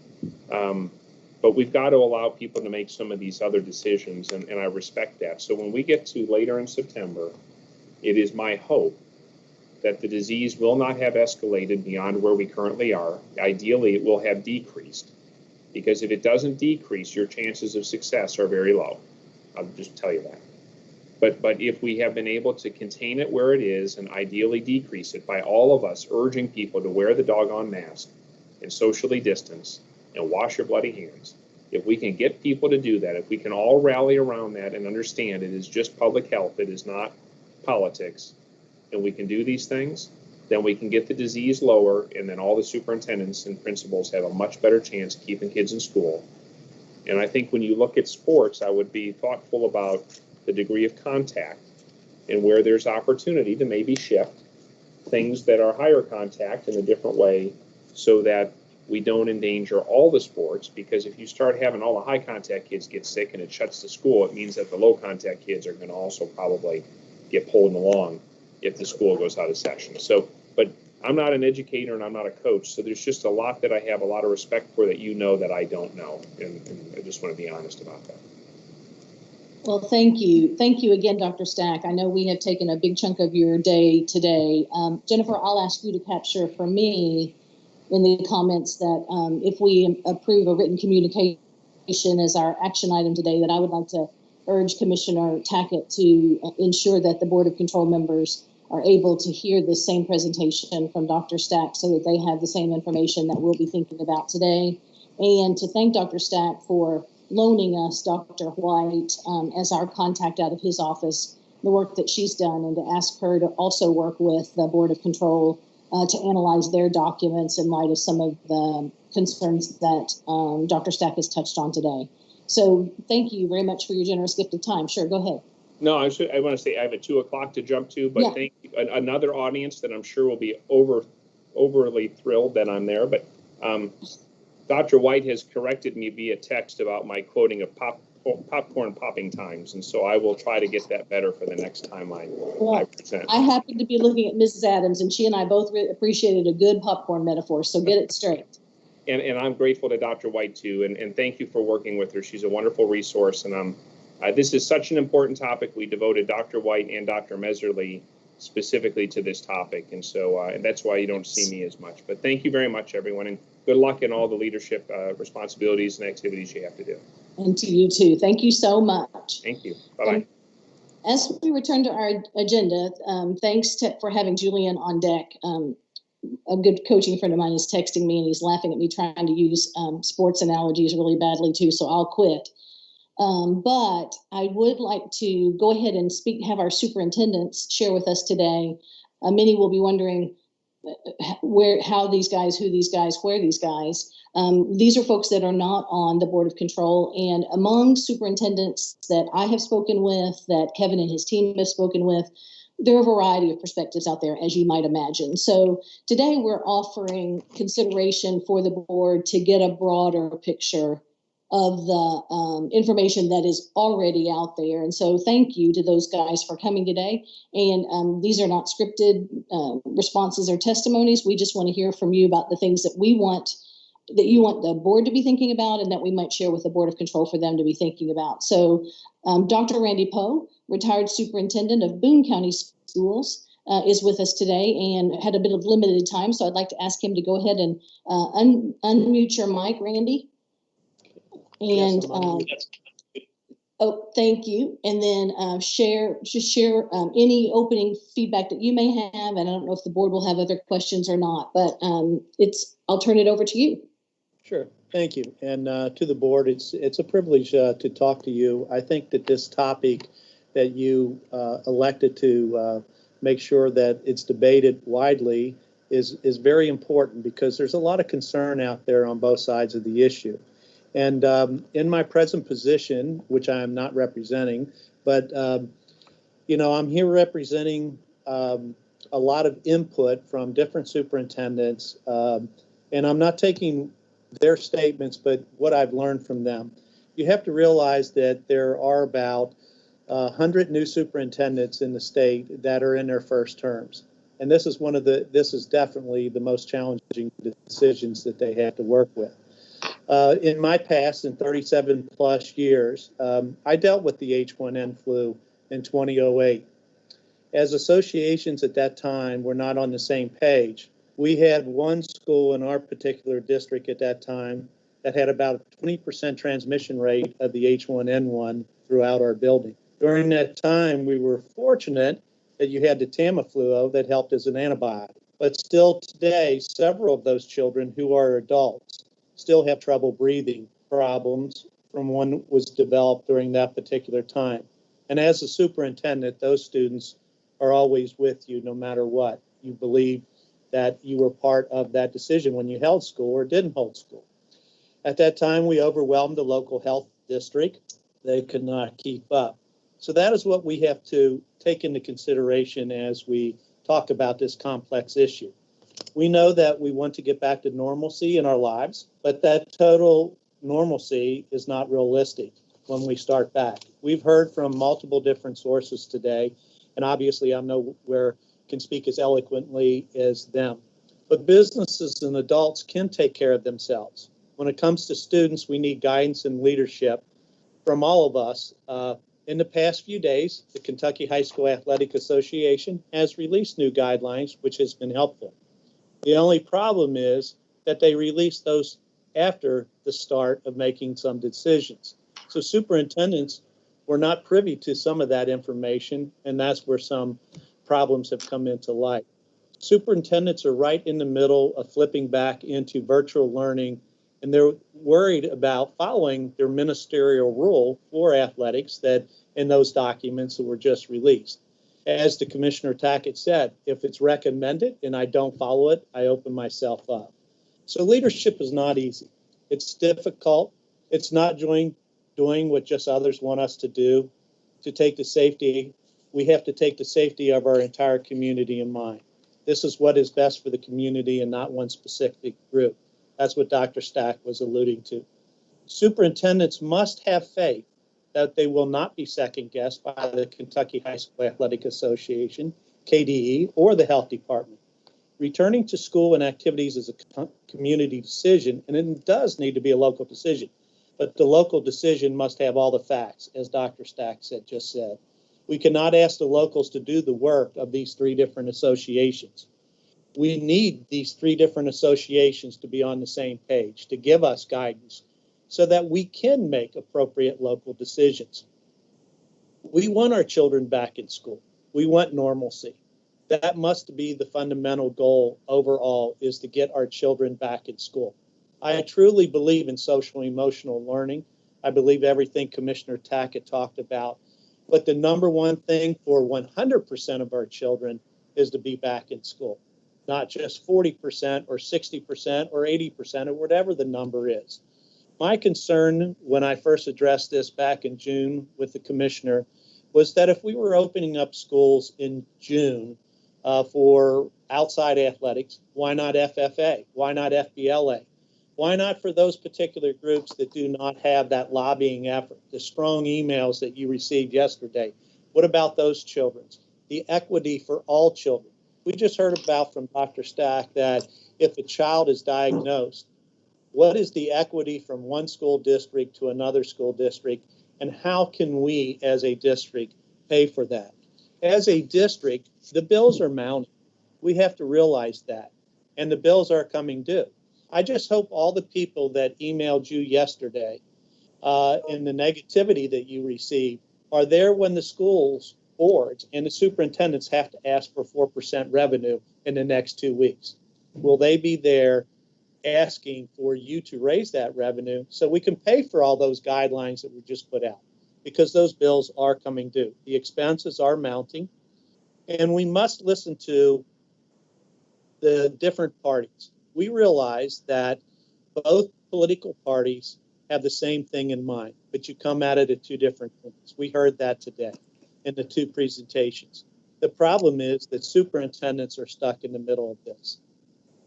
S14: But we've got to allow people to make some of these other decisions, and I respect that. So when we get to later in September, it is my hope that the disease will not have escalated beyond where we currently are. Ideally, it will have decreased, because if it doesn't decrease, your chances of success are very low. I'll just tell you that. But if we have been able to contain it where it is and ideally decrease it by all of us urging people to wear the doggone mask and socially distance and wash your bloody hands, if we can get people to do that, if we can all rally around that and understand it is just public health, it is not politics, and we can do these things, then we can get the disease lower, and then all the superintendents and principals have a much better chance of keeping kids in school. And I think when you look at sports, I would be thoughtful about the degree of contact and where there's opportunity to maybe shift. things that are higher contact in a different way so that we don't endanger all the sports, because if you start having all the high contact kids get sick and it shuts the school, it means that the low contact kids are going to also probably get pulled along if the school goes out of session. So, but I'm not an educator and I'm not a coach, so there's just a lot that I have a lot of respect for that you know that I don't know, and I just want to be honest about that.
S2: Well, thank you. Thank you again, Dr. Stack. I know we have taken a big chunk of your day today. Jennifer, I'll ask you to capture for me in the comments that if we approve a written communication as our action item today, that I would like to urge Commissioner Tackett to ensure that the Board of Control members are able to hear this same presentation from Dr. Stack so that they have the same information that we'll be thinking about today. And to thank Dr. Stack for loaning us Dr. White as our contact out of his office, the work that she's done, and to ask her to also work with the Board of Control to analyze their documents in light of some of the concerns that Dr. Stack has touched on today. So thank you very much for your generous gift of time. Sure, go ahead.
S14: No, I want to say I have a 2 o'clock to jump to, but
S2: Yeah.
S14: thank you. Another audience that I'm sure will be overly thrilled that I'm there. But Dr. White has corrected me via text about my quoting of popcorn popping times, and so I will try to get that better for the next time I present.
S2: I happen to be looking at Mrs. Adams, and she and I both appreciated a good popcorn metaphor, so get it straight.
S14: And I'm grateful to Dr. White too, and thank you for working with her. She's a wonderful resource, and this is such an important topic. We devoted Dr. White and Dr. Meserly specifically to this topic, and so and that's why you don't see me as much. But thank you very much, everyone, and good luck in all the leadership responsibilities and activities you have to do. And
S2: to you too. Thank you so much.
S14: Thank you. Bye-bye.
S2: As we return to our agenda, thanks for having Julian on deck. A good coaching friend of mine is texting me and he's laughing at me trying to use sports analogies really badly too, so I'll quit. But I would like to go ahead and have our superintendents share with us today. Many will be wondering how these guys, who these guys, where these guys. These are folks that are not on the Board of Control, and among superintendents that I have spoken with, that Kevin and his team have spoken with, there are a variety of perspectives out there, as you might imagine. So today we're offering consideration for the board to get a broader picture of the information that is already out there. And so thank you to those guys for coming today. And these are not scripted responses or testimonies. We just want to hear from you about the things that you want the board to be thinking about and that we might share with the Board of Control for them to be thinking about. So Dr. Randy Poe, retired superintendent of Boone County Schools, is with us today and had a bit of limited time. So I'd like to ask him to go ahead and unmute your mic, Randy. And oh, thank you. And then share any opening feedback that you may have. And I don't know if the board will have other questions or not, but I'll turn it over to you.
S16: Sure. Thank you. And to the board, it's a privilege to talk to you. I think that this topic that you elected to make sure that it's debated widely is very important, because there's a lot of concern out there on both sides of the issue. And in my present position, which I am not representing, but I'm here representing a lot of input from different superintendents, and I'm not taking their statements, but what I've learned from them. You have to realize that there are about 100 new superintendents in the state that are in their first terms. And this is definitely the most challenging decisions that they have to work with. In my past, in 37 plus years, I dealt with the H1N flu in 2008. As associations at that time were not on the same page, we had one school in our particular district at that time that had about a 20% transmission rate of the H1N1 throughout our building. During that time, we were fortunate that you had the Tamiflu that helped as an antibiotic. But still today, several of those children who are adults still have trouble breathing problems from one was developed during that particular time. And as a superintendent, those students are always with you no matter what. You believe that you were part of that decision when you held school or didn't hold school. At that time, we overwhelmed the local health district. They could not keep up. So that is what we have to take into consideration as we talk about this complex issue. We know that we want to get back to normalcy in our lives, but that total normalcy is not realistic when we start back. We've heard from multiple different sources today, and obviously I'm nowhere can speak as eloquently as them. But businesses and adults can take care of themselves. When it comes to students, we need guidance and leadership from all of us. In the past few days, the Kentucky High School Athletic Association has released new guidelines, which has been helpful. The only problem is that they released those after the start of making some decisions. So superintendents were not privy to some of that information, and that's where some problems have come into light. Superintendents are right in the middle of flipping back into virtual learning, and they're worried about following their ministerial rule for athletics that in those documents that were just released. As the Commissioner Tackett said, if it's recommended and I don't follow it, I open myself up. So leadership is not easy. It's difficult. It's not doing what just others want us to do. To take the safety, we have to take the safety of our entire community in mind. This is what is best for the community and not one specific group. That's what Dr. Stack was alluding to. Superintendents must have faith that they will not be second-guessed by the Kentucky High School Athletic Association, KDE, or the Health Department. Returning to school and activities is a community decision, and it does need to be a local decision. But the local decision must have all the facts, as Dr. Stack just said. We cannot ask the locals to do the work of these three different associations. We need these three different associations to be on the same page, to give us guidance, so that we can make appropriate local decisions. We want our children back in school. We want normalcy. That must be the fundamental goal overall, is to get our children back in school. I truly believe in social emotional learning. I believe everything Commissioner Tackett talked about. But the number one thing for 100% of our children is to be back in school, not just 40% or 60% or 80% or whatever the number is. My concern when I first addressed this back in June with the commissioner was that if we were opening up schools in June for outside athletics, why not FFA? Why not FBLA? Why not for those particular groups that do not have that lobbying effort, the strong emails that you received yesterday? What about those children? The equity for all children. We just heard about from Dr. Stack that if a child is diagnosed, what is the equity from one school district to another school district, and how can we as a district pay for that? As a district, the bills are mounting. We have to realize that, and the bills are coming due. I just hope all the people that emailed you yesterday and the negativity that you received are there when the schools, boards, and the superintendents have to ask for 4% revenue in the next 2 weeks. Will they be there asking for you to raise that revenue so we can pay for all those guidelines that we just put out? Because those bills are coming due. The expenses are mounting, and we must listen to the different parties. We realize that both political parties have the same thing in mind, but you come at it at two different points. We heard that today in the two presentations. The problem is that superintendents are stuck in the middle of this.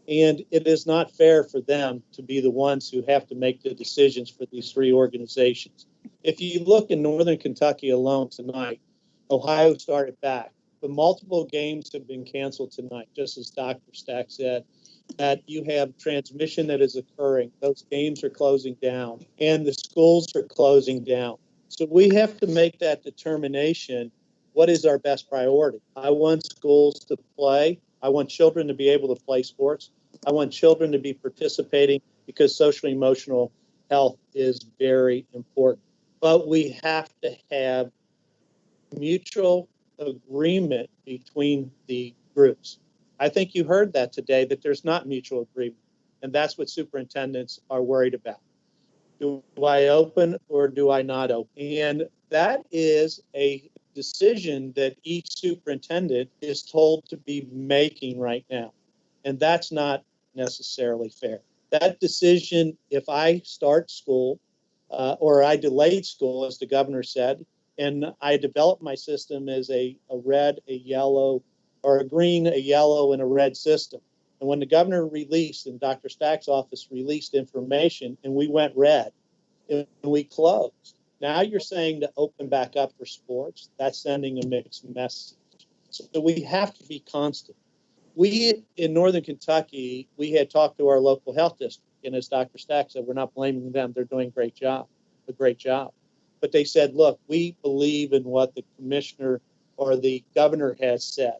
S16: And it is not fair for them to be the ones who have to make the decisions for these three organizations. If you look in Northern Kentucky alone tonight, Ohio started back, but multiple games have been canceled tonight, just as Dr. Stack said, that you have transmission that is occurring. Those games are closing down, and the schools are closing down. So we have to make that determination. What is our best priority? I want schools to play. I want children to be able to play sports. I want children to be participating because social emotional health is very important. But we have to have mutual agreement between the groups. I think you heard that today, that there's not mutual agreement. And that's what superintendents are worried about. Do I open or do I not open? And that is a decision that each superintendent is told to be making right now. And that's not necessarily fair. That decision, if I start school or I delayed school, as the governor said, and I developed my system as a red, a yellow, or a green, a yellow, and a red system. And when the governor released and Dr. Stack's office released information and we went red and we closed, now you're saying to open back up for sports. That's sending a mixed message. So we have to be constant. We in Northern Kentucky, we had talked to our local health district, and as Dr. Stack said, we're not blaming them. They're doing a great job. But they said, look, we believe in what the commissioner or the governor has said,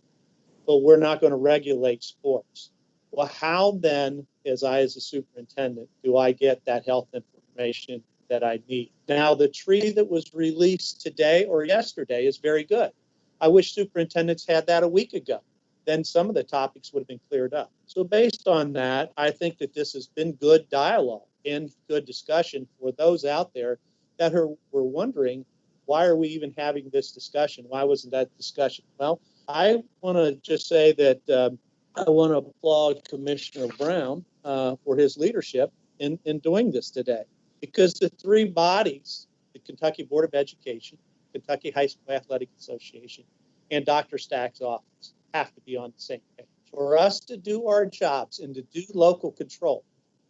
S16: but we're not going to regulate sports. Well, how then, as a superintendent, do I get that health information that I need? Now, the tree that was released today or yesterday is very good. I wish superintendents had that a week ago. Then some of the topics would have been cleared up. So based on that, I think that this has been good dialogue and good discussion for those out there that were wondering, why are we even having this discussion? Why wasn't that discussion? Well, I want to just say that I want to applaud Commissioner Brown for his leadership in doing this today, because the three bodies, the Kentucky Board of Education, Kentucky High School Athletic Association, and Dr. Stack's office have to be on the same page. For us to do our jobs and to do local control,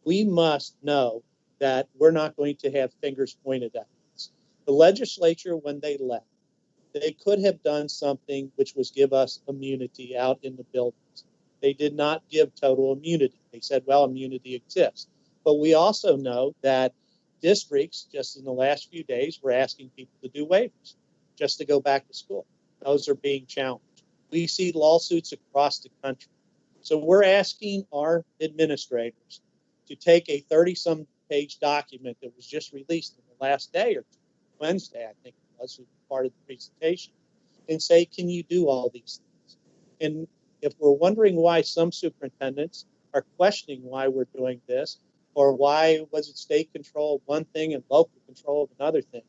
S16: we must know that we're not going to have fingers pointed at us. The legislature, when they left, they could have done something which was give us immunity out in the buildings. They did not give total immunity. They said, well, immunity exists. But we also know that districts, just in the last few days, were asking people to do waivers just to go back to school. Those are being challenged. We see lawsuits across the country. So we're asking our administrators to take a 30-some page document that was just released in the last day or two, Wednesday, I think it was part of the presentation, and say, can you do all these things? And if we're wondering why some superintendents are questioning why we're doing this, or why was it state control of one thing and local control of another thing,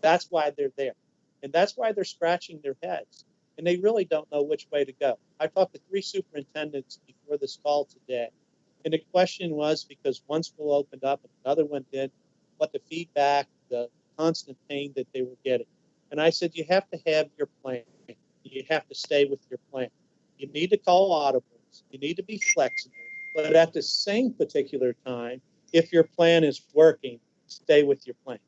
S16: that's why they're there. And that's why they're scratching their heads. And they really don't know which way to go. I talked to 3 superintendents before this call today. And the question was, because one school opened up and another one did, what the feedback, the constant pain that they were getting. And I said, you have to have your plan. You have to stay with your plan. You need to call audibles. You need to be flexible. But at the same particular time, if your plan is working, stay with your plan.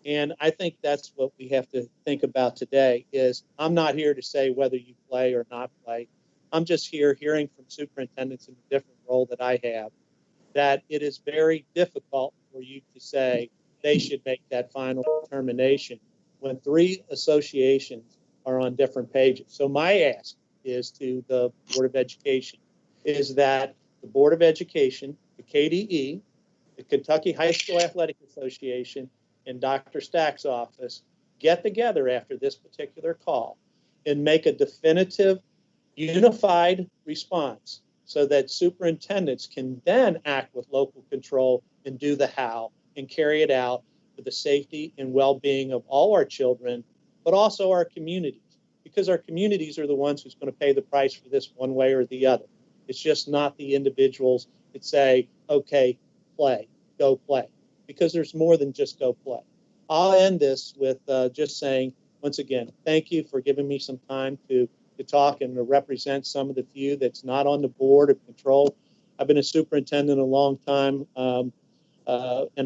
S16: And I think that's what we have to think about today is I'm not here to say whether you play or not play. I'm just here hearing from superintendents in the different role that I have that it is very difficult for you to say they should make that final determination when 3 associations are on different pages. So my ask is to the Board of Education is that the Board of Education, the KDE, the Kentucky High School Athletic Association, and Dr. Stack's office get together after this particular call and make a definitive, unified response so that superintendents can then act with local control and do the how and carry it out for the safety and well-being of all our children, but also our communities, because our communities are the ones who's going to pay the price for this one way or the other. It's just not the individuals that say, okay, play, go play, because there's more than just go play. I'll end this with just saying, once again, thank you for giving me some time to talk and to represent some of the few that's not on the board of control. I've been a superintendent a long time, and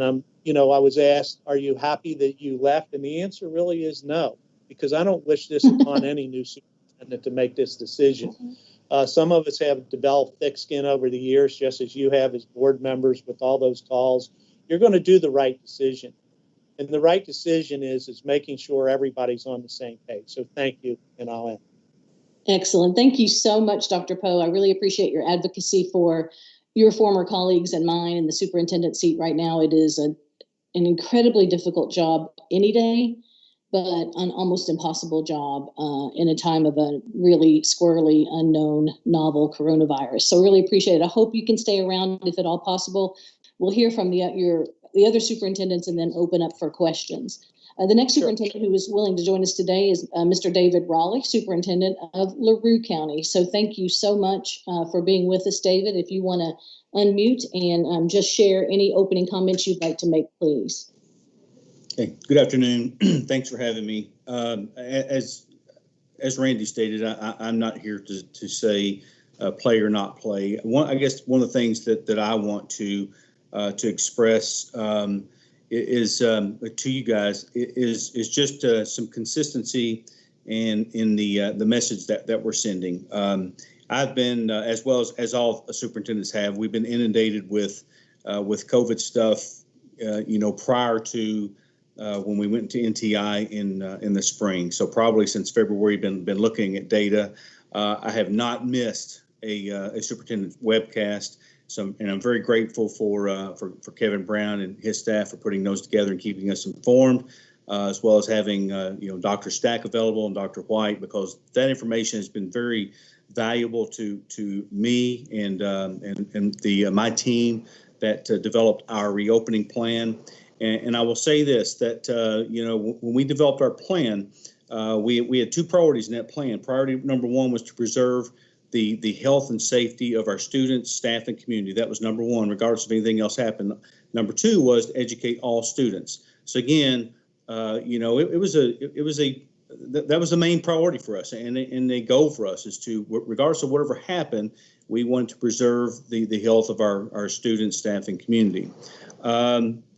S16: I was asked, are you happy that you left? And the answer really is no, because I don't wish this upon any new superintendent to make this decision. Some of us have developed thick skin over the years, just as you have as board members with all those calls. You're going to do the right decision. And the right decision is making sure everybody's on the same page. So thank you, and I'll end.
S2: Excellent. Thank you so much, Dr. Poe. I really appreciate your advocacy for your former colleagues and mine in the superintendent seat right now. It is an incredibly difficult job any day, but an almost impossible job in a time of a really squirrely, unknown, novel coronavirus. So really appreciate it. I hope you can stay around if at all possible. We'll hear from the other superintendents and then open up for questions. The next superintendent who is willing to join us today is Mr. David Raleigh, superintendent of LaRue County. So thank you so much for being with us, David. If you want to unmute and just share any opening comments you'd like to make, please.
S17: Okay. Good afternoon. Thanks for having me. As
S11: as Randy stated, I'm not here to say play or not play. I guess one of the things that I want to express is to you guys is just some consistency in the message that we're sending. I've been, as well as all superintendents have, we've been inundated with COVID stuff, prior to when we went to NTI in the spring. So probably since February, been looking at data. I have not missed a superintendent webcast. And I'm very grateful for Kevin Brown and his staff for putting those together and keeping us informed, as well as having Dr. Stack available and Dr. White, because that information has been very valuable to me and my team that developed our reopening plan. And I will say this, that when we developed our plan, we had two priorities in that plan. Priority number one was to preserve the health and safety of our students, staff, and community. That was number one, regardless of anything else happened. Number two was to educate all students. So again, that was the main priority for us, and the goal for us is to, regardless of whatever happened, we wanted to preserve the health of our students, staff, and community.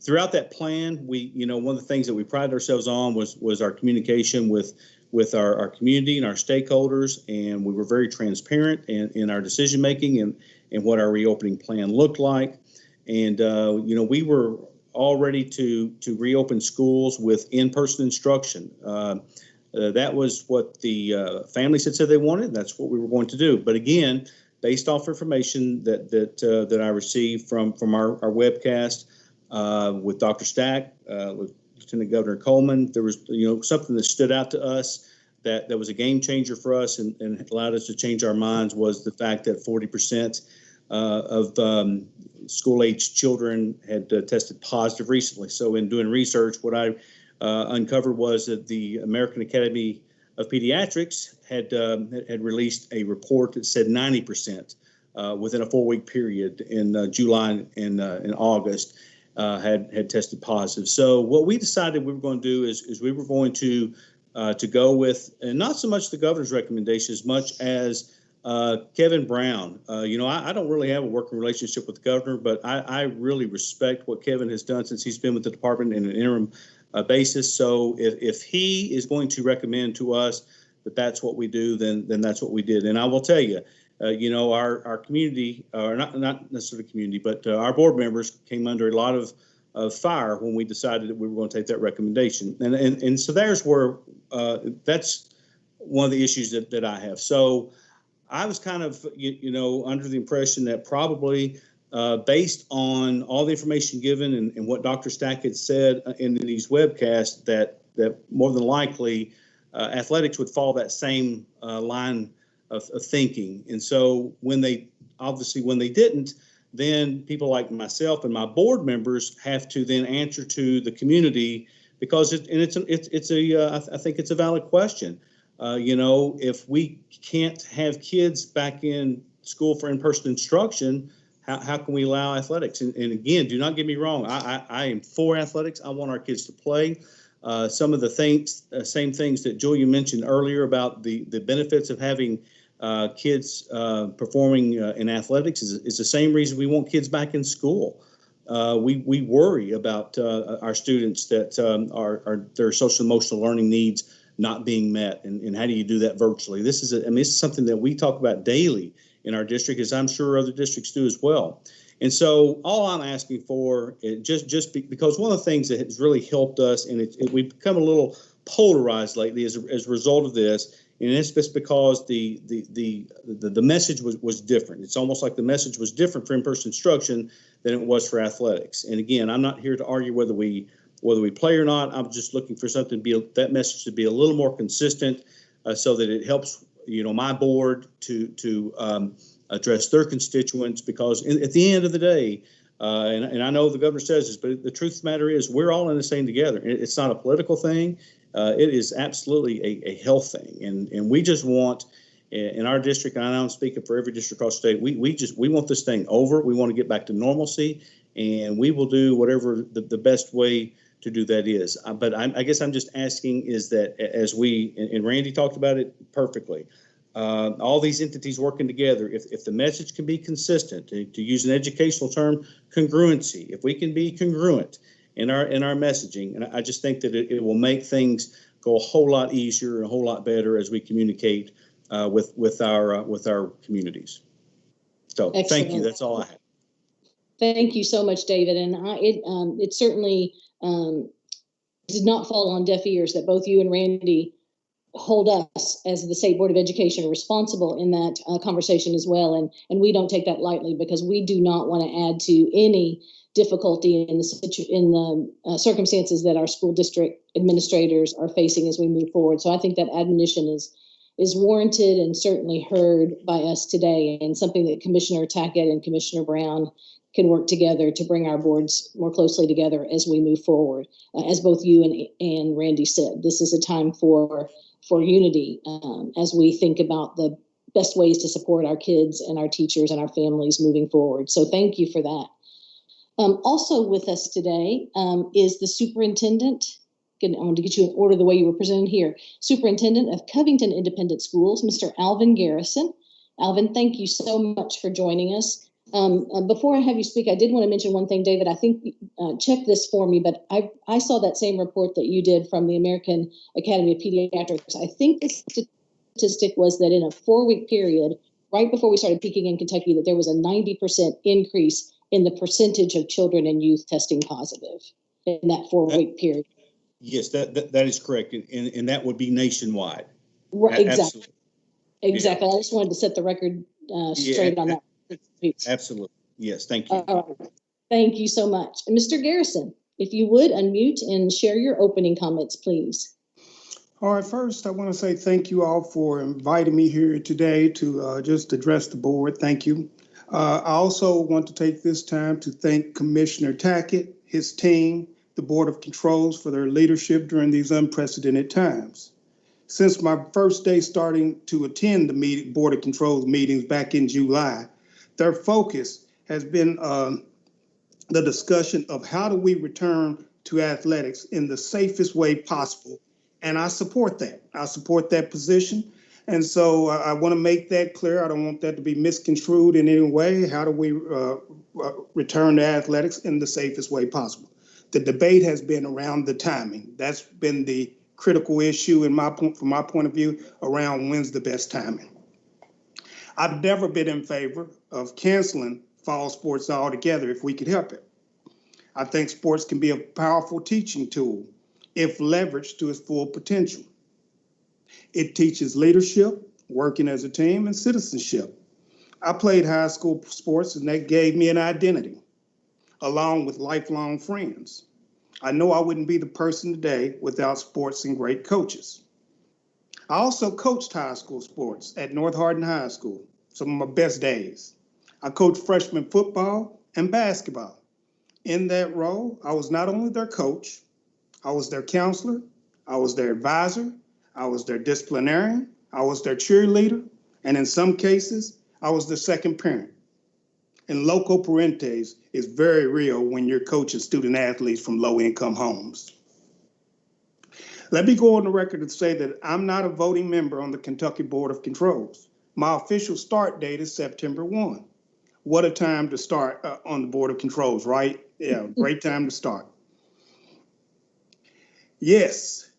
S11: Throughout that plan, one of the things that we prided ourselves on was our communication with our community and our stakeholders, and we were very transparent in our decision making and what our reopening plan looked like. And we were all ready to reopen schools with in-person instruction. That was what the families had said they wanted. That's what we were going to do. But again, based off information that I received from our webcast with Dr. Stack, with Lieutenant Governor Coleman, there was something that stood out to us that was a game changer for us and allowed us to change our minds, was the fact that 40% of school-age children had tested positive recently. So in doing research, what I uncovered was that the American Academy of Pediatrics had released a report that said 90% within a 4-week period in July and August had tested positive. So what we decided we were going to do is we were going to go with, and not so much the governor's recommendation as much as Kevin Brown. I don't really have a working relationship with the governor, but I really respect what Kevin has done since he's been with the department in an interim basis. So if he is going to recommend to us that that's what we do, then that's what we did. And I will tell you, our community, or not necessarily community, but our board members came under a lot of fire when we decided that we were going to take that recommendation. And so there's where that's one of the issues that I have. So I was kind of, under the impression that probably based on all the information given and what Dr. Stack had said in these webcasts, that more than likely athletics would follow that same line of thinking. And so when they didn't, then people like myself and my board members have to then answer to the community, because I think it's a valid question. If we can't have kids back in school for in-person instruction, how can we allow athletics? And again, do not get me wrong. I am for athletics. I want our kids to play. Some of the same things that Julia mentioned earlier about the benefits of having kids performing in athletics is the same reason we want kids back in school. We worry about our students that their social emotional learning needs not being met, and how do you do that virtually? This is something that we talk about daily in our district, as I'm sure other districts do as well. And so all I'm asking for is because one of the things that has really helped us, and we've become a little polarized lately as a result of this, and it's just because the message was different. It's almost like the message was different for in-person instruction than it was for athletics. And again, I'm not here to argue whether we play or not. I'm just looking for something that message to be a little more consistent, so that it helps my board to address their constituents. Because at the end of the day, and I know the governor says this, but the truth of the matter is we're all in this thing together. It's not a political thing. It is absolutely a health thing, and we just want, in our district, and I know I'm speaking for every district across the state, we want this thing over. We want to get back to normalcy, and we will do whatever the best way do that is. But I guess I'm just asking is that as we, and Randy talked about it perfectly, all these entities working together, if the message can be consistent, to use an educational term, congruency, if we can be congruent in our messaging, and I just think that it will make things go a whole lot easier and a whole lot better as we communicate with our communities. So Thank you. That's all I have.
S2: Thank you so much, David. And it certainly did not fall on deaf ears that both you and Randy hold us as the State Board of Education responsible in that conversation as well. And we don't take that lightly, because we do not want to add to any difficulty in the circumstances that our school district administrators are facing as we move forward. So I think that admonition is warranted and certainly heard by us today, and something that Commissioner Tackett and Commissioner Brown can work together to bring our boards more closely together as we move forward. As both you and Randy said, this is a time for unity as we think about the best ways to support our kids and our teachers and our families moving forward. So thank you for that. Also with us today is the superintendent. I want to get you in order the way you were presented here. Superintendent of Covington Independent Schools, Mr. Alvin Garrison. Alvin, thank you so much for joining us. Before I have you speak, I did want to mention one thing, David. I think check this for me, but I saw that same report that you did from the American Academy of Pediatrics. I think the statistic was that in a 4-week period, right before we started peaking in Kentucky, that there was a 90% increase in the percentage of children and youth testing positive in that 4-week period.
S11: Yes, that is correct, and that would be nationwide.
S2: Right, exactly.
S11: Absolutely.
S2: Exactly.
S11: Yeah.
S2: I just wanted to set the record straight on that.
S11: Absolutely. Yes, thank you.
S2: Thank you so much. And Mr. Garrison, if you would unmute and share your opening comments, please.
S17: All right, first, I want to say thank you all for inviting me here today to just address the board. Thank you. I also want to take this time to thank Commissioner Tackett, his team, the Board of Controls for their leadership during these unprecedented times. Since my first day starting to attend the Board of Controls meetings back in July, their focus has been the discussion of how do we return to athletics in the safest way possible. And I support that. I support that position. And so I want to make that clear. I don't want that to be misconstrued in any way. How do we return to athletics in the safest way possible? The debate has been around the timing. That's been the critical issue from my point of view around when's the best timing. I've never been in favor of canceling fall sports altogether if we could help it. I think sports can be a powerful teaching tool if leveraged to its full potential. It teaches leadership, working as a team, and citizenship. I played high school sports, and that gave me an identity, along with lifelong friends. I know I wouldn't be the person today without sports and great coaches. I also coached high school sports at North Hardin High School, some of my best days. I coached freshman football and basketball. In that role, I was not only their coach, I was their counselor, I was their advisor, I was their disciplinarian, I was their cheerleader, and in some cases, I was their second parent. And loco parentis is very real when you're coaching student athletes from low-income homes. Let me go on the record and say that I'm not a voting member on the Kentucky Board of Controls. My official start date is September 1. What a time to start on the Board of Controls, right? Yeah, great time to start. Yes,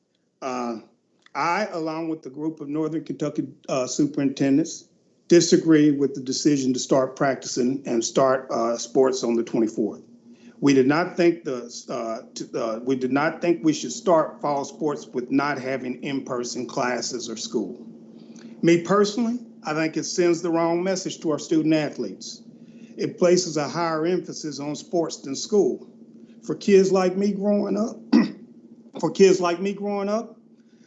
S17: I, along with the group of Northern Kentucky superintendents, disagree with the decision to start practicing and start sports on the 24th. We did not think we should start fall sports with not having in-person classes or school. Me personally, I think it sends the wrong message to our student athletes. It places a higher emphasis on sports than school. For kids like me growing up,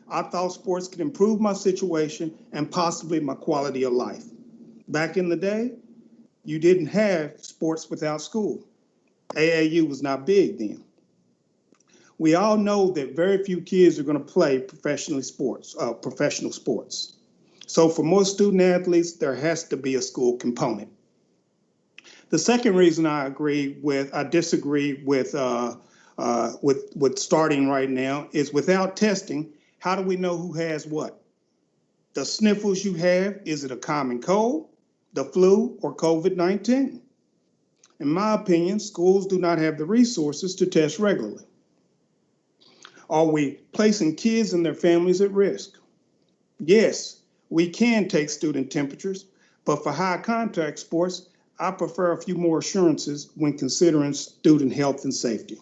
S17: I thought sports could improve my situation and possibly my quality of life. Back in the day, you didn't have sports without school. AAU was not big then. We all know that very few kids are going to play professional sports. So for most student athletes, there has to be a school component. The second reason I disagree with with starting right now is without testing, how do we know who has what? The sniffles you have, is it a common cold, the flu, or COVID-19? In my opinion, schools do not have the resources to test regularly. Are we placing kids and their families at risk? Yes, we can take student temperatures, but for high contact sports, I prefer a few more assurances when considering student health and safety.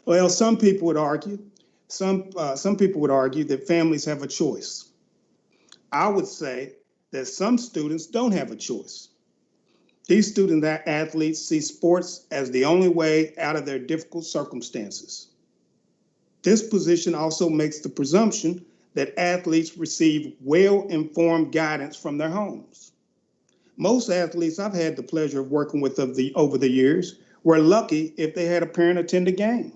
S17: Well, some people would argue that families have a choice. I would say that some students don't have a choice. These student athletes see sports as the only way out of their difficult circumstances. This position also makes the presumption that athletes receive well-informed guidance from their homes. Most athletes I've had the pleasure of working with over the years were lucky if they had a parent attend a game,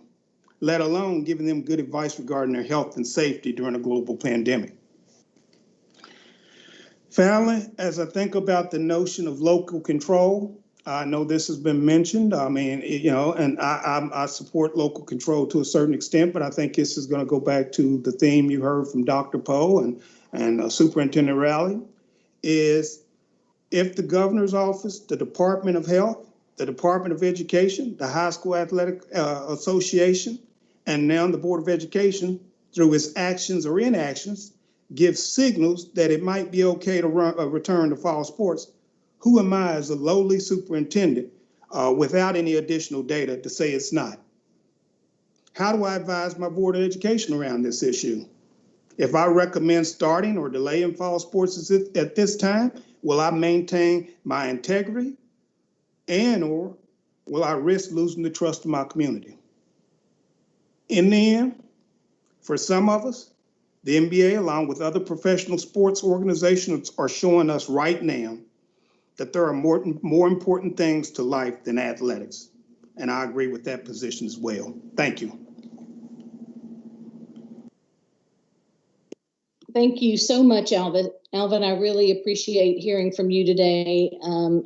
S17: let alone giving them good advice regarding their health and safety during a global pandemic. Finally, as I think about the notion of local control, I know this has been mentioned. I mean, and I support local control to a certain extent, but I think this is going to go back to the theme you heard from Dr. Poe and Superintendent Rowley, is if the governor's office, the Department of Health, the Department of Education, the High School Athletic Association, and now the Board of Education, through its actions or inactions, give signals that it might be okay to return to fall sports, who am I as a lowly superintendent without any additional data to say it's not? How do I advise my Board of Education around this issue? If I recommend starting or delaying fall sports at this time, will I maintain my integrity or will I risk losing the trust of my community? In the end, for some of us, the NBA, along with other professional sports organizations, are showing us right now that there are more important things to life than athletics. And I agree with that position as well. Thank you.
S2: Thank you so much, Alvin. Alvin, I really appreciate hearing from you today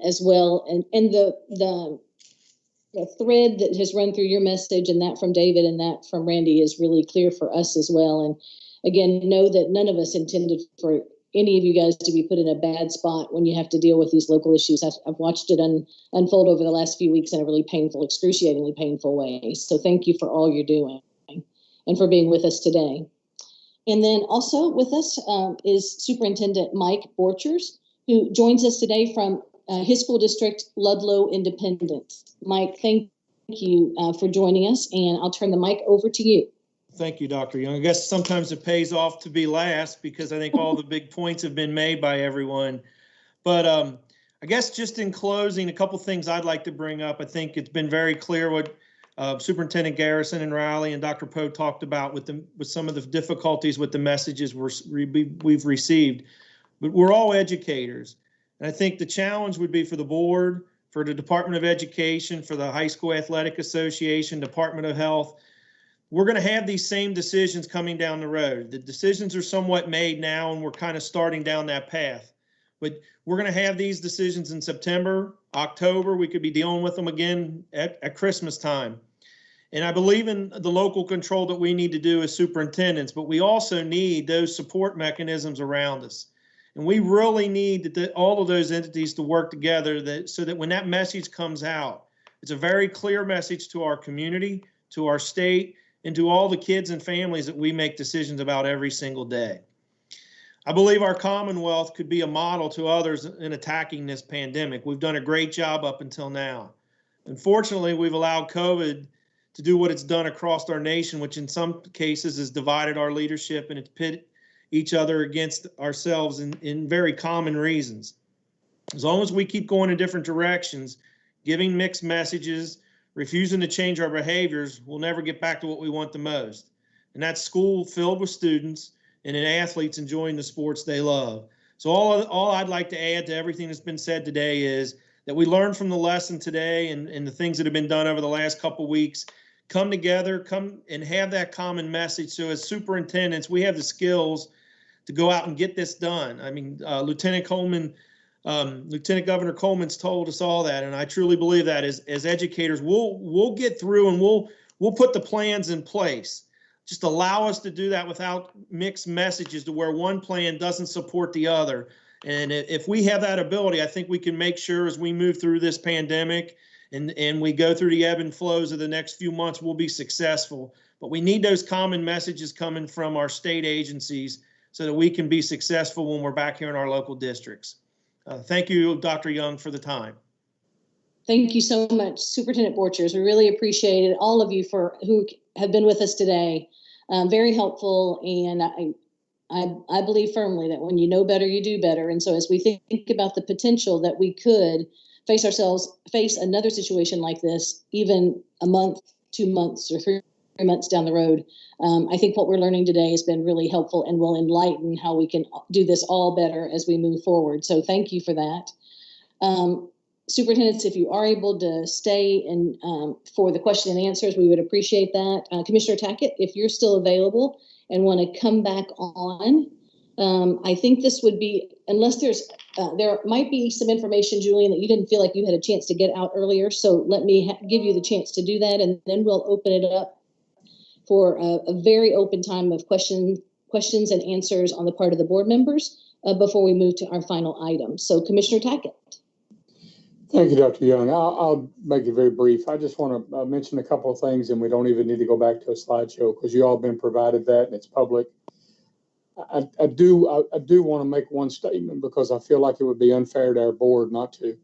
S2: as well. And the thread that has run through your message and that from David and that from Randy is really clear for us as well. And again, know that none of us intended for any of you guys to be put in a bad spot when you have to deal with these local issues. I've watched it unfold over the last few weeks in a really painful, excruciatingly painful way. So thank you for all you're doing and for being with us today. And then also with us is Superintendent Mike Borchers, who joins us today from his school district, Ludlow Independent. Mike, thank you for joining us, and I'll turn the mic over to you.
S18: Thank you, Dr. Young. I guess sometimes it pays off to be last because I think all the big points have been made by everyone. But I guess just in closing, a couple things I'd like to bring up. I think it's been very clear what Superintendent Garrison and Riley and Dr. Poe talked about with some of the difficulties with the messages we've received. But we're all educators. And I think the challenge would be for the board, for the Department of Education, for the High School Athletic Association, Department of Health. We're going to have these same decisions coming down the road. The decisions are somewhat made now, and we're kind of starting down that path. But we're going to have these decisions in September, October. We could be dealing with them again at Christmas time. And I believe in the local control that we need to do as superintendents, but we also need those support mechanisms around us. And we really need all of those entities to work together so that when that message comes out, it's a very clear message to our community, to our state, and to all the kids and families that we make decisions about every single day. I believe our Commonwealth could be a model to others in attacking this pandemic. We've done a great job up until now. Unfortunately, we've allowed COVID to do what it's done across our nation, which in some cases has divided our leadership and it's pit each other against ourselves in very common reasons. As long as we keep going in different directions, giving mixed messages, refusing to change our behaviors, we'll never get back to what we want the most. And that's school filled with students and athletes enjoying the sports they love. So all I'd like to add to everything that's been said today is that we learn from the lesson today and the things that have been done over the last couple of weeks. Come together, come and have that common message. So as superintendents, we have the skills to go out and get this done. I mean, Lieutenant Coleman Lieutenant Governor Coleman's told us all that, and I truly believe that as educators, we'll get through and we'll put the plans in place. Just allow us to do that without mixed messages to where one plan doesn't support the other. And if we have that ability, I think we can make sure as we move through this pandemic and we go through the ebb and flows of the next few months, we'll be successful. But we need those common messages coming from our state agencies so that we can be successful when we're back here in our local districts. Thank you, Dr. Young, for the time.
S2: Thank you so much, Superintendent Borchers. We really appreciate it. All of you who have been with us today. Very helpful, and I believe firmly that when you know better, you do better. And so as we think about the potential that we could face another situation like this, even a month, 2 months, or 3 months down the road, I think what we're learning today has been really helpful and will enlighten how we can do this all better as we move forward. So thank you for that. Superintendents, if you are able to stay and for the question and answers, we would appreciate that. Commissioner Tackett, if you're still available and want to come back on, I think this would be, unless there might be some information, Julian, that you didn't feel like you had a chance to get out earlier. So let me give you the chance to do that, and then we'll open it up for a very open time of questions and answers on the part of the board members before we move to our final item. So Commissioner Tackett.
S13: Thank you, Dr. Young. I'll make it very brief. I just want to mention a couple of things, and we don't even need to go back to a slideshow because you all have been provided that and it's public. I do want to make one statement because I feel like it would be unfair to our board not to.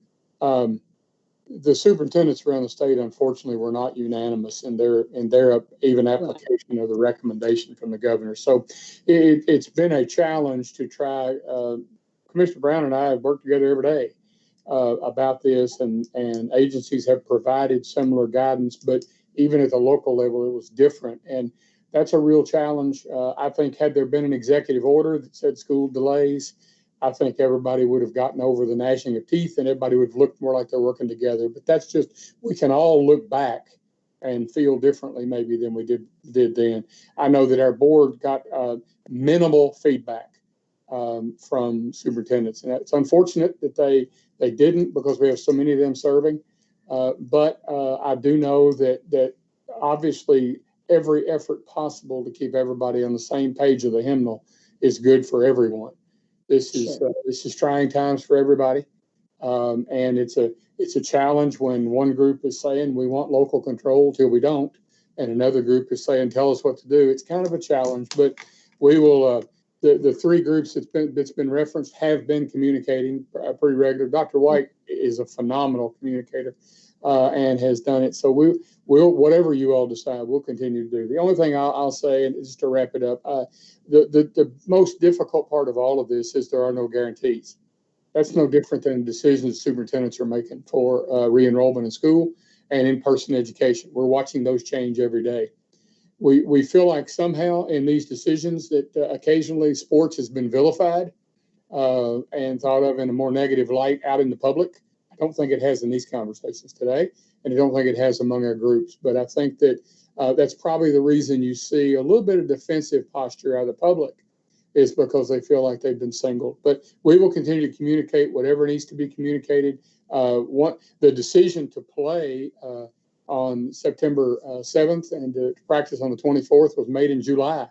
S13: The superintendents around the state, unfortunately, were not unanimous in their even application of the recommendation from the governor. So it's been a challenge to try. Commissioner Brown and I have worked together every day about this, and agencies have provided similar guidance, but even at the local level, it was different. And that's a real challenge. I think had there been an executive order that said school delays, I think everybody would have gotten over the gnashing of teeth and everybody would have looked more like they're working together. But that's just, we can all look back and feel differently maybe than we did then. I know that our board got minimal feedback from superintendents, and it's unfortunate that they didn't, because we have so many of them serving. But I do know that obviously every effort possible to keep everybody on the same page of the hymnal is good for everyone. This is trying times for everybody, and it's a challenge when one group is saying we want local control till we don't, and another group is saying tell us what to do. It's kind of a challenge, but we will. The three groups that's been referenced have been communicating pretty regular. Dr. White is a phenomenal communicator and has done it. So we'll whatever you all decide, we'll continue to do. The only thing I'll say, and just to wrap it up, the most difficult part of all of this is there are no guarantees. That's no different than decisions superintendents are making for re-enrollment in school and in-person education. We're watching those change every day. We feel like somehow in these decisions that occasionally sports has been vilified and thought of in a more negative light out in the public. I don't think it has in these conversations today, and I don't think it has among our groups. But I think that that's probably the reason you see a little bit of defensive posture out of the public, is because they feel like they've been singled. But we will continue to communicate whatever needs to be communicated. The decision to play on September 7th and to practice on the 24th was made in July.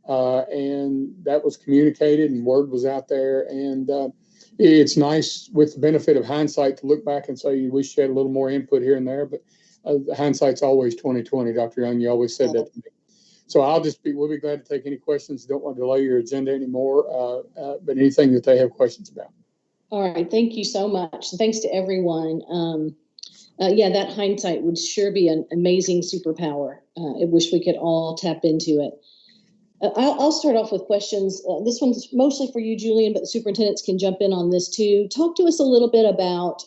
S13: And that was communicated and word was out there. And it's nice with the benefit of hindsight to look back and say you wish you had a little more input here and there, but hindsight's always 20/20, Dr. Young. You always said that to me. So we'll be glad to take any questions. Don't want to delay your agenda anymore, but anything that they have questions about.
S2: All right, thank you so much. Thanks to everyone. Yeah, that hindsight would sure be an amazing superpower. I wish we could all tap into it. I'll start off with questions. This one's mostly for you, Julian, but the superintendents can jump in on this too. Talk to us a little bit about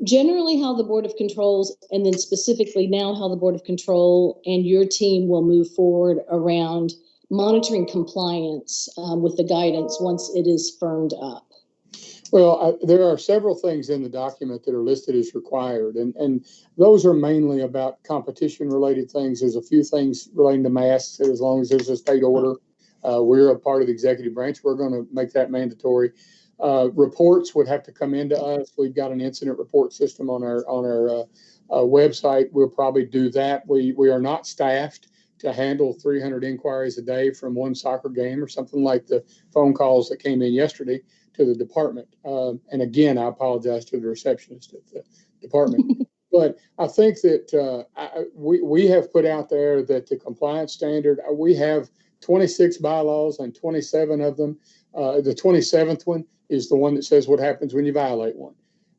S2: generally how the Board of Controls, and then specifically now how the Board of Control and your team will move forward around monitoring compliance with the guidance once it is firmed up.
S13: Well, there are several things in the document that are listed as required, and those are mainly about competition-related things. There's a few things relating to masks. As long as there's a state order, we're a part of the executive branch. We're going to make that mandatory. Reports would have to come into us. We've got an incident report system on our website. We'll probably do that. We are not staffed to handle 300 inquiries a day from one soccer game or something like the phone calls that came in yesterday to the department. And again, I apologize to the receptionist at the department. But I think that we have put out there that the compliance standard, we have 26 bylaws and 27 of them. The 27th one is the one that says what happens when you violate one.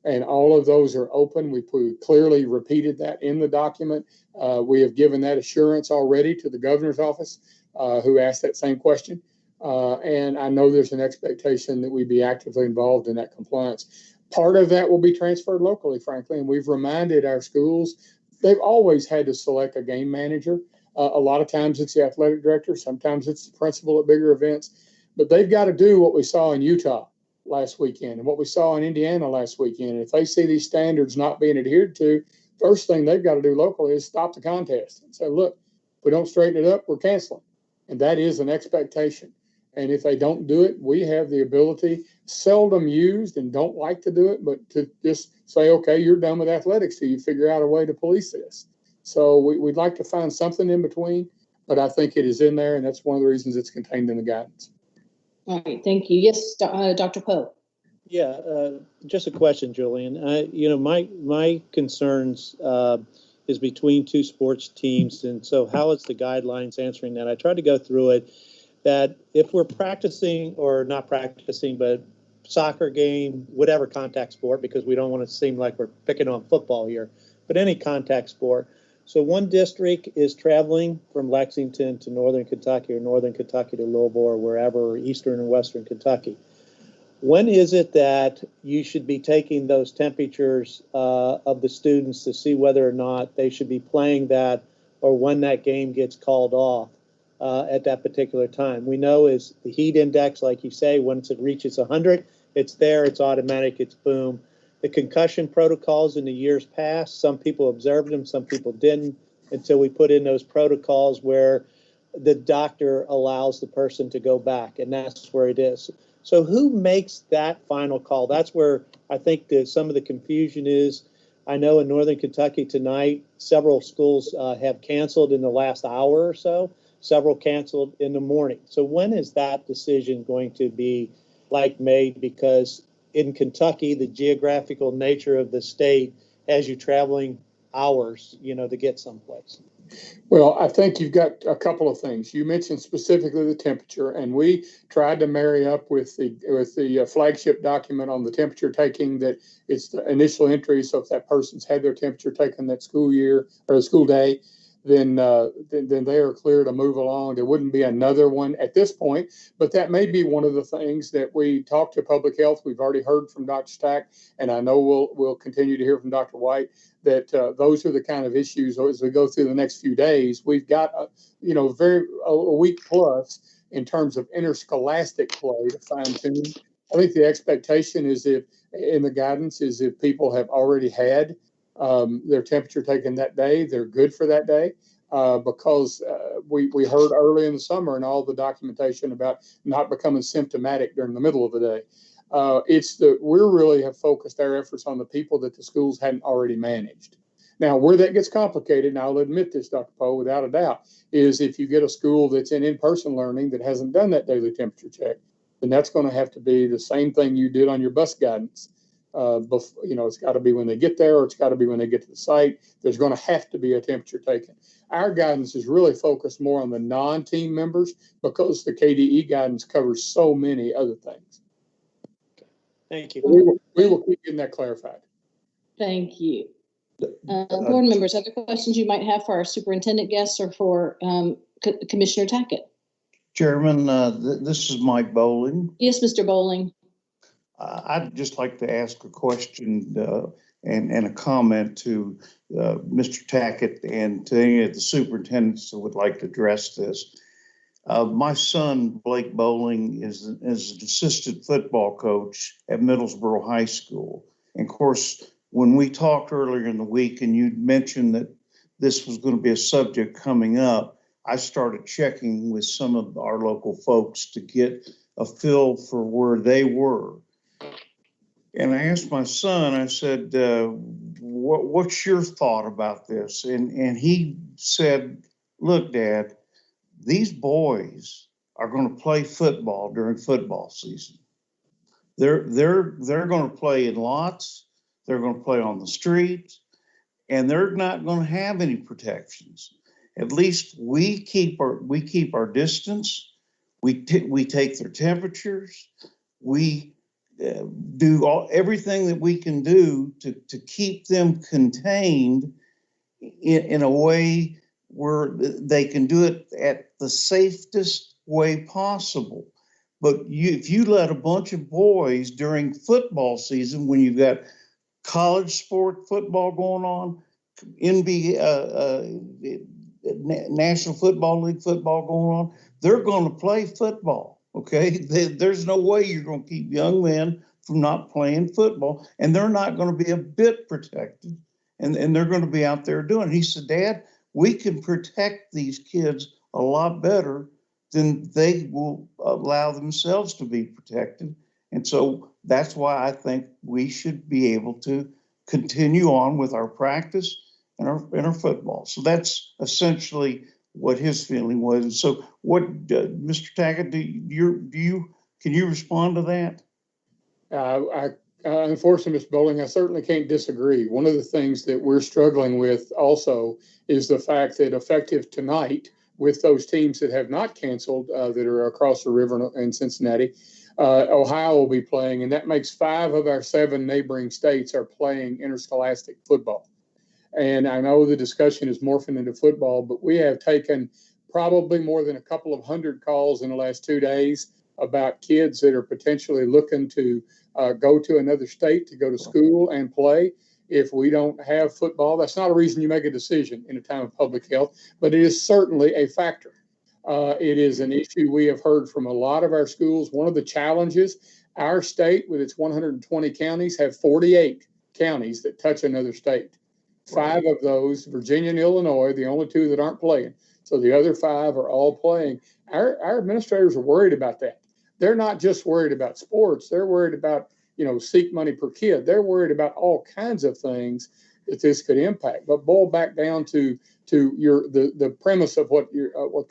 S13: And all of those are open. We clearly repeated that in the document. We have given that assurance already to the governor's office, who asked that same question. And I know there's an expectation that we be actively involved in that compliance. Part of that will be transferred locally, frankly, and we've reminded our schools, they've always had to select a game manager. A lot of times it's the athletic director, sometimes it's the principal at bigger events, but they've got to do what we saw in Utah last weekend and what we saw in Indiana last weekend. And if they see these standards not being adhered to, first thing they've got to do locally is stop the contest and say, look, if we don't straighten it up, we're canceling. And that is an expectation. And if they don't do it, we have the ability, seldom used and don't like to do it, but to just say, okay, you're done with athletics till you figure out a way to police this. So we'd like to find something in between, but I think it is in there, and that's one of the reasons it's contained in the guidance.
S2: All right, thank you. Yes, Dr. Poe.
S16: Yeah, just a question, Julian. My concerns is between two sports teams, and so how is the guidelines answering that? I tried to go through it, that if we're practicing or not practicing, but soccer game, whatever contact sport, because we don't want to seem like we're picking on football here, but any contact sport. So one district is traveling from Lexington to Northern Kentucky or Northern Kentucky to Louisville or wherever, or Eastern and Western Kentucky. When is it that you should be taking those temperatures of the students to see whether or not they should be playing that, or when that game gets called off at that particular time? We know is the heat index, like you say, once it reaches 100, it's there, it's automatic, it's boom. The concussion protocols in the years past, some people observed them, some people didn't, until we put in those protocols where the doctor allows the person to go back, and that's where it is. So who makes that final call? That's where I think that some of the confusion is. I know in Northern Kentucky tonight, several schools have canceled in the last hour or so, several canceled in the morning. So when is that decision going to be made? Because in Kentucky, the geographical nature of the state has you traveling hours, to get someplace.
S13: Well, I think you've got a couple of things. You mentioned specifically the temperature, and we tried to marry up with the flagship document on the temperature taking, that it's the initial entry. So if that person's had their temperature taken that school year or school day, then they are clear to move along. There wouldn't be another one at this point, but that may be one of the things that we talk to public health. We've already heard from Dr. Stack, and I know we'll continue to hear from Dr. White, that those are the kind of issues as we go through the next few days. We've got a week plus in terms of interscholastic play to fine tune. I think the expectation is if people have already had their temperature taken that day, they're good for that day, because we heard early in the summer and all the documentation about not becoming symptomatic during the middle of the day. We really have focused our efforts on the people that the schools hadn't already managed. Now, where that gets complicated, and I'll admit this, Dr. Poe, without a doubt, is if you get a school that's in-person learning that hasn't done that daily temperature check, then that's going to have to be the same thing you did on your bus guidance. It's got to be when they get there, or it's got to be when they get to the site. There's going to have to be a temperature taken. Our guidance is really focused more on the non-team members, because the KDE guidance covers so many other things.
S16: Thank you.
S13: We will keep getting that clarified.
S2: Thank you. Board members, other questions you might have for our superintendent guests or for Commissioner Tackett?
S7: Chairman, this is Mike Bowling.
S2: Yes, Mr. Bowling.
S7: I'd just like to ask a question and a comment to Mr. Tackett and to any of the superintendents that would like to address this. My son, Blake Bowling, is an assistant football coach at Middlesboro High School. And of course, when we talked earlier in the week and you mentioned that this was going to be a subject coming up, I started checking with some of our local folks to get a feel for where they were. And I asked my son, I said, what's your thought about this? And he said, look, Dad, these boys are going to play football during football season. They're going to play in lots. They're going to play on the streets, and they're not going to have any protections. At least we keep our distance. We take their temperatures. We do everything that we can do to keep them contained in a way where they can do it at the safest way possible. But if you let a bunch of boys during football season, when you've got college sport football going on, NBA, National Football League football going on, they're going to play football. Okay, there's no way you're going to keep young men from not playing football, and they're not going to be a bit protected, and they're going to be out there doing it. He said, Dad, we can protect these kids a lot better than they will allow themselves to be protected. And so that's why I think we should be able to continue on with our practice and our football. So that's essentially what his feeling was. And so what, Mr. Tackett, can you respond to that?
S13: Unfortunately, Ms. Bowling, I certainly can't disagree. One of the things that we're struggling with also is the fact that effective tonight, with those teams that have not canceled, that are across the river in Cincinnati, Ohio will be playing, and that makes 5 of our 7 neighboring states are playing interscholastic football. And I know the discussion is morphing into football, but we have taken probably more than a couple of 100 calls in the last 2 days about kids that are potentially looking to go to another state to go to school and play. If we don't have football, that's not a reason you make a decision in a time of public health, but it is certainly a factor. It is an issue we have heard from a lot of our schools. One of the challenges, our state with its 120 counties have 48 counties that touch another state. 5 of those, Virginia and Illinois, the only 2 that aren't playing. So the other 5 are all playing. Our administrators are worried about that. They're not just worried about sports. They're worried about, seek money per kid. They're worried about all kinds of things that this could impact. But boil back down to the premise of what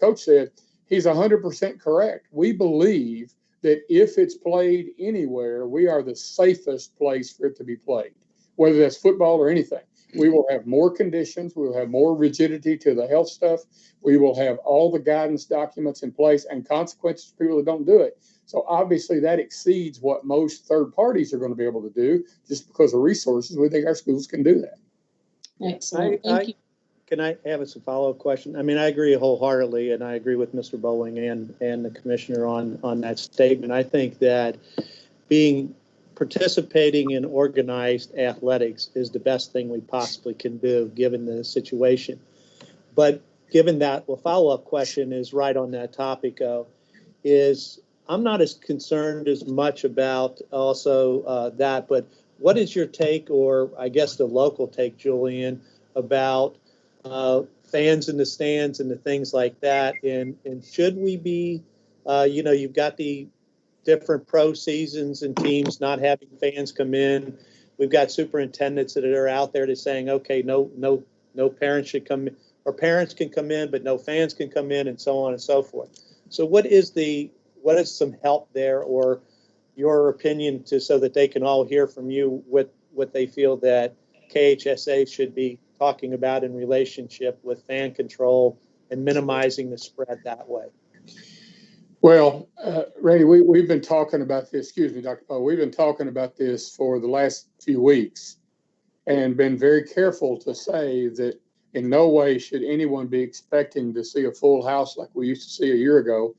S13: Coach said. He's 100% correct. We believe that if it's played anywhere, we are the safest place for it to be played, whether that's football or anything. We will have more conditions. We will have more rigidity to the health stuff. We will have all the guidance documents in place and consequences for people that don't do it. So obviously that exceeds what most third parties are going to be able to do just because of resources. We think our schools can do that.
S2: Excellent. Thank you.
S16: Can I have a follow-up question? I mean, I agree wholeheartedly, and I agree with Mr. Bowling and the commissioner on that statement. I think that participating in organized athletics is the best thing we possibly can do given the situation. But given that, the follow-up question is right on that topic, I'm not as concerned as much about also that, but what is your take, or I guess the local take, Julian, about fans in the stands and the things like that? And should we be, you've got the different pro seasons and teams not having fans come in. We've got superintendents that are out there that's saying, okay, no parents should come in, or parents can come in, but no fans can come in, and so on and so forth. So what is some help there, or your opinion, so that they can all hear from you what they feel that KHSAA should be talking about in relationship with fan control and minimizing the spread that way?
S13: Well, Randy, we've been talking about this, excuse me, Dr. Poe, we've been talking about this for the last few weeks and been very careful to say that in no way should anyone be expecting to see a full house like we used to see a year ago,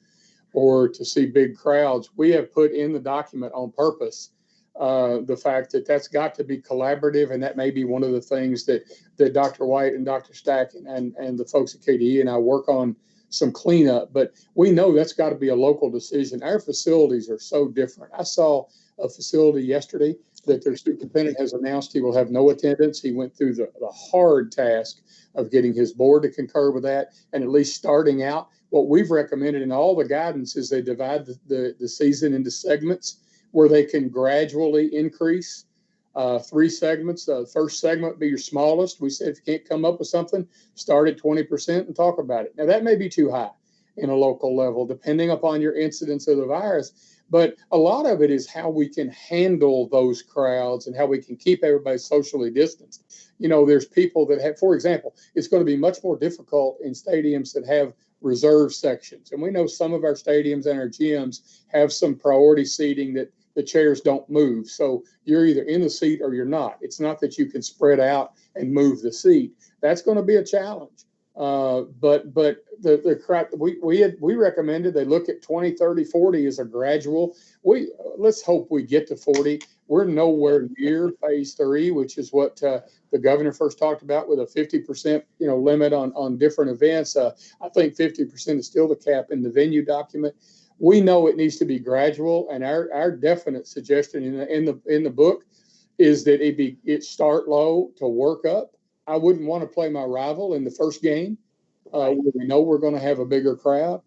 S13: or to see big crowds. We have put in the document on purpose the fact that that's got to be collaborative, and that may be one of the things that Dr. White and Dr. Stack and the folks at KDE and I work on some cleanup, but we know that's got to be a local decision. Our facilities are so different. I saw a facility yesterday that their superintendent has announced he will have no attendance. He went through the hard task of getting his board to concur with that, and at least starting out. What we've recommended in all the guidance is they divide the season into segments where they can gradually increase 3 segments. The first segment be your smallest. We said if you can't come up with something, start at 20% and talk about it. Now, that may be too high in a local level, depending upon your incidence of the virus. But a lot of it is how we can handle those crowds and how we can keep everybody socially distanced. You know, there's people that have, for example, it's going to be much more difficult in stadiums that have reserve sections. And we know some of our stadiums and our gyms have some priority seating that the chairs don't move. So you're either in the seat or you're not. It's not that you can spread out and move the seat. That's going to be a challenge. But the crowd, we recommended they look at 20, 30, 40 as a gradual. Let's hope we get to 40. We're nowhere near phase 3, which is what the governor first talked about with a 50% limit on different events. I think 50% is still the cap in the venue document. We know it needs to be gradual, and our definite suggestion in the book is that it start low to work up. I wouldn't want to play my rival in the first game. Where we know we're going to have a bigger crowd.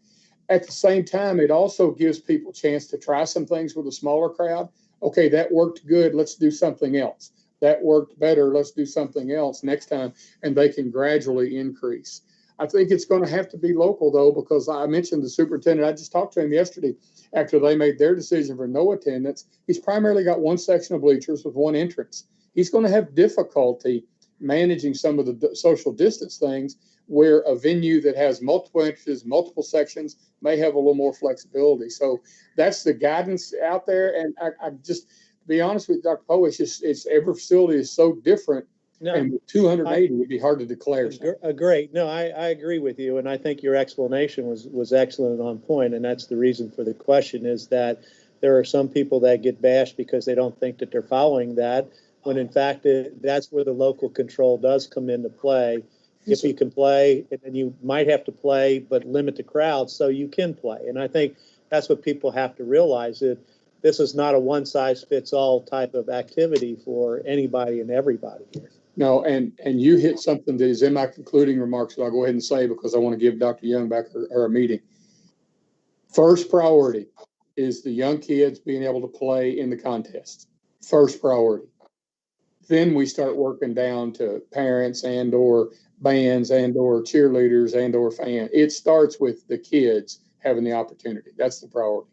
S13: At the same time, it also gives people a chance to try some things with a smaller crowd. Okay, that worked good. Let's do something else. That worked better. Let's do something else next time. And they can gradually increase. I think it's going to have to be local, though, because I mentioned the superintendent. I just talked to him yesterday after they made their decision for no attendance. He's primarily got one section of bleachers with one entrance. He's going to have difficulty managing some of the social distance things where a venue that has multiple entrances, multiple sections may have a little more flexibility. So that's the guidance out there. And I just, to be honest with Dr. Poe, it's every facility is so different. No, and with 280 would be hard to declare.
S16: Great. No, I agree with you. And I think your explanation was excellent and on point. And that's the reason for the question, is that there are some people that get bashed because they don't think that they're following that, when in fact, that's where the local control does come into play. If you can play, and you might have to play, but limit the crowd so you can play. And I think that's what people have to realize, that this is not a one-size-fits-all type of activity for anybody and everybody here.
S13: No, and you hit something that is in my concluding remarks that I'll go ahead and say, because I want to give Dr. Young back her meeting. First priority is the young kids being able to play in the contest. First priority. Then we start working down to parents and or bands and or cheerleaders and or fans. It starts with the kids having the opportunity. That's the priority.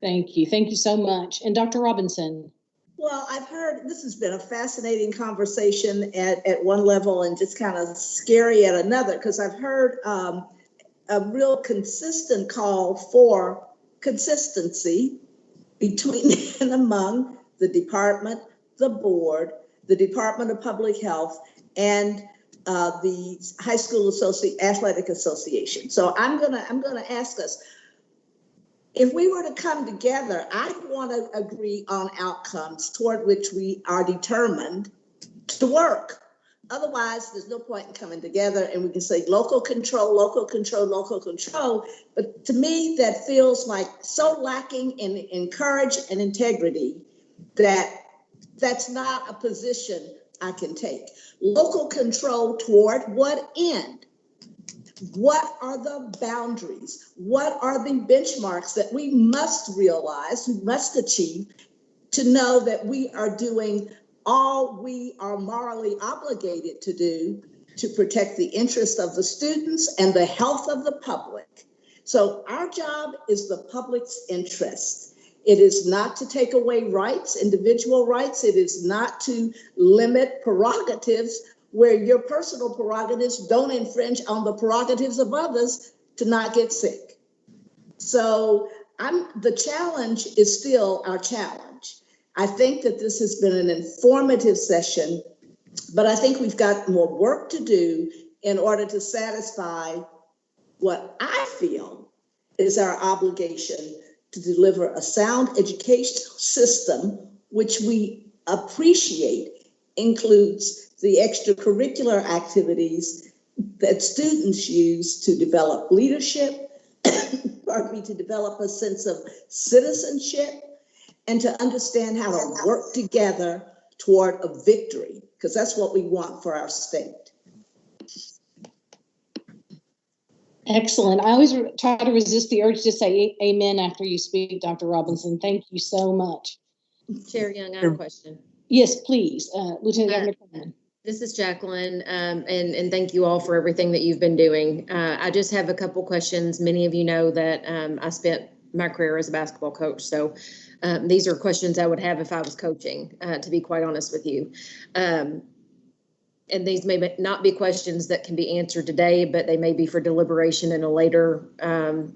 S2: Thank you. Thank you so much. And Dr. Robinson.
S15: Well, I've heard this has been a fascinating conversation at one level and just kind of scary at another, because I've heard a real consistent call for consistency between and among the department, the board, the Department of Public Health, and the High School Athletic Association. So I'm gonna ask us, if we were to come together, I want to agree on outcomes toward which we are determined to work. Otherwise, there's no point in coming together, and we can say local control, local control, local control. But to me, that feels like so lacking in courage and integrity that that's not a position I can take. Local control toward what end? What are the boundaries? What are the benchmarks that we must realize, we must achieve, to know that we are doing all we are morally obligated to do to protect the interests of the students and the health of the public? So our job is the public's interest. It is not to take away rights, individual rights. It is not to limit prerogatives where your personal prerogatives don't infringe on the prerogatives of others to not get sick. So the challenge is still our challenge. I think that this has been an informative session, but I think we've got more work to do in order to satisfy what I feel is our obligation to deliver a sound educational system, which we appreciate includes the extracurricular activities that students use to develop leadership, to develop a sense of citizenship, and to understand how to work together toward a victory, because that's what we want for our state.
S2: Excellent. I always try to resist the urge to say amen after you speak, Dr. Robinson. Thank you so much.
S12: Chair Young, I have a question.
S2: Yes, please. Lieutenant Governor Coleman.
S12: This is Jacqueline, and thank you all for everything that you've been doing. I just have a couple questions. Many of you know that I spent my career as a basketball coach, so these are questions I would have if I was coaching, to be quite honest with you. And these may not be questions that can be answered today, but they may be for deliberation in a later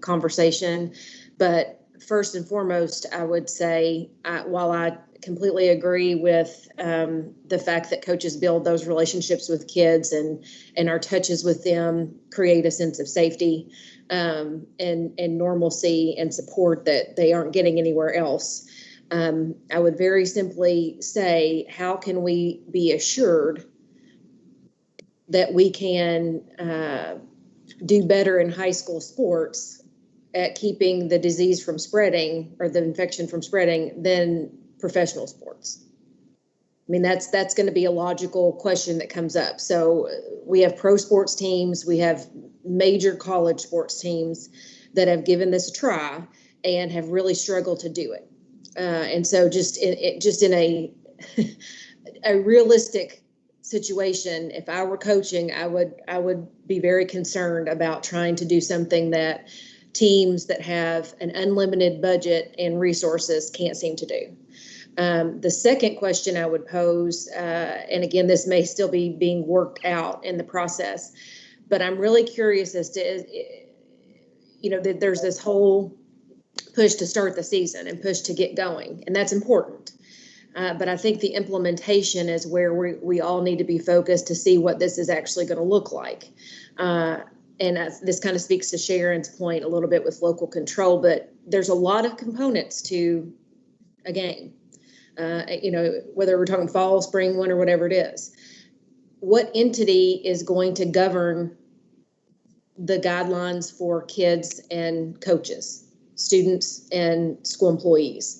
S12: conversation. But first and foremost, I would say, while I completely agree with the fact that coaches build those relationships with kids and our touches with them create a sense of safety and normalcy and support that they aren't getting anywhere else. I would very simply say, how can we be assured that we can do better in high school sports at keeping the disease from spreading or the infection from spreading than professional sports? I mean, that's going to be a logical question that comes up. So we have pro sports teams, we have major college sports teams that have given this a try and have really struggled to do it. And so just in a realistic situation, if I were coaching, I would be very concerned about trying to do something that teams that have an unlimited budget and resources can't seem to do. The second question I would pose, and again, this may still be being worked out in the process, but I'm really curious as to, that there's this whole push to start the season and push to get going, and that's important. But I think the implementation is where we all need to be focused to see what this is actually going to look like. And this kind of speaks to Sharon's point a little bit with local control, but there's a lot of components to a game. Whether we're talking fall, spring, winter, whatever it is. What entity is going to govern the guidelines for kids and coaches, students and school employees?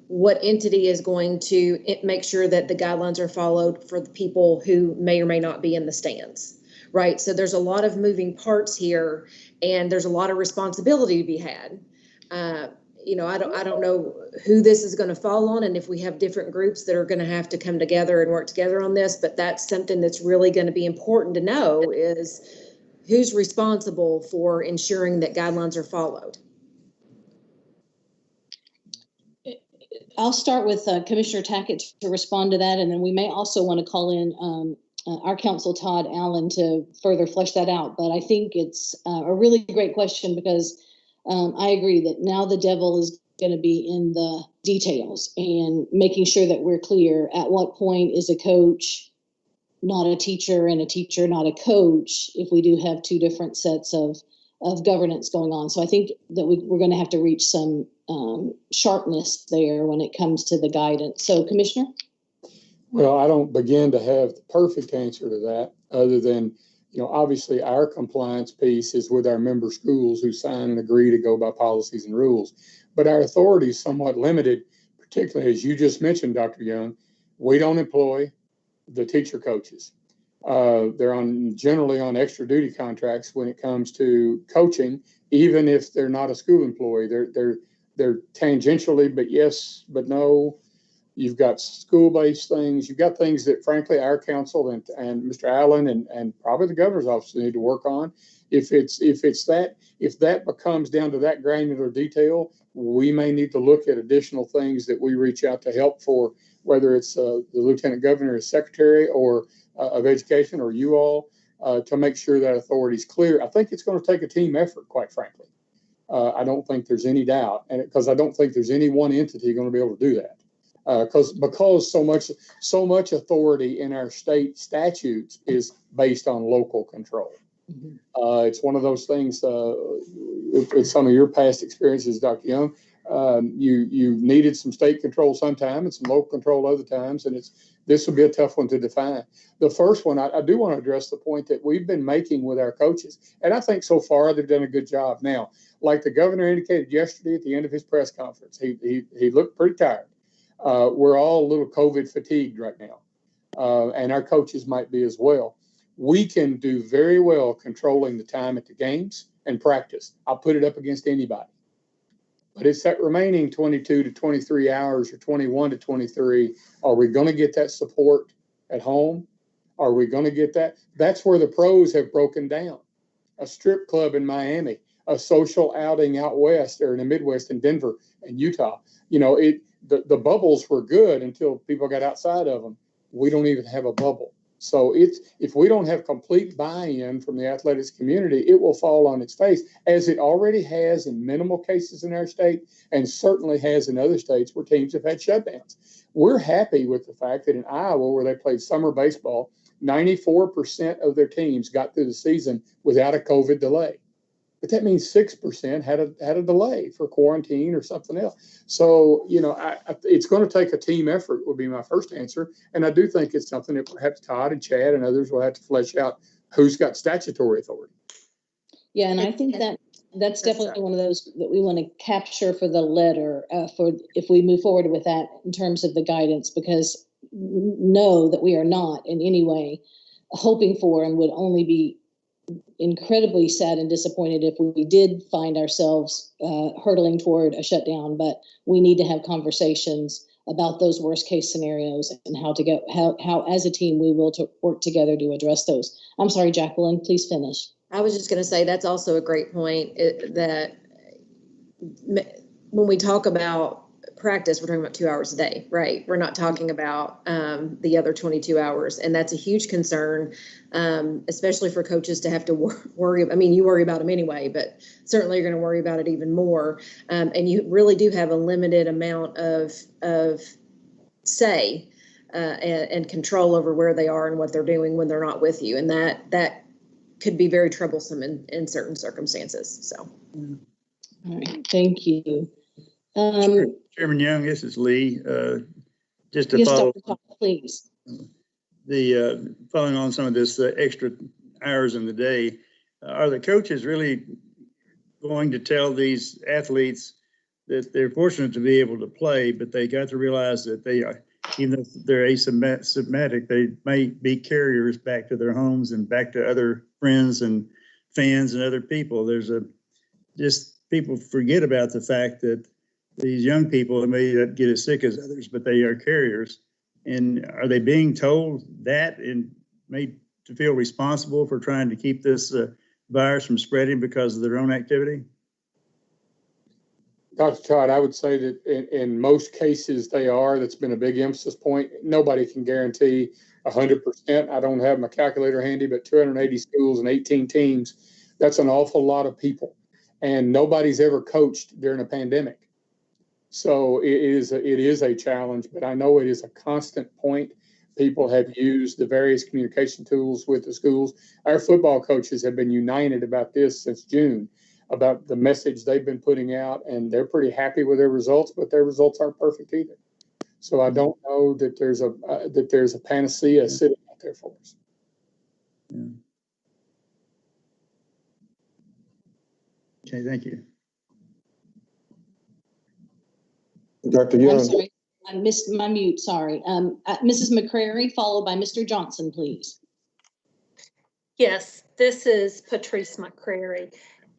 S12: What entity is going to make sure that the guidelines are followed for the people who may or may not be in the stands, right? So there's a lot of moving parts here, and there's a lot of responsibility to be had. I don't know who this is going to fall on, and if we have different groups that are going to have to come together and work together on this, but that's something that's really going to be important to know is who's responsible for ensuring that guidelines are followed.
S2: I'll start with Commissioner Tackett to respond to that, and then we may also want to call in our counsel, Todd Allen, to further flesh that out. But I think it's a really great question because I agree that now the devil is going to be in the details and making sure that we're clear at what point is a coach not a teacher and a teacher not a coach if we do have two different sets of governance going on. So I think that we're going to have to reach some sharpness there when it comes to the guidance. So, Commissioner?
S13: Well, I don't begin to have the perfect answer to that other than, obviously our compliance piece is with our member schools who sign and agree to go by policies and rules. But our authority is somewhat limited, particularly as you just mentioned, Dr. Young. We don't employ the teacher coaches. They're generally on extra duty contracts when it comes to coaching, even if they're not a school employee. They're tangentially, but yes, but no. You've got school-based things. You've got things that, frankly, our council and Mr. Allen and probably the governor's office need to work on. If that becomes down to that granular detail, we may need to look at additional things that we reach out to help for, whether it's the lieutenant governor as secretary or of education or you all, to make sure that authority is clear. I think it's going to take a team effort, quite frankly. I don't think there's any doubt, and because I don't think there's any one entity going to be able to do that. Because so much authority in our state statutes is based on local control. Mm-hmm. It's one of those things. It's some of your past experiences, Dr. Young. You needed some state control sometime and some local control other times, and this will be a tough one to define. The first one, I do want to address the point that we've been making with our coaches, and I think so far they've done a good job. Now, like the governor indicated yesterday at the end of his press conference, he looked pretty tired. We're all a little COVID fatigued right now, and our coaches might be as well. we can do very well controlling the time at the games and practice. I'll put it up against anybody. But it's that remaining 22 to 23 hours or 21 to 23. Are we going to get that support at home? Are we going to get that? That's where the pros have broken down. A strip club in Miami, a social outing out west or in the Midwest in Denver and Utah. You know, the bubbles were good until people got outside of them. We don't even have a bubble. So if we don't have complete buy-in from the athletics community, it will fall on its face, as it already has in minimal cases in our state and certainly has in other states where teams have had shutdowns. We're happy with the fact that in Iowa, where they played summer baseball, 94% of their teams got through the season without a COVID delay. But that means 6% had a delay for quarantine or something else. So, you know, it's going to take a team effort would be my first answer. And I do think it's something that perhaps Todd and Chad and others will have to flesh out who's got statutory authority.
S2: Yeah, and I think that's definitely one of those that we want to capture for the letter for if we move forward with that in terms of the guidance, because know that we are not in any way hoping for and would only be incredibly sad and disappointed if we did find ourselves hurtling toward a shutdown, but we need to have conversations about those worst case scenarios and how as a team we will work together to address those. I'm sorry, Jacqueline, please finish.
S12: I was just going to say that's also a great point that when we talk about practice, we're talking about 2 hours a day, right? We're not talking about the other 22 hours. And that's a huge concern, especially for coaches to have to worry. I mean, you worry about them anyway, but certainly you're going to worry about it even more. And you really do have a limited amount of say and control over where they are and what they're doing when they're not with you. And that could be very troublesome in certain circumstances. So.
S2: All right, thank you.
S19: Chairman Young, this is Lee. Just to
S2: yes,
S19: follow,
S2: Dr. Todd, please.
S19: Following on some of this extra hours in the day, are the coaches really going to tell these athletes that they're fortunate to be able to play, but they got to realize that they are, even if they're asymptomatic, they may be carriers back to their homes and back to other friends and fans and other people. People forget about the fact that these young people may not get as sick as others, but they are carriers. And are they being told that and made to feel responsible for trying to keep this virus from spreading because of their own activity?
S13: Dr. Todd, I would say that in most cases they are. That's been a big emphasis point. Nobody can guarantee 100%. I don't have my calculator handy, but 280 schools and 18 teams, that's an awful lot of people. And nobody's ever coached during a pandemic. So it is a challenge, but I know it is a constant point. People have used the various communication tools with the schools. Our football coaches have been united about this since June, about the message they've been putting out, and they're pretty happy with their results, but their results aren't perfect either. So I don't know that there's a panacea sitting out there for us.
S19: Yeah. Okay, thank you.
S8: Dr. Young.
S2: I'm sorry, I missed my mute, sorry. Mrs. McCrary, followed by Mr. Johnson, please.
S10: Yes, this is Patrice McCrary.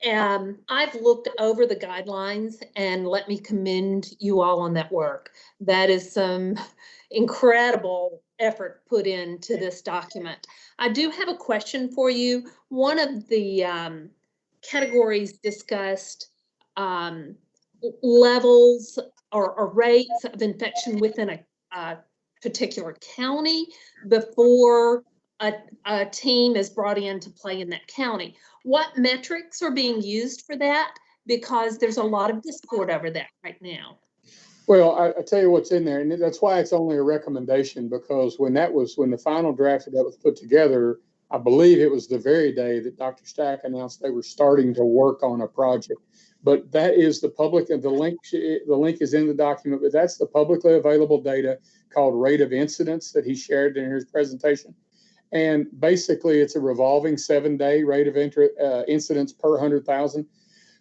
S10: I've looked over the guidelines, and let me commend you all on that work. That is some incredible effort put into this document. I do have a question for you. One of the categories discussed levels or rates of infection within a particular county before a team is brought in to play in that county. What metrics are being used for that? Because there's a lot of discord over that right now.
S13: Well, I tell you what's in there, and that's why it's only a recommendation, because when the final draft that was put together, I believe it was the very day that Dr. Stack announced they were starting to work on a project. But that is the public, and the link is in the document, but that's the publicly available data called rate of incidence that he shared in his presentation. And basically it's a revolving 7-day rate of incidence per 100,000.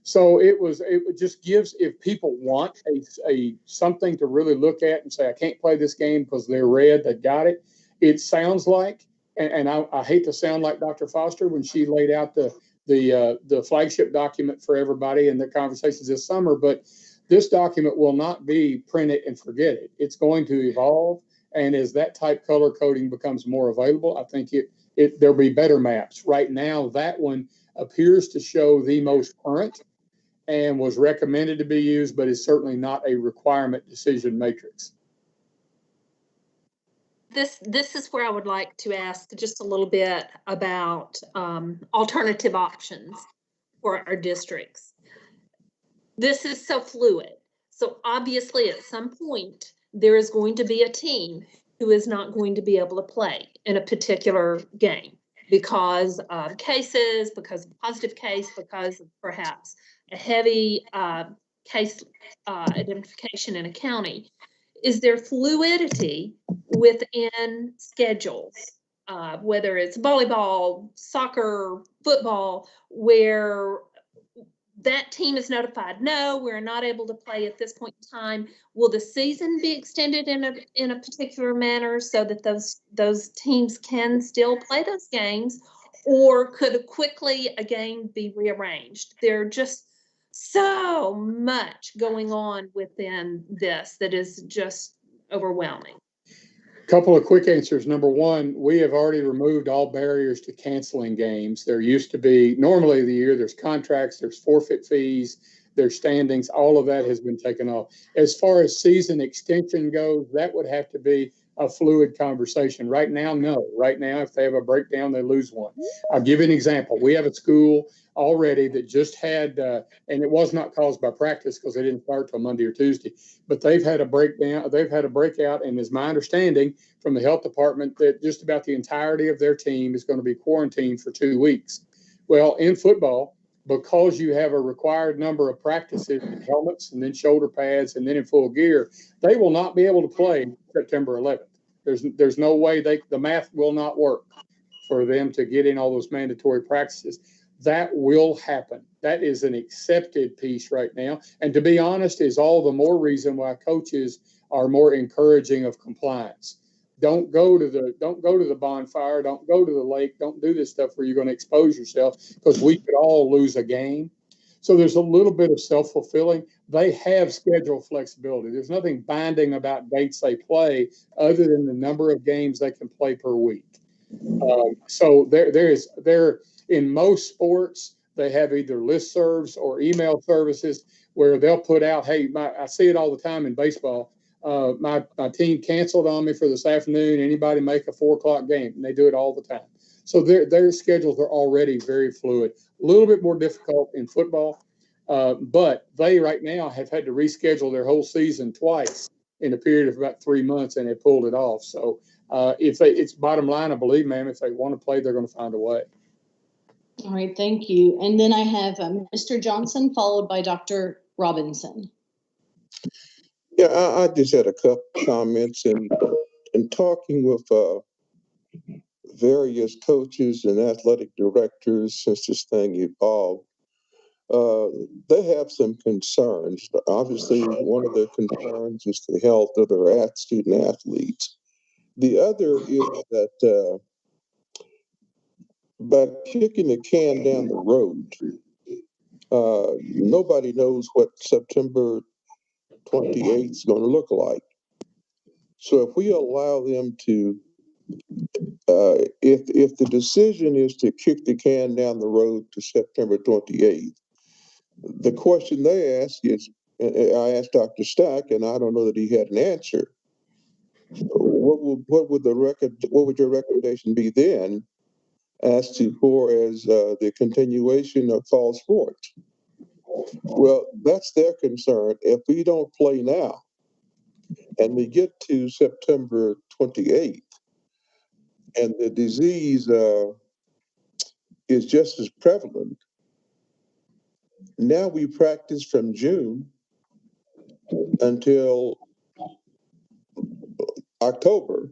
S13: So it just gives, if people want a something to really look at and say, I can't play this game because they're red, they got it. It sounds like, and I hate to sound like Dr. Foster when she laid out the flagship document for everybody in the conversations this summer, but this document will not be print it and forget it. It's going to evolve, and as that type color coding becomes more available, I think there'll be better maps. Right now, that one appears to show the most current and was recommended to be used, but is certainly not a requirement decision matrix.
S10: This is where I would like to ask just a little bit about alternative options for our districts. This is so fluid. So obviously at some point, there is going to be a team who is not going to be able to play in a particular game because of cases, because of positive case, because of perhaps a heavy case identification in a county. Is there fluidity within schedules, whether it's volleyball, soccer, football, where that team is notified, no, we're not able to play at this point in time? Will the season be extended in a particular manner so that those teams can still play those games, or could quickly a game be rearranged? There are just so much going on within this that is just overwhelming.
S13: Couple of quick answers. Number one, we have already removed all barriers to canceling games. There used to be, normally the year, there's contracts, there's forfeit fees, there's standings, all of that has been taken off. As far as season extension goes, that would have to be a fluid conversation. Right now, no. Right now, if they have a breakdown, they lose one. I'll give you an example. We have a school already that just had, and it was not caused by practice because they didn't start till Monday or Tuesday, but they've had a breakdown, they've had a breakout, and is my understanding from the health department that just about the entirety of their team is going to be quarantined for 2 weeks. Well, in football, because you have a required number of practices and helmets and then shoulder pads and then in full gear, they will not be able to play September 11th. There's no way the math will not work for them to get in all those mandatory practices. That will happen. That is an accepted piece right now. And to be honest, is all the more reason why coaches are more encouraging of compliance. Don't go to the bonfire. Don't go to the lake. Don't do this stuff where you're going to expose yourself, because we could all lose a game. So there's a little bit of self-fulfilling. They have schedule flexibility. There's nothing binding about dates they play other than the number of games they can play per week. So there in most sports, they have either listservs or email services where they'll put out, hey, I see it all the time in baseball. My team canceled on me for this afternoon. Anybody make a 4 o'clock game? And they do it all the time. So their schedules are already very fluid. A little bit more difficult in football, but they right now have had to reschedule their whole season twice in a period of about 3 months, and they pulled it off. So it's bottom line, I believe, ma'am, if they want to play, they're going to find a way.
S2: All right, thank you. And then I have Mr. Johnson, followed by Dr. Robinson.
S8: Yeah, I just had a couple comments, and talking with various coaches and athletic directors since this thing evolved, they have some concerns. Obviously, one of the concerns is the health of their student athletes. The other is that by kicking the can down the road, nobody knows what September 28th is going to look like. So if we allow them to, if the decision is to kick the can down the road to September 28th, the question they ask is, and I asked Dr. Stack, and I don't know that he had an answer. What would your recommendation be then as to the continuation of fall sports? Well, that's their concern. If we don't play now and we get to September 28th and the disease is just as prevalent, now we practice from June until October.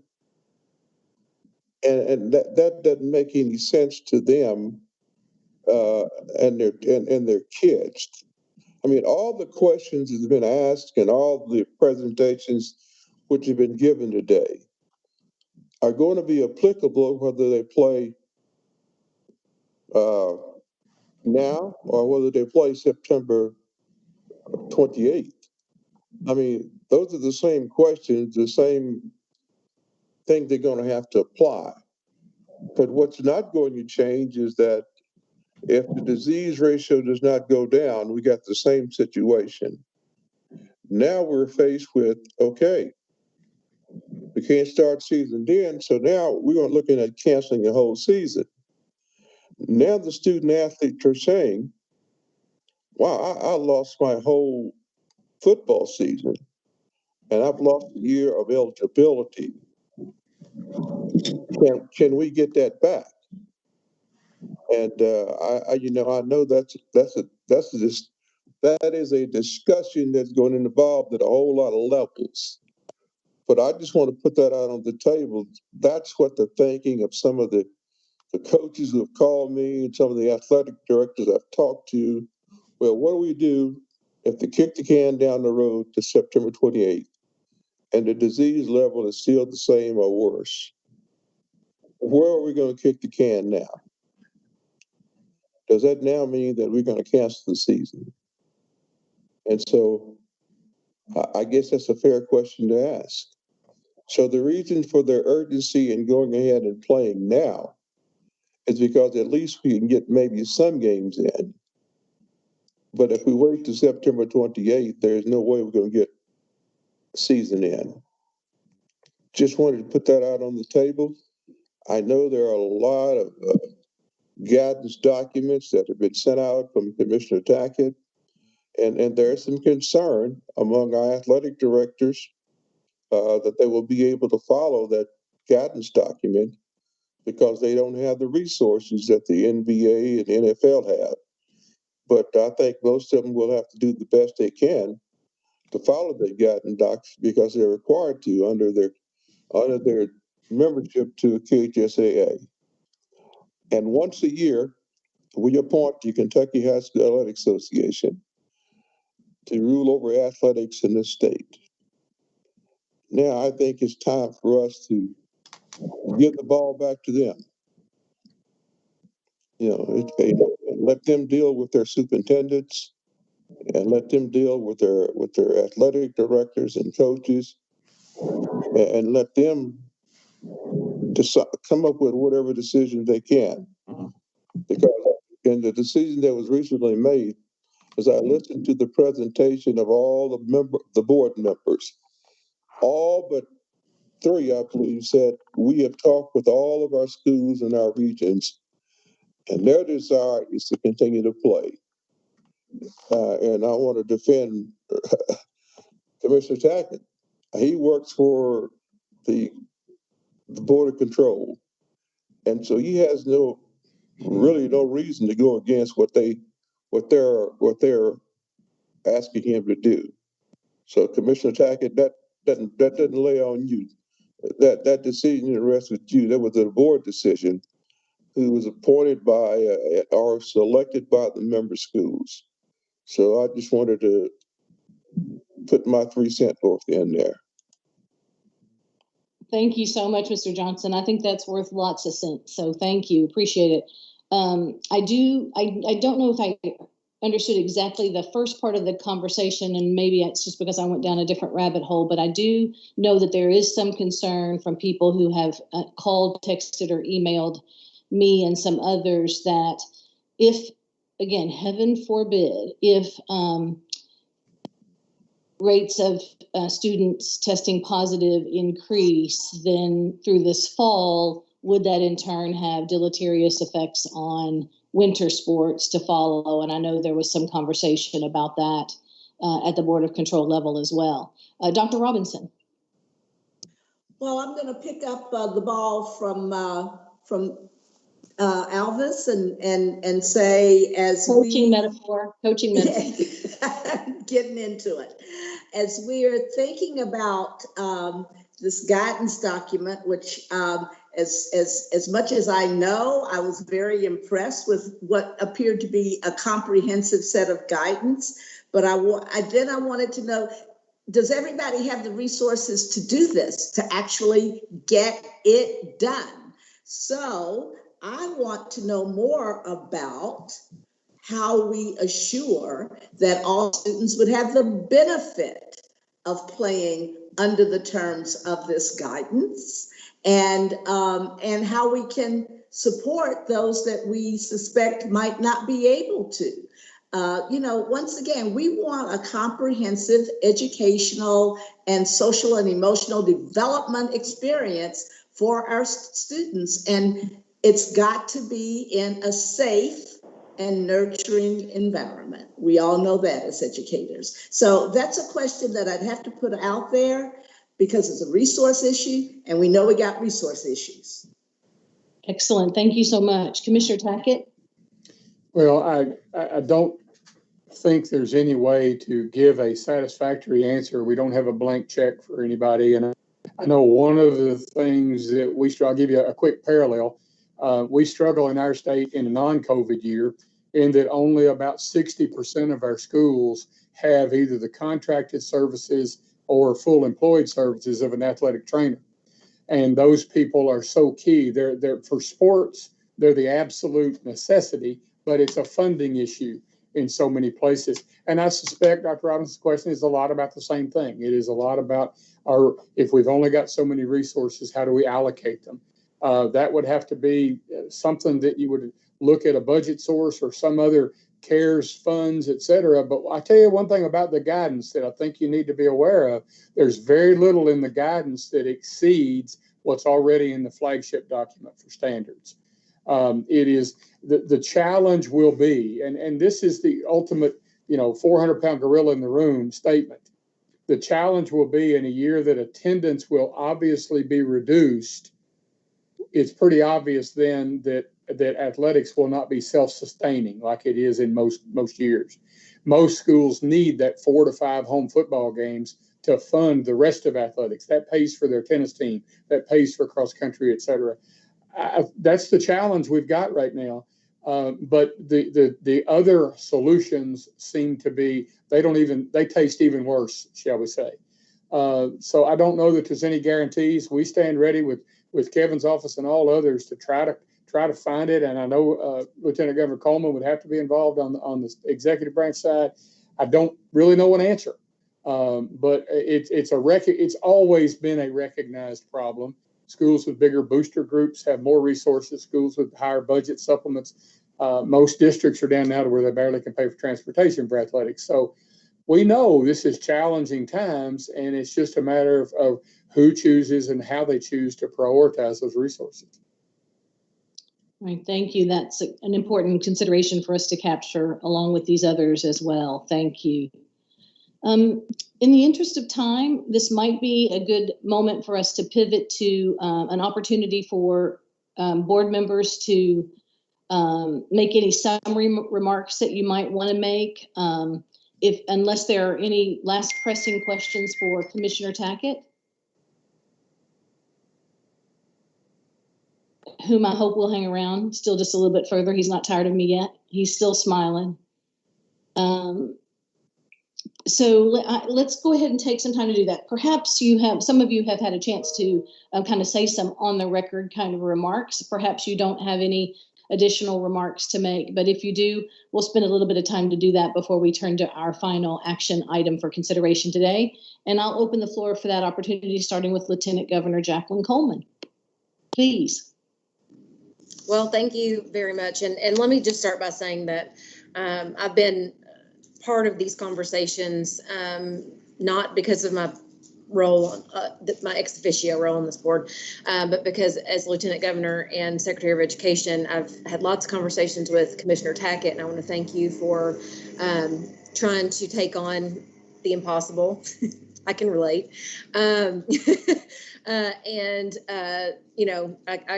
S8: And that doesn't make any sense to them and their kids. I mean, all the questions that have been asked and all the presentations which have been given today are going to be applicable whether they play now or whether they play September 28th. I mean, those are the same questions, the same thing they're going to have to apply. But what's not going to change is that if the disease ratio does not go down, we got the same situation. Now we're faced with, okay, we can't start season then, so now we're looking at canceling the whole season. Now the student athletes are saying, wow, I lost my whole football season and I've lost a year of eligibility. Can we get that back? And I know that is a discussion that's going to involve at a whole lot of levels. But I just want to put that out on the table. That's what the thinking of some of the coaches who have called me and some of the athletic directors I've talked to. Well, what do we do if they kick the can down the road to September 28th and the disease level is still the same or worse? Where are we going to kick the can now? Does that now mean that we're going to cancel the season? And so I guess that's a fair question to ask. So the reason for their urgency in going ahead and playing now is because at least we can get maybe some games in. But if we wait to September 28th, there's no way we're going to get season in. Just wanted to put that out on the table. I know there are a lot of guidance documents that have been sent out from Commissioner Tackett, and there's some concern among our athletic directors that they will be able to follow that guidance document because they don't have the resources that the NBA and NFL have. But I think most of them will have to do the best they can to follow the guidance docs because they're required to under their membership to KHSAA. And once a year, we appoint the Kentucky High School Athletic Association to rule over athletics in this state. Now, I think it's time for us to give the ball back to them. Let them deal with their superintendents and let them deal with their athletic directors and coaches and let them decide, come up with whatever decision they can. Because in the decision that was recently made, as I listened to the presentation of all the board members, all but 3, I believe, said, we have talked with all of our schools in our regions, and their desire is to continue to play. And I want to defend Commissioner Tackett. He works for the Board of Control, and so he has really no reason to go against what they're asking him to do. So, Commissioner Tackett, that doesn't lay on you. That decision rests with you. That was a board decision, who was appointed by or selected by the member schools. So I just wanted to put my 3 cents worth in there.
S2: Thank you so much, Mr. Johnson. I think that's worth lots of cents. So thank you. Appreciate it. I don't know if I understood exactly the first part of the conversation, and maybe it's just because I went down a different rabbit hole, but I do know that there is some concern from people who have called, texted, or emailed me and some others that if, again, heaven forbid, if rates of students testing positive increase, then through this fall, would that in turn have deleterious effects on winter sports to follow? And I know there was some conversation about that at the Board of Control level as well. Dr. Robinson.
S15: Well, I'm going to pick up the ball from Alvis and say, as
S2: coaching metaphor,
S15: getting into it, as we are thinking about this guidance document, which as much as I know, I was very impressed with what appeared to be a comprehensive set of guidance. But I wanted to know, does everybody have the resources to do this, to actually get it done? So I want to know more about how we assure that all students would have the benefit of playing under the terms of this guidance, and how we can support those that we suspect might not be able to. Once again, we want a comprehensive educational and social and emotional development experience for our students, and it's got to be in a safe and nurturing environment. We all know that as educators. So that's a question that I'd have to put out there because it's a resource issue, and we know we got resource issues.
S2: Excellent. Thank you so much. Commissioner Tackett?
S13: Well, I don't think there's any way to give a satisfactory answer. We don't have a blank check for anybody. And I know one of the things that I'll give you a quick parallel. We struggle in our state in a non-COVID year in that only about 60% of our schools have either the contracted services or full employed services of an athletic trainer. And those people are so key. They're for sports, they're the absolute necessity, but it's a funding issue in so many places. And I suspect Dr. Robinson's question is a lot about the same thing. It is a lot about if we've only got so many resources, how do we allocate them? That would have to be something that you would look at a budget source or some other CARES funds, et cetera. But I tell you one thing about the guidance that I think you need to be aware of. There's very little in the guidance that exceeds what's already in the flagship document for standards. It is the challenge will be, and this is the ultimate, 400-pound gorilla in the room statement. The challenge will be in a year that attendance will obviously be reduced. It's pretty obvious then that athletics will not be self-sustaining like it is in most years. Most schools need that 4 to 5 home football games to fund the rest of athletics. That pays for their tennis team, that pays for cross country, et cetera. That's the challenge we've got right now. But the other solutions seem to be, they taste even worse, shall we say. So I don't know that there's any guarantees. We stand ready with Kevin's office and all others to try to find it. And I know Lieutenant Governor Coleman would have to be involved on the executive branch side. I don't really know an answer, but it's always been a recognized problem. Schools with bigger booster groups have more resources. Schools with higher budget supplements. Most districts are down now to where they barely can pay for transportation for athletics. So we know this is challenging times, and it's just a matter of who chooses and how they choose to prioritize those resources.
S2: Right, thank you. That's an important consideration for us to capture along with these others as well. Thank you. In the interest of time, this might be a good moment for us to pivot to an opportunity for board members to make any summary remarks that you might want to make. Unless there are any last pressing questions for Commissioner Tackett, whom I hope will hang around still just a little bit further. He's not tired of me yet. He's still smiling. So let's go ahead and take some time to do that. Perhaps some of you have had a chance to kind of say some on the record kind of remarks. Perhaps you don't have any additional remarks to make, but if you do, we'll spend a little bit of time to do that before we turn to our final action item for consideration today. And I'll open the floor for that opportunity, starting with Lieutenant Governor Jacqueline Coleman. Please.
S12: Well, thank you very much. And let me just start by saying that I've been part of these conversations, not because of my role, my ex officio role on this board, but because as Lieutenant Governor and Secretary of Education, I've had lots of conversations with Commissioner Tackett, and I want to thank you for trying to take on the impossible. I can relate. I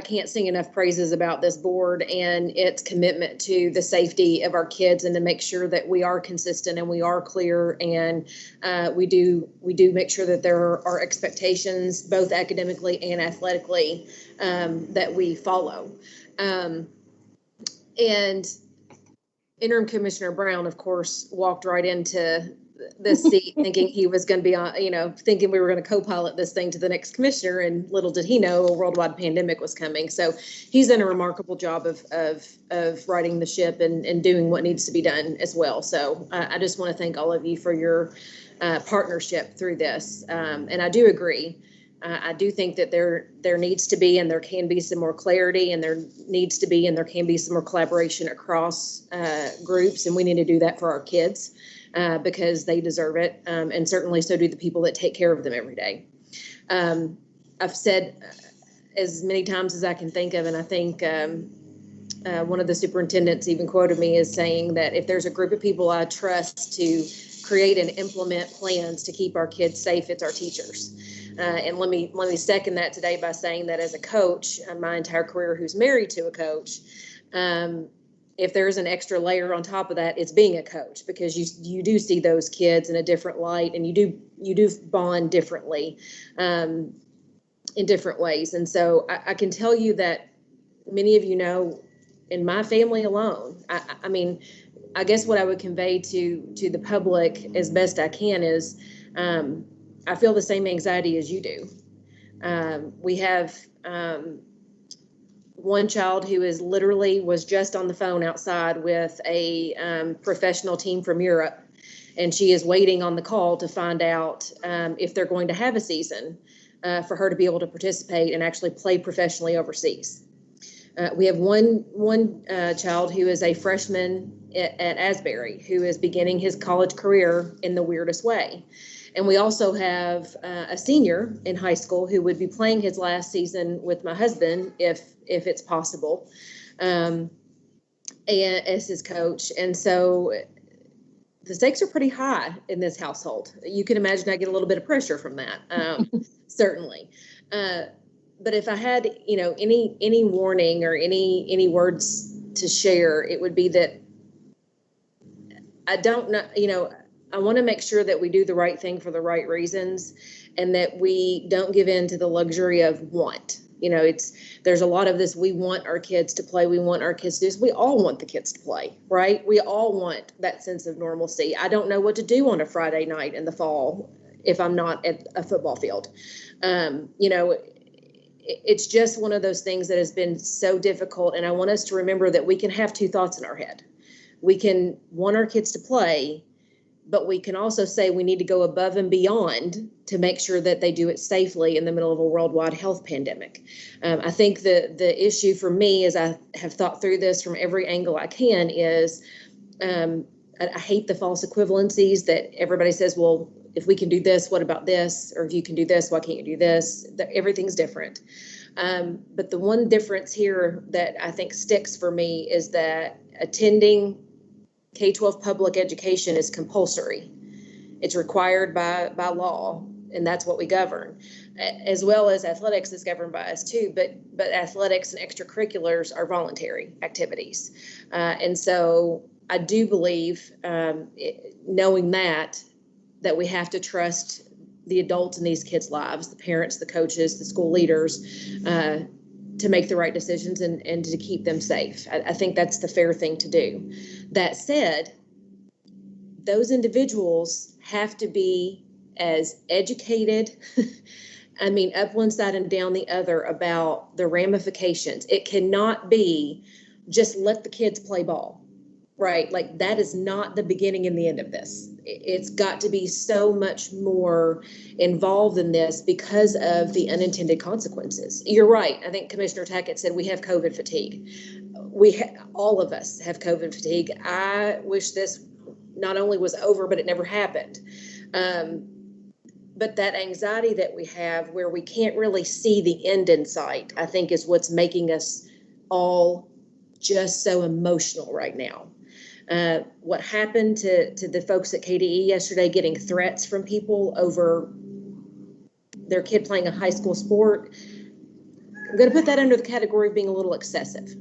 S12: can't sing enough praises about this board and its commitment to the safety of our kids and to make sure that we are consistent and we are clear, and we do make sure that there are expectations both academically and athletically that we follow. And Interim Commissioner Brown, of course, walked right into this seat thinking he was going to be on, thinking we were going to co-pilot this thing to the next commissioner, and little did he know a worldwide pandemic was coming. So he's done a remarkable job of righting the ship and doing what needs to be done as well. So I just want to thank all of you for your partnership through this. And I do agree. I do think that there needs to be and there can be some more clarity, and there needs to be and there can be some more collaboration across groups, and we need to do that for our kids because they deserve it, and certainly so do the people that take care of them every day. I've said as many times as I can think of, and I think one of the superintendents even quoted me as saying that if there's a group of people I trust to create and implement plans to keep our kids safe, it's our teachers. And let me second that today by saying that as a coach, my entire career who's married to a coach, if there's an extra layer on top of that, it's being a coach, because you do see those kids in a different light, and you do bond differently in different ways. And so I can tell you that many of you know, in my family alone, I mean, I guess what I would convey to the public as best I can is I feel the same anxiety as you do. We have one child who is literally was just on the phone outside with a professional team from Europe, and she is waiting on the call to find out if they're going to have a season for her to be able to participate and actually play professionally overseas. We have one child who is a freshman at Asbury who is beginning his college career in the weirdest way. And we also have a senior in high school who would be playing his last season with my husband, if it's possible, and as his coach. And so the stakes are pretty high in this household. You can imagine I get a little bit of pressure from that, certainly. But if I had, any warning or any words to share, it would be that I don't know, I want to make sure that we do the right thing for the right reasons, and that we don't give in to the luxury of want. There's a lot of this, we want our kids to play, we want our kids to do this. We all want the kids to play, right? We all want that sense of normalcy. I don't know what to do on a Friday night in the fall if I'm not at a football field. It's just one of those things that has been so difficult, and I want us to remember that we can have two thoughts in our head. We can want our kids to play, but we can also say we need to go above and beyond to make sure that they do it safely in the middle of a worldwide health pandemic. I think the issue for me, as I have thought through this from every angle I can, is I hate the false equivalencies that everybody says, well, if we can do this, what about this? Or if you can do this, why can't you do this? Everything's different. But the one difference here that I think sticks for me is that attending K-12 public education is compulsory. It's required by law, and that's what we govern, as well as athletics is governed by us too, but athletics and extracurriculars are voluntary activities. And so I do believe, knowing that we have to trust the adults in these kids' lives, the parents, the coaches, the school leaders, to make the right decisions and to keep them safe. I think that's the fair thing to do. That said, those individuals have to be as educated, up one side and down the other, about the ramifications. It cannot be just let the kids play ball, right? Like, that is not the beginning and the end of this. It's got to be so much more involved in this because of the unintended consequences. You're right. I think Commissioner Tackett said we have COVID fatigue. All of us have COVID fatigue. I wish this not only was over, but it never happened. But that anxiety that we have, where we can't really see the end in sight, I think is what's making us all just so emotional right now. What happened to the folks at KDE yesterday, getting threats from people over their kid playing a high school sport, I'm going to put that under the category of being a little excessive.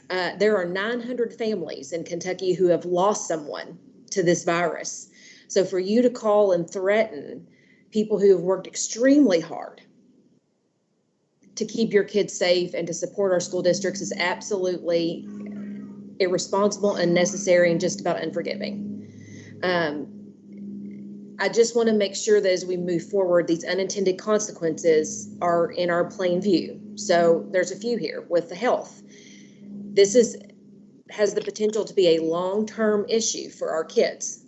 S12: There are 900 families in Kentucky who have lost someone to this virus. So for you to call and threaten people who have worked extremely hard to keep your kids safe and to support our school districts is absolutely irresponsible, unnecessary, and just about unforgiving. I just want to make sure that as we move forward, these unintended consequences are in our plain view. So there's a few here with the health. This has the potential to be a long-term issue for our kids.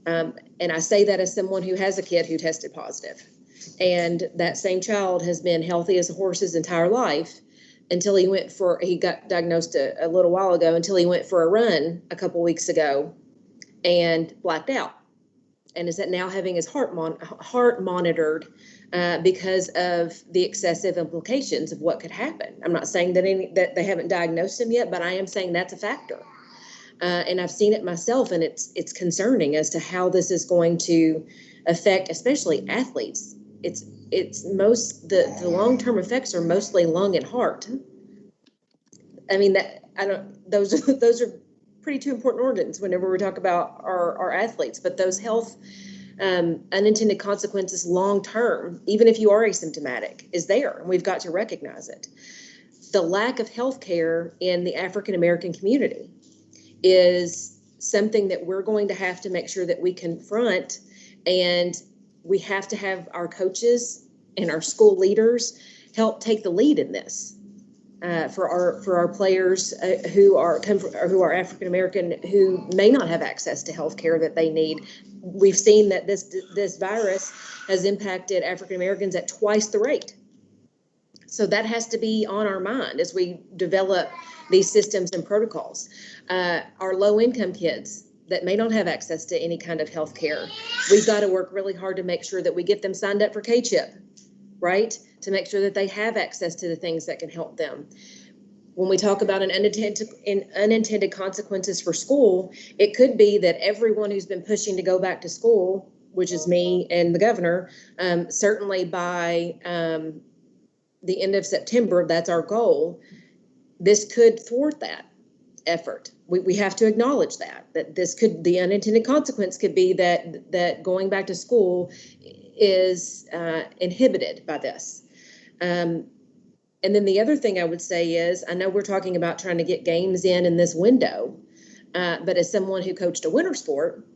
S12: And I say that as someone who has a kid who tested positive. And that same child has been healthy as a horse his entire life until he got diagnosed a little while ago, until he went for a run a couple weeks ago and blacked out. And is that now having his heart monitored because of the excessive implications of what could happen. I'm not saying that they haven't diagnosed him yet, but I am saying that's a factor. And I've seen it myself, and it's concerning as to how this is going to affect, especially athletes. The long-term effects are mostly lung and heart. I mean, those are pretty two important organs whenever we talk about our athletes, but those health unintended consequences long-term, even if you are asymptomatic, is there, and we've got to recognize it. The lack of health care in the African-American community is something that we're going to have to make sure that we confront, and we have to have our coaches and our school leaders help take the lead in this. For our players who are African American, who may not have access to health care that they need. We've seen that this virus has impacted African Americans at twice the rate. So that has to be on our mind as we develop these systems and protocols. Our low-income kids that may not have access to any kind of health care, we've got to work really hard to make sure that we get them signed up for KCHSAA, right? To make sure that they have access to the things that can help them. When we talk about unintended consequences for school, it could be that everyone who's been pushing to go back to school, which is me and the governor, certainly by the end of September, that's our goal. This could thwart that effort. We have to acknowledge that the unintended consequence could be that going back to school is inhibited by this. And then the other thing I would say is, I know we're talking about trying to get games in this window, but as someone who coached a winter sport,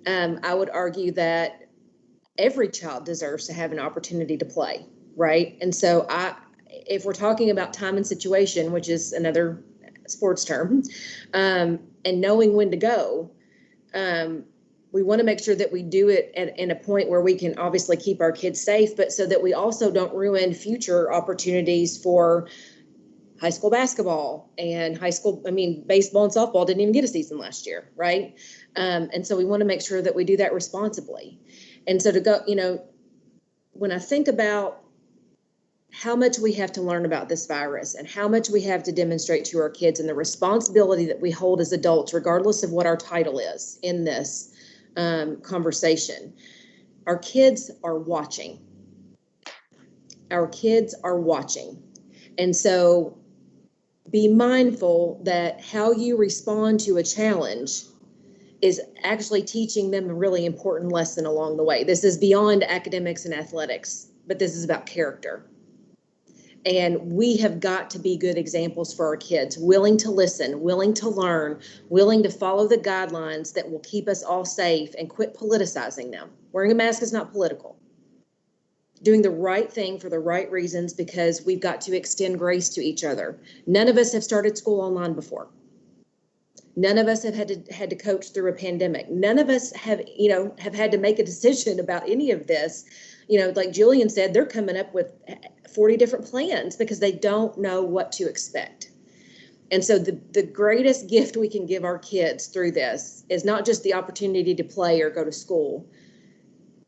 S12: I would argue that every child deserves to have an opportunity to play, right? And so if we're talking about time and situation, which is another sports term, and knowing when to go, we want to make sure that we do it in a point where we can obviously keep our kids safe, but so that we also don't ruin future opportunities for high school basketball and baseball and softball didn't even get a season last year, right? And so we want to make sure that we do that responsibly. And so when I think about how much we have to learn about this virus and how much we have to demonstrate to our kids and the responsibility that we hold as adults, regardless of what our title is in this conversation. Our kids are watching. Our kids are watching. And so be mindful that how you respond to a challenge is actually teaching them a really important lesson along the way. This is beyond academics and athletics, but this is about character. And we have got to be good examples for our kids, willing to listen, willing to learn, willing to follow the guidelines that will keep us all safe and quit politicizing them. Wearing a mask is not political. Doing the right thing for the right reasons, because we've got to extend grace to each other. None of us have started school online before. None of us have had to coach through a pandemic. None of us have had to make a decision about any of this. Like Julian said, they're coming up with 40 different plans because they don't know what to expect. And so the greatest gift we can give our kids through this is not just the opportunity to play or go to school,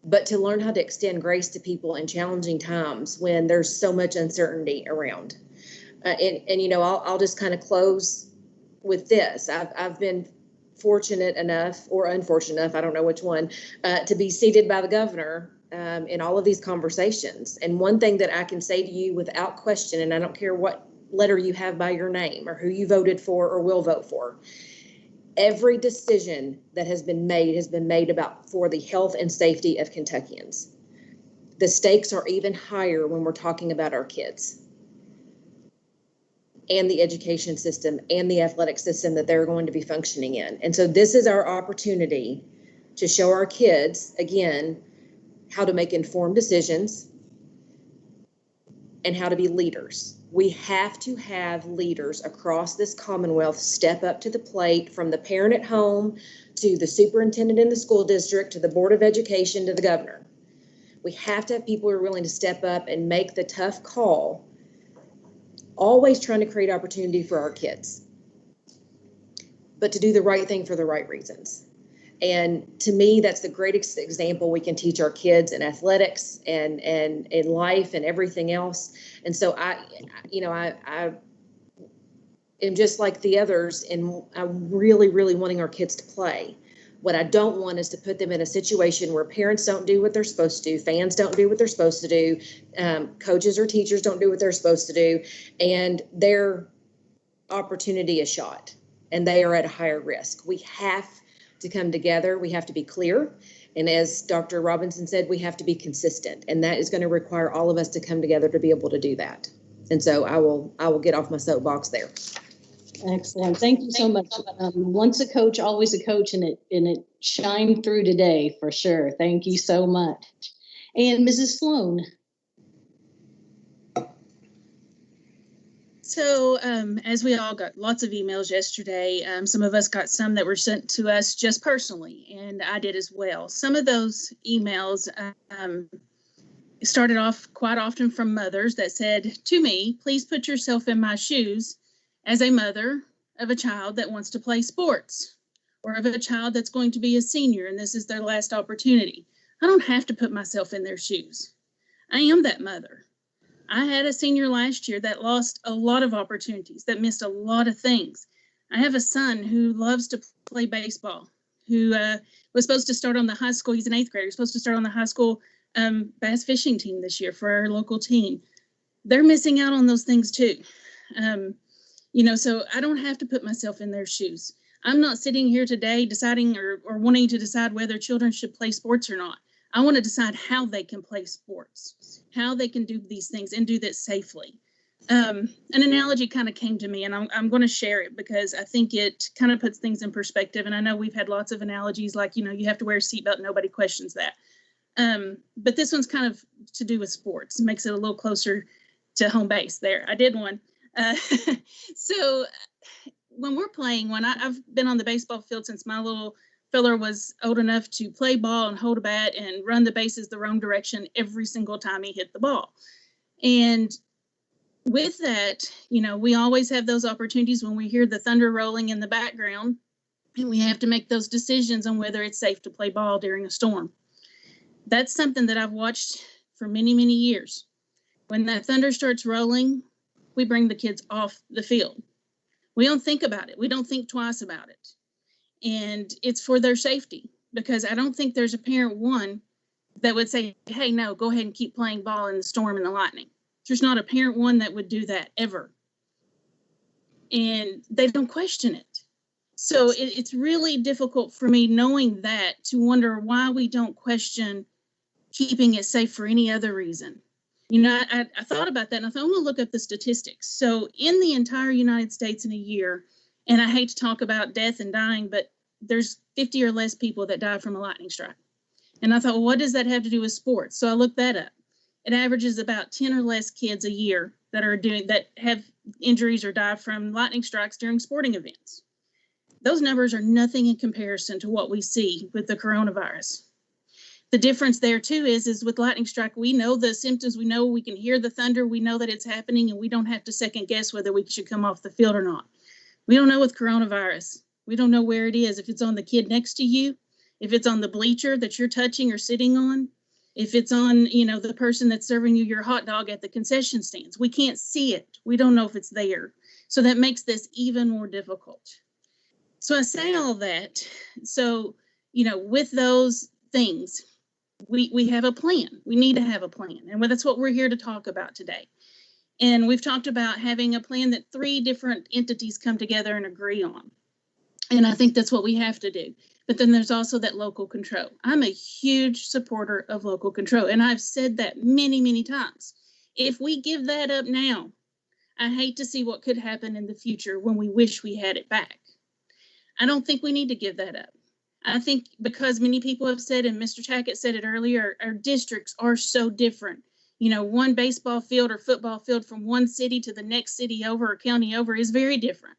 S12: but to learn how to extend grace to people in challenging times when there's so much uncertainty around. I'll just kind of close with this. I've been fortunate enough, or unfortunate enough, I don't know which one, to be seated by the governor in all of these conversations. And one thing that I can say to you without question, and I don't care what letter you have by your name or who you voted for or will vote for, every decision that has been made for the health and safety of Kentuckians. The stakes are even higher when we're talking about our kids and the education system and the athletic system that they're going to be functioning in. And so this is our opportunity to show our kids, again, how to make informed decisions and how to be leaders. We have to have leaders across this Commonwealth step up to the plate, from the parent at home to the superintendent in the school district to the Board of Education to the governor. We have to have people who are willing to step up and make the tough call, always trying to create opportunity for our kids, but to do the right thing for the right reasons. And to me, that's the greatest example we can teach our kids in athletics and in life and everything else. And so I am just like the others, and I'm really, really wanting our kids to play. What I don't want is to put them in a situation where parents don't do what they're supposed to do, fans don't do what they're supposed to do, coaches or teachers don't do what they're supposed to do, and their opportunity is shot, and they are at a higher risk. We have to come together. We have to be clear. And as Dr. Robinson said, we have to be consistent, and that is going to require all of us to come together to be able to do that. And so I will get off my soapbox there.
S2: Excellent. Thank you so much. Once a coach, always a coach, and it shined through today for sure. Thank you so much. And Mrs. Sloan.
S20: So as we all got lots of emails yesterday, some of us got some that were sent to us just personally, and I did as well. Some of those emails started off quite often from mothers that said to me, please put yourself in my shoes as a mother of a child that wants to play sports, or of a child that's going to be a senior and this is their last opportunity. I don't have to put myself in their shoes. I am that mother. I had a senior last year that lost a lot of opportunities, that missed a lot of things. I have a son who loves to play baseball, who was supposed to start on the high school, he's an 8th grader, supposed to start on the high school bass fishing team this year for our local team. They're missing out on those things too. So I don't have to put myself in their shoes. I'm not sitting here today deciding or wanting to decide whether children should play sports or not. I want to decide how they can play sports, how they can do these things and do that safely. An analogy kind of came to me, and I'm going to share it because I think it kind of puts things in perspective. And I know we've had lots of analogies like, you have to wear a seatbelt. Nobody questions that. But this one's kind of to do with sports. It makes it a little closer to home base there. I did one. So when we're playing, I've been on the baseball field since my little fella was old enough to play ball and hold a bat and run the bases the wrong direction every single time he hit the ball. And with that, we always have those opportunities when we hear the thunder rolling in the background, and we have to make those decisions on whether it's safe to play ball during a storm. That's something that I've watched for many, many years. When that thunder starts rolling, we bring the kids off the field. We don't think about it. We don't think twice about it. And it's for their safety, because I don't think there's a parent, one, that would say, hey, no, go ahead and keep playing ball in the storm and the lightning. There's not a parent, one, that would do that ever. And they don't question it. So it's really difficult for me, knowing that, to wonder why we don't question keeping it safe for any other reason. I thought about that, and I thought, I'm going to look up the statistics. So in the entire United States in a year, and I hate to talk about death and dying, but there's 50 or less people that die from a lightning strike. And I thought, well, what does that have to do with sports? So I looked that up. It averages about 10 or less kids a year that have injuries or die from lightning strikes during sporting events. Those numbers are nothing in comparison to what we see with the coronavirus. The difference there too is with lightning strike, we know the symptoms, we know we can hear the thunder, we know that it's happening, and we don't have to second guess whether we should come off the field or not. We don't know with coronavirus. We don't know where it is, if it's on the kid next to you, if it's on the bleacher that you're touching or sitting on, if it's on, the person that's serving you your hot dog at the concession stands. We can't see it. We don't know if it's there. So that makes this even more difficult. So I say all that. So, with those things, we have a plan. We need to have a plan. And that's what we're here to talk about today. And we've talked about having a plan that 3 different entities come together and agree on. And I think that's what we have to do. But then there's also that local control. I'm a huge supporter of local control. And I've said that many, many times. If we give that up now, I hate to see what could happen in the future when we wish we had it back. I don't think we need to give that up. I think because many people have said, and Mr. Tackett said it earlier, our districts are so different. You know, one baseball field or football field from one city to the next city over or county over is very different.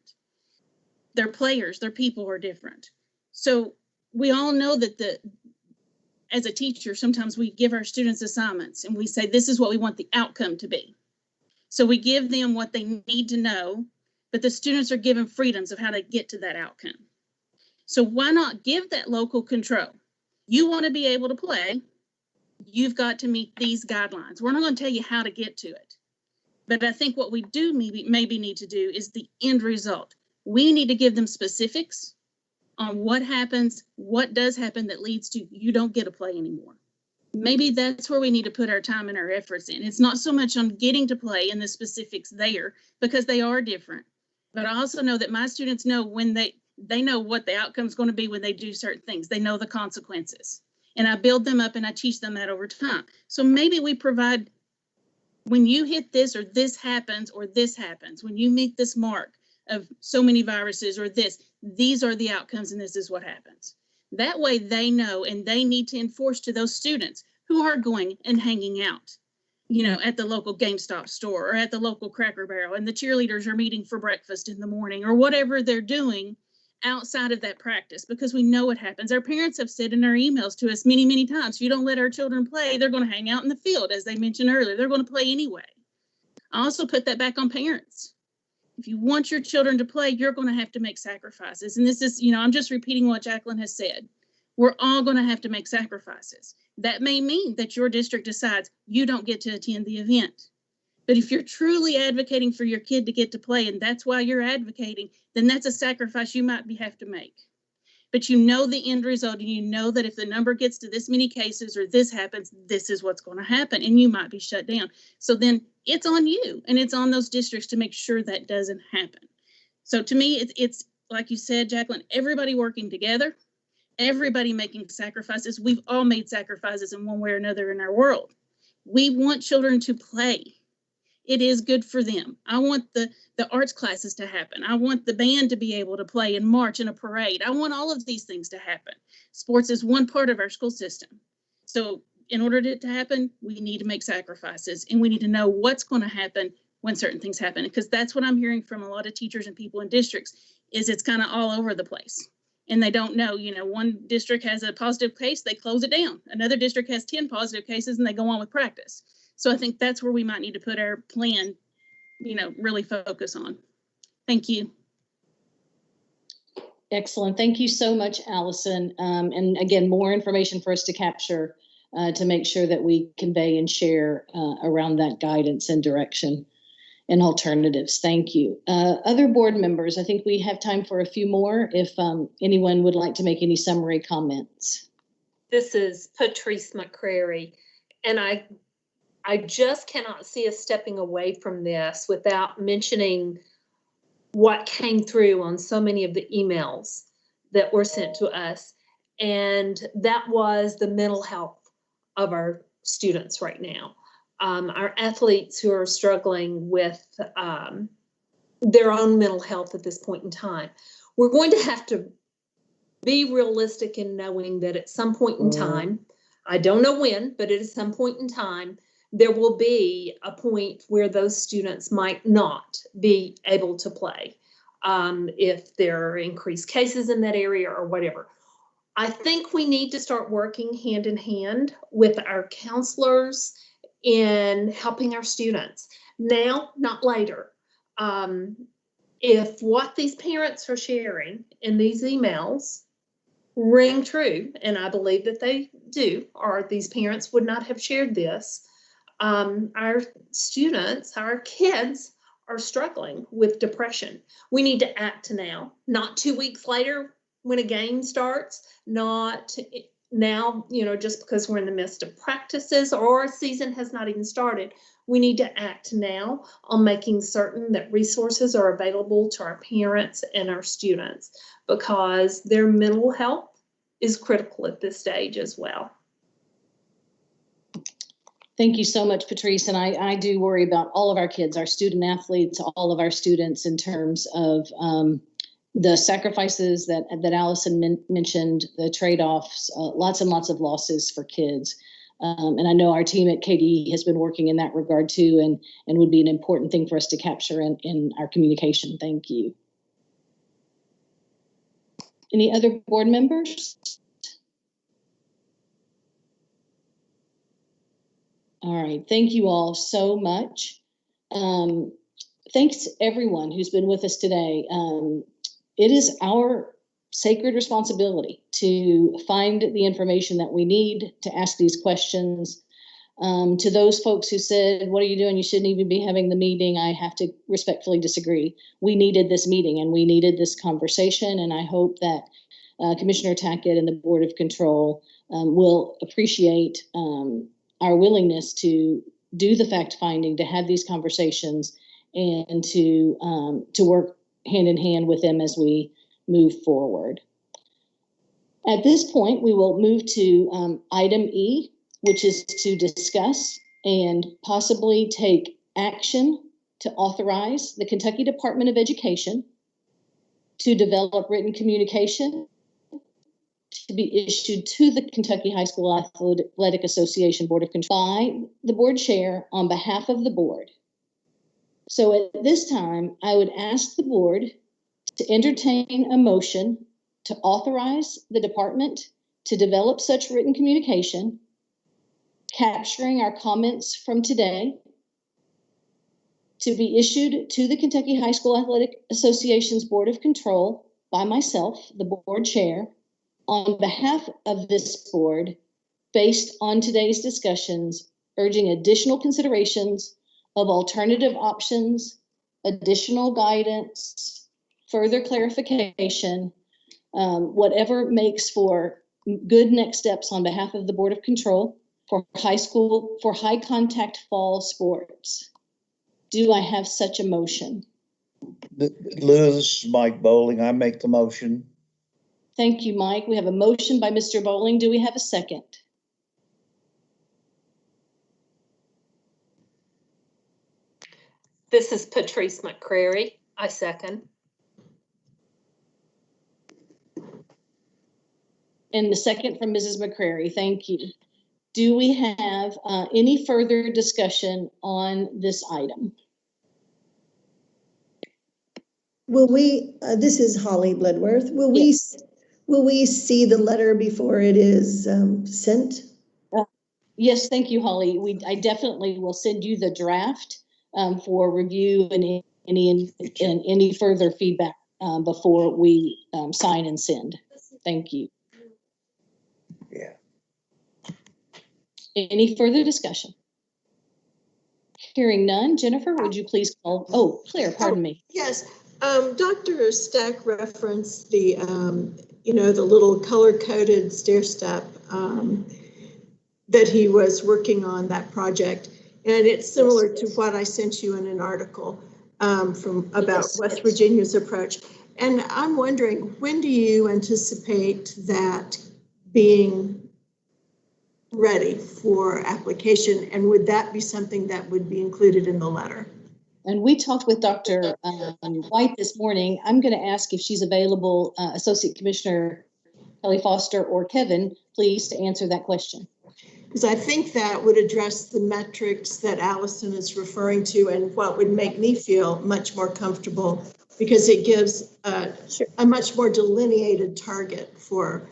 S20: Their players, their people are different. So we all know that as a teacher, sometimes we give our students assignments and we say, this is what we want the outcome to be. So we give them what they need to know, but the students are given freedoms of how to get to that outcome. So why not give that local control? You want to be able to play, you've got to meet these guidelines. We're not going to tell you how to get to it. But I think what we do maybe need to do is the end result. We need to give them specifics on what happens, what does happen that leads to you don't get to play anymore. Maybe that's where we need to put our time and our efforts in. It's not so much on getting to play and the specifics there, because they are different. But I also know that my students know when they know what the outcome is going to be when they do certain things. They know the consequences. And I build them up and I teach them that over time. So maybe we provide, when you hit this or this happens, when you meet this mark of so many viruses or this, these are the outcomes and this is what happens. That way they know, and they need to enforce to those students who are going and hanging out, you know, at the local GameStop store or at the local Cracker Barrel, and the cheerleaders are meeting for breakfast in the morning or whatever they're doing outside of that practice, because we know what happens. Our parents have said in our emails to us many, many times, if you don't let our children play, they're going to hang out in the field, as they mentioned earlier. They're going to play anyway. I also put that back on parents. If you want your children to play, you're going to have to make sacrifices. And this is, you know, I'm just repeating what Jacqueline has said. We're all going to have to make sacrifices. That may mean that your district decides you don't get to attend the event. But if you're truly advocating for your kid to get to play, and that's why you're advocating, then that's a sacrifice you might have to make. But you know the end result, and you know that if the number gets to this many cases or this happens, this is what's going to happen, and you might be shut down. So then it's on you, and it's on those districts to make sure that doesn't happen. So to me, it's like you said, Jacqueline, everybody working together, everybody making sacrifices. We've all made sacrifices in one way or another in our world. We want children to play. It is good for them. I want the arts classes to happen. I want the band to be able to play and march in a parade. I want all of these things to happen. Sports is one part of our school system. So in order for it to happen, we need to make sacrifices, and we need to know what's going to happen when certain things happen, because that's what I'm hearing from a lot of teachers and people in districts, is it's kind of all over the place. And they don't know, you know, one district has a positive case, they close it down. Another district has 10 positive cases and they go on with practice. So I think that's where we might need to put our plan, you know, really focus on. Thank you.
S2: Excellent. Thank you so much, Allison. And again, more information for us to capture to make sure that we convey and share around that guidance and direction and alternatives. Thank you. Other board members, I think we have time for a few more if anyone would like to make any summary comments.
S10: This is Patrice McCrary, and I just cannot see us stepping away from this without mentioning what came through on so many of the emails that were sent to us. And that was the mental health of our students right now. Our athletes who are struggling with their own mental health at this point in time. We're going to have to be realistic in knowing that at some point in time, I don't know when, but at some point in time, there will be a point where those students might not be able to play if there are increased cases in that area or whatever. I think we need to start working hand in hand with our counselors in helping our students now, not later. If what these parents are sharing in these emails ring true, and I believe that they do, or these parents would not have shared this, our students, our kids are struggling with depression. We need to act now, not 2 weeks later when a game starts, not now, you know, just because we're in the midst of practices or a season has not even started. We need to act now on making certain that resources are available to our parents and our students, because their mental health is critical at this stage as well.
S2: Thank you so much, Patrice. And I do worry about all of our kids, our student athletes, all of our students in terms of the sacrifices that Allison mentioned, the trade-offs, lots and lots of losses for kids. And I know our team at KDE has been working in that regard too, and would be an important thing for us to capture in our communication. Thank you. Any other board members? All right, thank you all so much. Thanks everyone who's been with us today. It is our sacred responsibility to find the information that we need to ask these questions. To those folks who said, what are you doing? You shouldn't even be having the meeting. I have to respectfully disagree. We needed this meeting and we needed this conversation. And I hope that Commissioner Tackett and the Board of Control will appreciate our willingness to do the fact finding, to have these conversations, and to work hand in hand with them as we move forward. At this point, we will move to item E, which is to discuss and possibly take action to authorize the Kentucky Department of Education to develop written communication to be issued to the Kentucky High School Athletic Association Board of Control by the board chair on behalf of the board. So at this time, I would ask the board to entertain a motion to authorize the department to develop such written communication, capturing our comments from today, to be issued to the Kentucky High School Athletic Association's Board of Control by myself, the board chair, on behalf of this board, based on today's discussions, urging additional considerations of alternative options, additional guidance, further clarification, whatever makes for good next steps on behalf of the Board of Control for high contact fall sports. Do I have such a motion?
S7: Liz, Mike Bowling, I make the motion.
S2: Thank you, Mike. We have a motion by Mr. Bowling. Do we have a second?
S10: This is Patrice McCrary. I second.
S2: And the second from Mrs. McCrary. Thank you. Do we have any further discussion on this item?
S6: Will we, this is Holly Bloodworth, will we see the letter before it is sent?
S2: Yes, thank you, Holly. I definitely will send you the draft for review and any further feedback before we sign and send. Thank you.
S7: Yeah.
S2: Any further discussion? Hearing none, Jennifer, would you please call? Oh, Claire, pardon me.
S5: Yes, Dr. Stack referenced the, the little color-coded stair step that he was working on, that project. And it's similar to what I sent you in an article about West Virginia's approach. And I'm wondering, when do you anticipate that being ready for application? And would that be something that would be included in the letter?
S2: And we talked with Dr. White this morning. I'm going to ask if she's available, Associate Commissioner Kelly Foster or Kevin, please, to answer that question.
S5: Because I think that would address the metrics that Allison is referring to, and what would make me feel much more comfortable, because it gives a much more delineated target for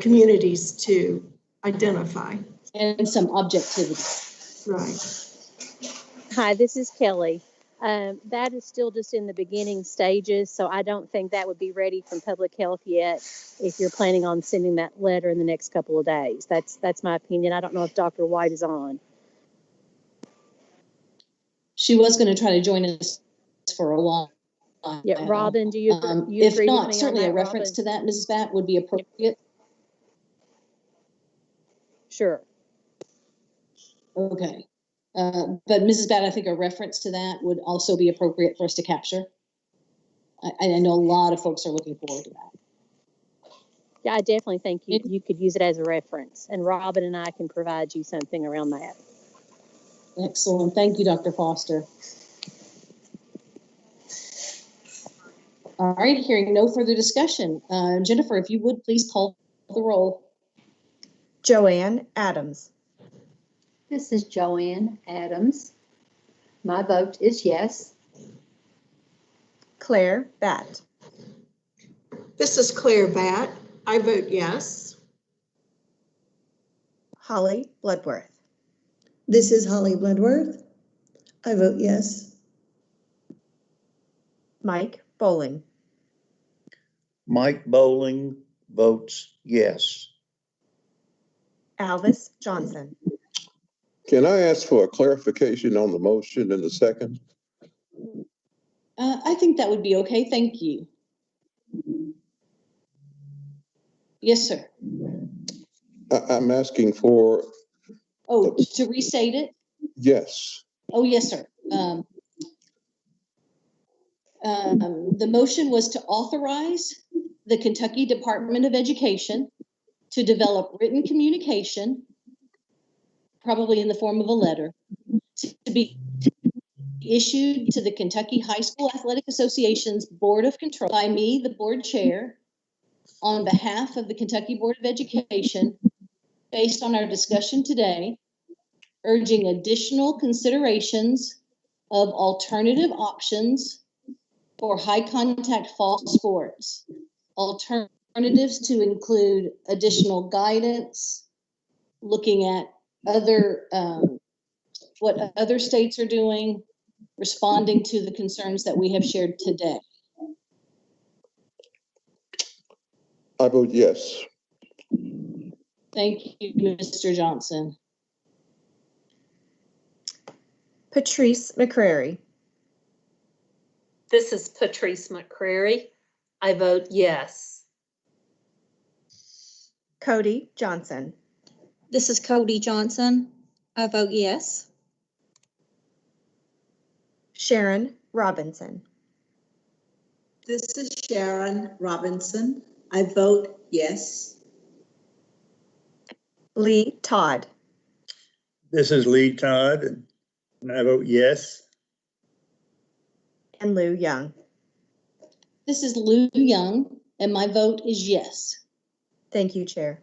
S5: communities to identify.
S2: And some objectivity.
S5: Right.
S21: Hi, this is Kelly. That is still just in the beginning stages, so I don't think that would be ready from public health yet if you're planning on sending that letter in the next couple of days. That's my opinion. I don't know if Dr. White is on.
S2: She was going to try to join us for a while.
S21: Yeah, Robin, do you agree
S2: if not,
S21: with me
S2: certainly
S21: on that,
S2: a reference
S21: Robin?
S2: to that, Mrs. Batt, would be appropriate.
S21: Sure.
S2: Okay. But Mrs. Batt, I think a reference to that would also be appropriate for us to capture. I know a lot of folks are looking forward to that.
S21: Yeah, I definitely think you could use it as a reference, and Robin and I can provide you something around that.
S2: Excellent. Thank you, Dr. Foster. All right, hearing no further discussion. Jennifer, if you would please call the roll.
S3: Joanne Adams.
S4: This is Joanne Adams. My vote is yes.
S3: Claire Batt.
S5: This is Claire Batt. I vote yes.
S3: Holly Bloodworth.
S6: This is Holly Bloodworth. I vote yes.
S3: Mike Bowling.
S7: Mike Bowling votes yes.
S3: Alvis Johnson.
S8: Can I ask for a clarification on the motion in the second?
S2: I think that would be okay. Thank you. Yes, sir.
S8: I'm asking for.
S2: Oh, to restate it?
S8: Yes.
S2: Oh, yes, sir. The motion was to authorize the Kentucky Department of Education to develop written communication, probably in the form of a letter, to be issued to the Kentucky High School Athletic Association's Board of Control by me, the board chair, on behalf of the Kentucky Board of Education, based on our discussion today, urging additional considerations of alternative options for high contact fall sports. Alternatives to include additional guidance, looking at other what other states are doing, responding to the concerns that we have shared today.
S8: I vote yes.
S2: Thank you, Mr. Johnson.
S3: Patrice McCrary.
S10: This is Patrice McCrary. I vote yes.
S3: Cody Johnson.
S9: This is Cody Johnson. I vote yes.
S3: Sharon Robinson.
S15: This is Sharon Robinson. I vote yes.
S3: Lee Todd.
S19: This is Lee Todd, and I vote yes.
S3: And Lou Young.
S2: This is Lou Young, and my vote is yes.
S3: Thank you, Chair.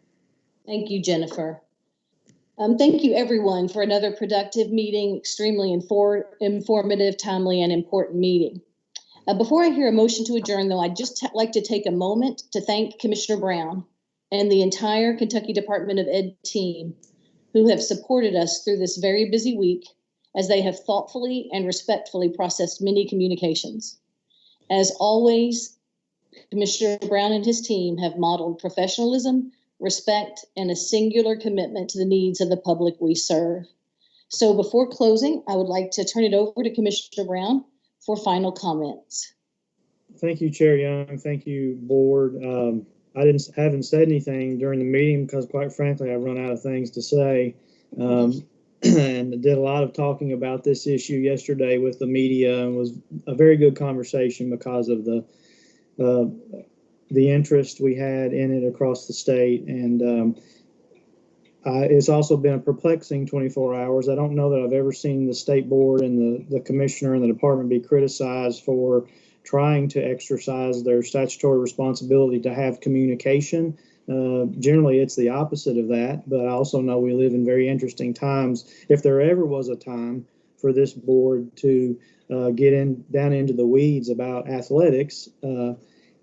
S2: Thank you, Jennifer. Thank you, everyone, for another productive meeting, extremely informative, timely, and important meeting. Before I hear a motion to adjourn, though, I'd just like to take a moment to thank Commissioner Brown and the entire Kentucky Department of Ed team who have supported us through this very busy week as they have thoughtfully and respectfully processed many communications. As always, Commissioner Brown and his team have modeled professionalism, respect, and a singular commitment to the needs of the public we serve. So before closing, I would like to turn it over to Commissioner Brown for final comments.
S1: Thank you, Chair Young. Thank you, Board. I haven't said anything during the meeting because, quite frankly, I've run out of things to say. And did a lot of talking about this issue yesterday with the media, and was a very good conversation because of the interest we had in it across the state. And it's also been a perplexing 24 hours. I don't know that I've ever seen the state board and the commissioner and the department be criticized for trying to exercise their statutory responsibility to have communication. Generally, it's the opposite of that, but I also know we live in very interesting times. If there ever was a time for this board to get down into the weeds about athletics,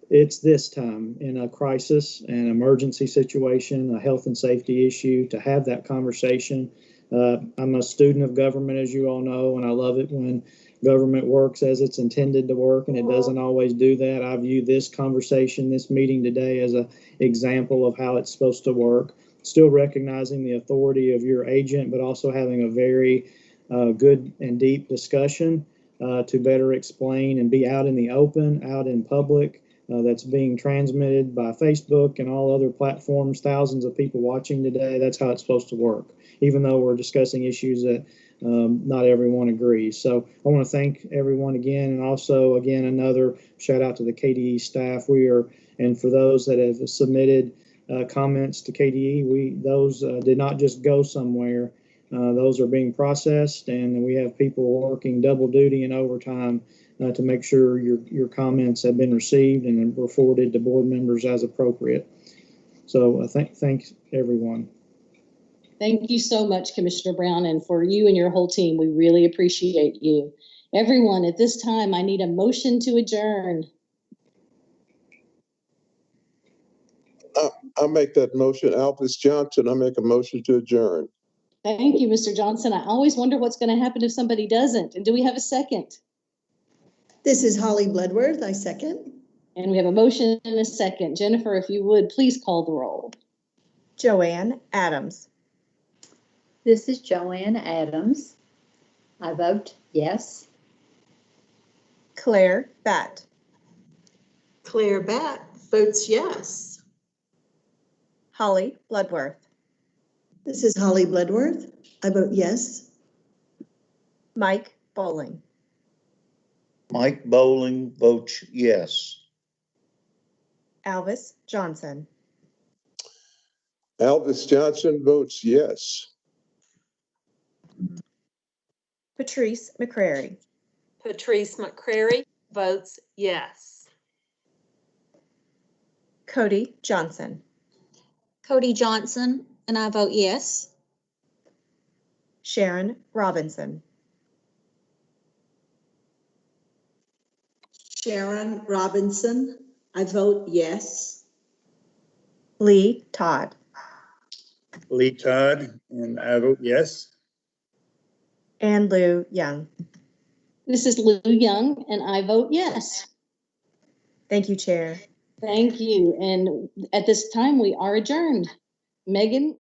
S1: it's this time in a crisis, an emergency situation, a health and safety issue, to have that conversation. I'm a student of government, as you all know, and I love it when government works as it's intended to work, and it doesn't always do that. I view this conversation, this meeting today, as an example of how it's supposed to work. Still recognizing the authority of your agent, but also having a very good and deep discussion to better explain and be out in the open, out in public. That's being transmitted by Facebook and all other platforms, thousands of people watching today. That's how it's supposed to work, even though we're discussing issues that not everyone agrees. So I want to thank everyone again, and also, again, another shout out to the KDE staff. And for those that have submitted comments to KDE, those did not just go somewhere. Those are being processed, and we have people working double duty and overtime to make sure your comments have been received and were forwarded to board members as appropriate. So thanks everyone.
S2: Thank you so much, Commissioner Brown, and for you and your whole team. We really appreciate you. Everyone, at this time, I need a motion to adjourn.
S8: I'll make that motion. Alvis Johnson, I make a motion to adjourn.
S2: Thank you, Mr. Johnson. I always wonder what's going to happen if somebody doesn't. And do we have a second?
S6: This is Holly Bloodworth. I second.
S2: And we have a motion and a second. Jennifer, if you would, please call the roll.
S3: Joanne Adams.
S4: This is Joanne Adams. I vote yes.
S3: Claire Batt.
S5: Claire Batt votes yes.
S3: Holly Bloodworth.
S6: This is Holly Bloodworth. I vote yes.
S3: Mike Bowling.
S7: Mike Bowling votes yes.
S3: Alvis Johnson.
S8: Alvis Johnson votes yes.
S3: Patrice McCrary.
S10: Patrice McCrary votes yes.
S3: Cody Johnson.
S9: Cody Johnson, and I vote yes.
S3: Sharon Robinson.
S15: Sharon Robinson, I vote yes.
S3: Lee Todd.
S19: Lee Todd, and I vote yes.
S3: And Lou Young.
S2: This is Lou Young, and I vote yes.
S3: Thank you, Chair.
S2: Thank you. And at this time, we are adjourned. Megan,